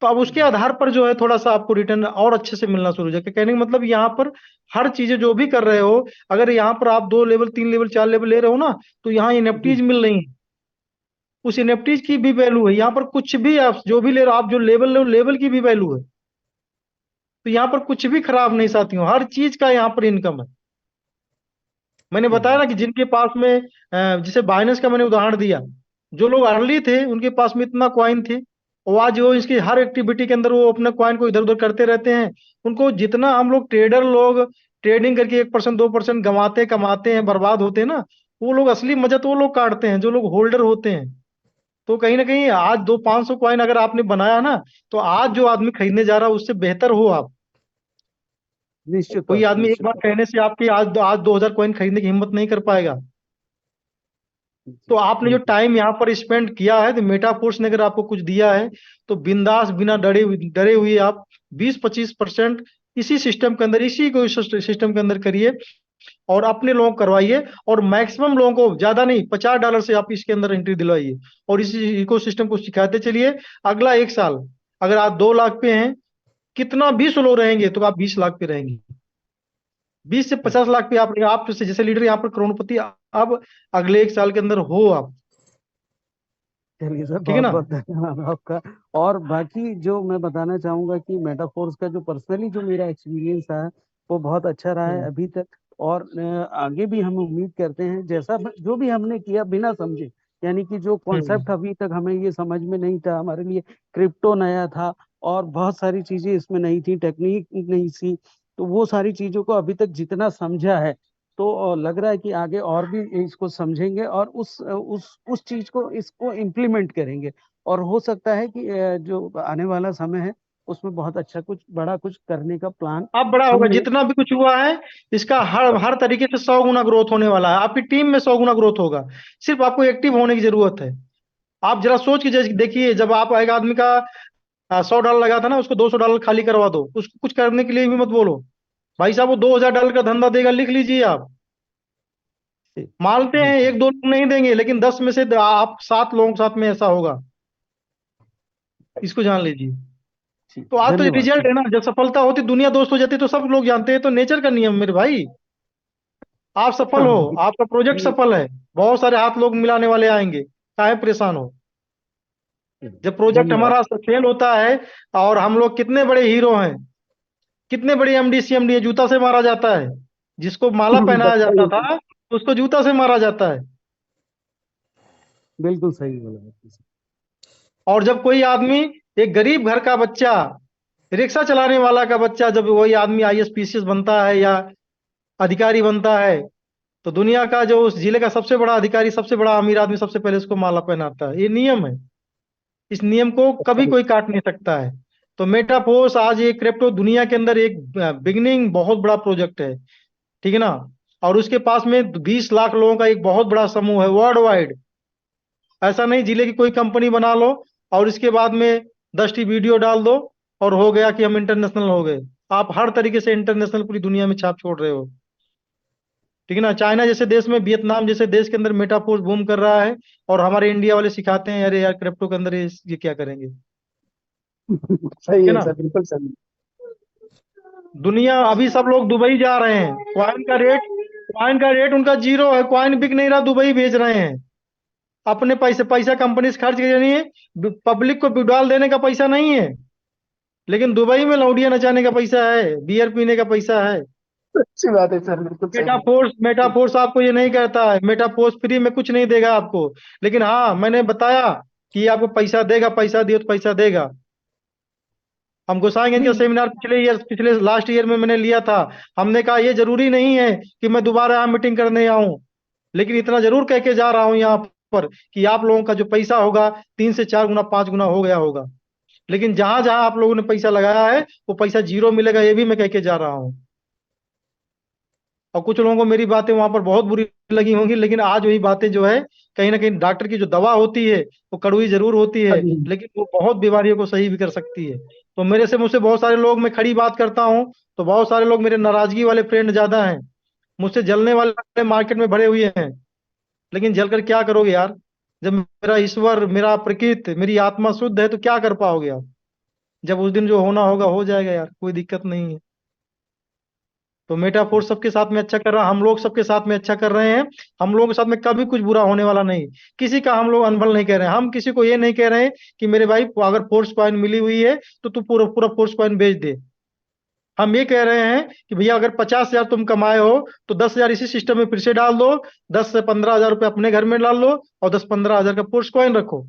तो अब उसके आधार पर जो है थोड़ा सा आपको रिटर्न और अच्छे से मिलना शुरू हो जाएगा। कहने का मतलब यहाँ पर हर चीजें जो भी कर रहे हो, अगर यहाँ पर आप 2 लेवल 3 लेवल 4 लेवल ले रहे हो ना, तो यहाँ एनएफटीज मिल रही है, उस एनएफटीज की भी वैल्यू है। यहाँ पर कुछ भी आप जो भी ले रहे हो, आप जो लेवल ले लेवल की भी वैल्यू है। तो यहाँ पर कुछ भी खराब नहीं साथियों, हर चीज का यहाँ पर इनकम है। मैंने बताया ना कि जिनके पास में जैसे बाइनेंस का मैंने उदाहरण दिया, जो लोग अर्ली थे उनके पास में इतना कॉइन थे, और आज वो इसकी हर एक्टिविटी के अंदर वो अपने कॉइन को इधर उधर करते रहते हैं। उनको जितना हम लोग ट्रेडर लोग ट्रेडिंग करके 1% 2% गंवाते कमाते हैं, बर्बाद होते हैं ना, वो लोग असली मजा तो वो लोग काटते हैं जो लोग होल्डर होते हैं। तो कहीं ना कहीं आज 200-500 कॉइन अगर आपने बनाया ना, तो आज जो आदमी खरीदने जा रहा है उससे बेहतर हो आप। निश्चित कोई तौर से, आदमी एक निश्चित बार तौर कहने से आपकी आज 2,000 कॉइन खरीदने की हिम्मत नहीं कर पाएगा। तो आपने जो बिल्कुल। टाइम यहाँ पर स्पेंड किया है, तो मेटाफोर्स ने अगर आपको कुछ दिया है, तो बिंदास बिना डरे हुए आप 20-25% इसी सिस्टम के अंदर, इसी को सिस्टम के अंदर करिए, और अपने लोगों को करवाइए, और मैक्सिमम लोगों को, ज्यादा नहीं, $50 से आप इसके अंदर एंट्री दिलवाइए, और इसी इको सिस्टम को सिखाते चलिए। अगला 1 साल अगर आप 2 लाख पे हैं, कितना भी स्लो रहेंगे तो आप 20 लाख पे रहेंगे। 20 से 50 लाख पे आप जैसे लीडर यहाँ पर करोड़पति अब अगले 1 साल के अंदर हो आप। चलिए सर, ठीक है बहुत ना? बहुत धन्यवाद आपका। और बाकी जो मैं बताना चाहूंगा कि मेटाफोर्स का जो पर्सनली जो मेरा एक्सपीरियंस है वो बहुत अच्छा रहा है अभी तक, और आगे भी हम उम्मीद करते हैं जैसा जो भी हमने किया बिना समझे, यानी कि जो हम्म। कॉन्सेप्ट अभी तक हमें ये समझ में नहीं था, हमारे लिए क्रिप्टो नया था और बहुत सारी चीजें इसमें नहीं थी, टेक्निक नहीं थी, तो वो सारी चीजों को अभी तक जितना समझा है, तो लग रहा है कि आगे और भी इसको समझेंगे और उस चीज को इसको इम्प्लीमेंट करेंगे, और हो सकता है कि जो आने वाला समय है उसमें बहुत अच्छा कुछ बड़ा कुछ करने का प्लान अब बड़ा होगा, हमने। जितना भी कुछ हुआ है इसका हर हर तरीके से 100 गुना ग्रोथ होने वाला है। आपकी टीम में 100 गुना ग्रोथ होगा। सिर्फ आपको एक्टिव होने की जरूरत है। आप जरा सोच के जैसे देखिए, जब आप एक आदमी का $100 लगा था ना, उसको $200 खाली करवा दो, उसको कुछ करने के लिए भी मत बोलो। भाई साहब वो $2,000 का धंधा देगा, लिख लीजिए आप। मानते हैं बिल्कुल। 1-2 लोग नहीं देंगे, लेकिन 10 में से आप 7 लोगों के साथ में ऐसा होगा, इसको जान लीजिए। ठीक, तो आज तो धन्यवाद रिजल्ट सर। है ना, जब सफलता होती दुनिया दोस्त हो जाती तो सब लोग जानते हैं, तो नेचर का नियम मेरे भाई। आप सफल हो, हाँ, आपका प्रोजेक्ट ये सफल है, बहुत सारे हाथ लोग मिलाने वाले आएंगे, काहे परेशान हो। जब प्रोजेक्ट धन्यवाद। हमारा फेल होता है, और हम लोग कितने बड़े हीरो हैं, कितने बड़े एमडी सीएमडी है, जूता से मारा जाता है। जिसको माला पहनाया जाता बताइए सर। था उसको जूता से मारा जाता है। बिल्कुल सही बोला आपने सर। और जब कोई आदमी, एक गरीब घर का बच्चा, रिक्शा चलाने वाला का बच्चा, जब वही आदमी आईएएस पीसीएस बनता है या अधिकारी बनता है, तो दुनिया का जो उस जिले का सबसे बड़ा अधिकारी, सबसे बड़ा अमीर आदमी सबसे पहले उसको माला पहनाता है। ये नियम है, इस नियम को कभी कोई काट नहीं सकता है। तो मेटाफोर्स आज ये क्रिप्टो दुनिया के अंदर एक बिगनिंग बहुत बड़ा प्रोजेक्ट है। ठीक है ना? और उसके पास में 20 लाख लोगों का एक बहुत बड़ा समूह है वर्ल्ड वाइड। ऐसा नहीं जिले की कोई कंपनी बना लो और इसके बाद में 10टी वीडियो डाल दो और हो गया कि हम इंटरनेशनल हो गए। आप हर तरीके से इंटरनेशनल पूरी दुनिया में छाप छोड़ रहे हो। ठीक है ना? चाइना जैसे देश में, वियतनाम जैसे देश के अंदर मेटाफोर्स बूम कर रहा है, और हमारे इंडिया वाले सिखाते हैं अरे यार क्रिप्टो के अंदर ये क्या करेंगे। सही ठीक है है ना? सर, बिल्कुल सही। दुनिया अभी सब लोग दुबई जा रहे हैं, क्वाइन का रेट उनका 0 है, क्वाइन बिक नहीं रहा, दुबई भेज रहे हैं। अपने पैसे, पैसा कंपनी से खर्च कर रही है, पब्लिक को विड्रॉल देने का पैसा नहीं है, लेकिन दुबई में लौंडिया नचाने का पैसा है, बियर पीने का पैसा है। अच्छी बात है सर, बिल्कुल सही। मेटाफोर्स आपको ये नहीं कहता है, मेटाफोर्स फ्री में कुछ नहीं देगा आपको। लेकिन हाँ, मैंने बताया कि ये आपको पैसा देगा, पैसा दियो तो पैसा देगा। हम गोसाईगंज का सेमिनार पिछले लास्ट ईयर में मैंने लिया था। हमने कहा ये जरूरी नहीं है कि मैं दोबारा यहाँ मीटिंग करने आऊं, लेकिन इतना जरूर कह के जा रहा हूं यहाँ पर कि आप लोगों का जो पैसा होगा 3 से 4 गुना 5 गुना हो गया होगा। लेकिन जहां जहां आप लोगों ने पैसा लगाया है वो पैसा जीरो मिलेगा, ये भी मैं कह के जा रहा हूं। और कुछ लोगों को मेरी बातें वहां पर बहुत बुरी लगी होंगी, लेकिन आज वही बातें जो है कहीं ना कहीं डॉक्टर की जो दवा होती है वो कड़वी जरूर होती है, लेकिन वो बहुत बीमारियों को सही भी कर सकती है। तो मुझसे बहुत सारे लोग, मैं खड़ी बात करता हूँ तो बहुत सारे लोग मेरे नाराजगी वाले फ्रेंड ज्यादा हैं, मुझसे जलने वाले मार्केट में भरे हुए हैं। लेकिन जलकर क्या करोगे यार, जब मेरा ईश्वर, मेरा प्रकृति, मेरी आत्मा शुद्ध है तो क्या कर पाओगे आप। जब उस दिन जो होना होगा हो जाएगा यार, कोई दिक्कत नहीं है। तो मेटाफोर्स सबके साथ में अच्छा कर रहा है, हम लोग सबके साथ में अच्छा कर रहे हैं। हम लोगों के साथ में कभी कुछ बुरा होने वाला नहीं, किसी का हम लोग अनबल नहीं कह रहे हैं। हम किसी को ये नहीं कह रहे हैं कि मेरे भाई अगर फोर्स कॉइन मिली हुई है तो तू पूरा पूरा फोर्स कॉइन बेच दे। हम ये कह रहे हैं कि भैया अगर 50,000 तुम कमाए हो तो 10,000 इसी सिस्टम में फिर से डाल दो, 10 से 15,000 रुपये अपने घर में डाल लो और 10-15,000 का फोर्स कॉइन रखो।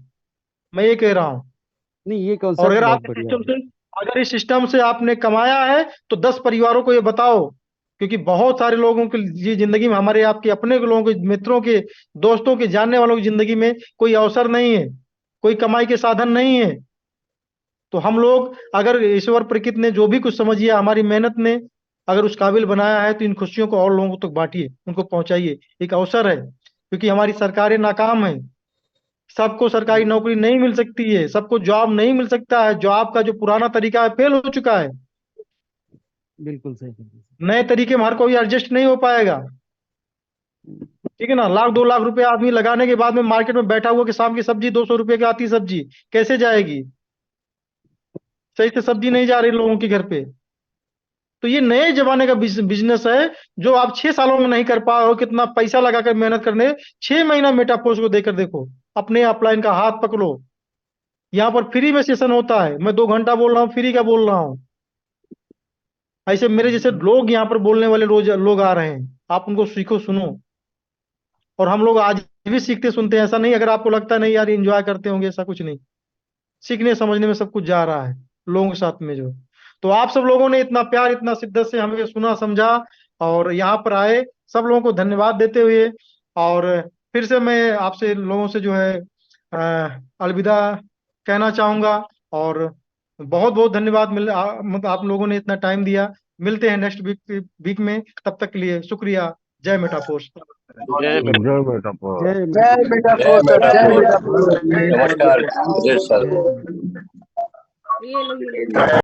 मैं ये कह रहा हूँ। नहीं, ये और कॉन्सेप्ट अगर बहुत आप बढ़िया सिस्टम है। से अगर इस सिस्टम से आपने कमाया है तो 10 परिवारों को ये बताओ, क्योंकि बहुत सारे लोगों की जिंदगी में, हमारे आपके अपने लोगों के, मित्रों के, दोस्तों के, जानने वालों की जिंदगी में कोई अवसर नहीं है, कोई कमाई के साधन नहीं है। तो हम लोग अगर ईश्वर प्रकृति ने जो भी कुछ समझिए हमारी मेहनत ने अगर उस काबिल बनाया है तो इन खुशियों को और लोगों तक बांटिए, उनको पहुंचाइए। एक अवसर है, क्योंकि हमारी सरकारें नाकाम है। सबको सरकारी नौकरी नहीं मिल सकती है, सबको जॉब नहीं मिल सकता है। जॉब का जो पुराना तरीका है फेल हो चुका है। बिल्कुल सही। नए तरीके में हर कोई एडजस्ट नहीं हो पाएगा। ठीक है ना, 1-2 लाख रुपए आदमी लगाने के बाद में मार्केट में बैठा हुआ कि शाम की सब्जी 200 रुपए की आती सब्जी कैसे जाएगी। सही से सब्जी नहीं जा रही लोगों के घर पे। तो ये नए जमाने का बिजनेस है जो आप 6 सालों में नहीं कर पा रहे हो। कितना पैसा लगाकर मेहनत करने, 6 महीना मेटाफोर्स को देकर देखो, अपने अपलाइन का हाथ पकड़ो। यहाँ पर फ्री में सेशन होता है, मैं 2 घंटा बोल रहा हूँ, फ्री का बोल रहा हूँ। ऐसे मेरे जैसे लोग यहाँ पर बोलने वाले रोज लोग आ रहे हैं, आप उनको सीखो, सुनो। और हम लोग आज भी सीखते सुनते हैं, ऐसा नहीं। अगर आपको लगता है नहीं यार एंजॉय करते होंगे, ऐसा कुछ नहीं। सीखने समझने में सब कुछ जा रहा है लोगों के साथ में जो। तो आप सब लोगों ने इतना प्यार, इतना शिद्दत से हमें सुना, समझा और यहाँ पर आए, सब लोगों को धन्यवाद देते हुए और फिर से मैं आपसे लोगों से जो है अलविदा कहना चाहूंगा। और बहुत बहुत धन्यवाद मतलब आप लोगों ने इतना टाइम दिया। मिलते हैं नेक्स्ट वीक में, तब तक के लिए शुक्रिया। जय मेटाफोर्स। जय जय मेटाफोर्स। जय जय मेटाफोर्स सर, जय मेटाफोर्स। नमस्कार। जय सर। जय।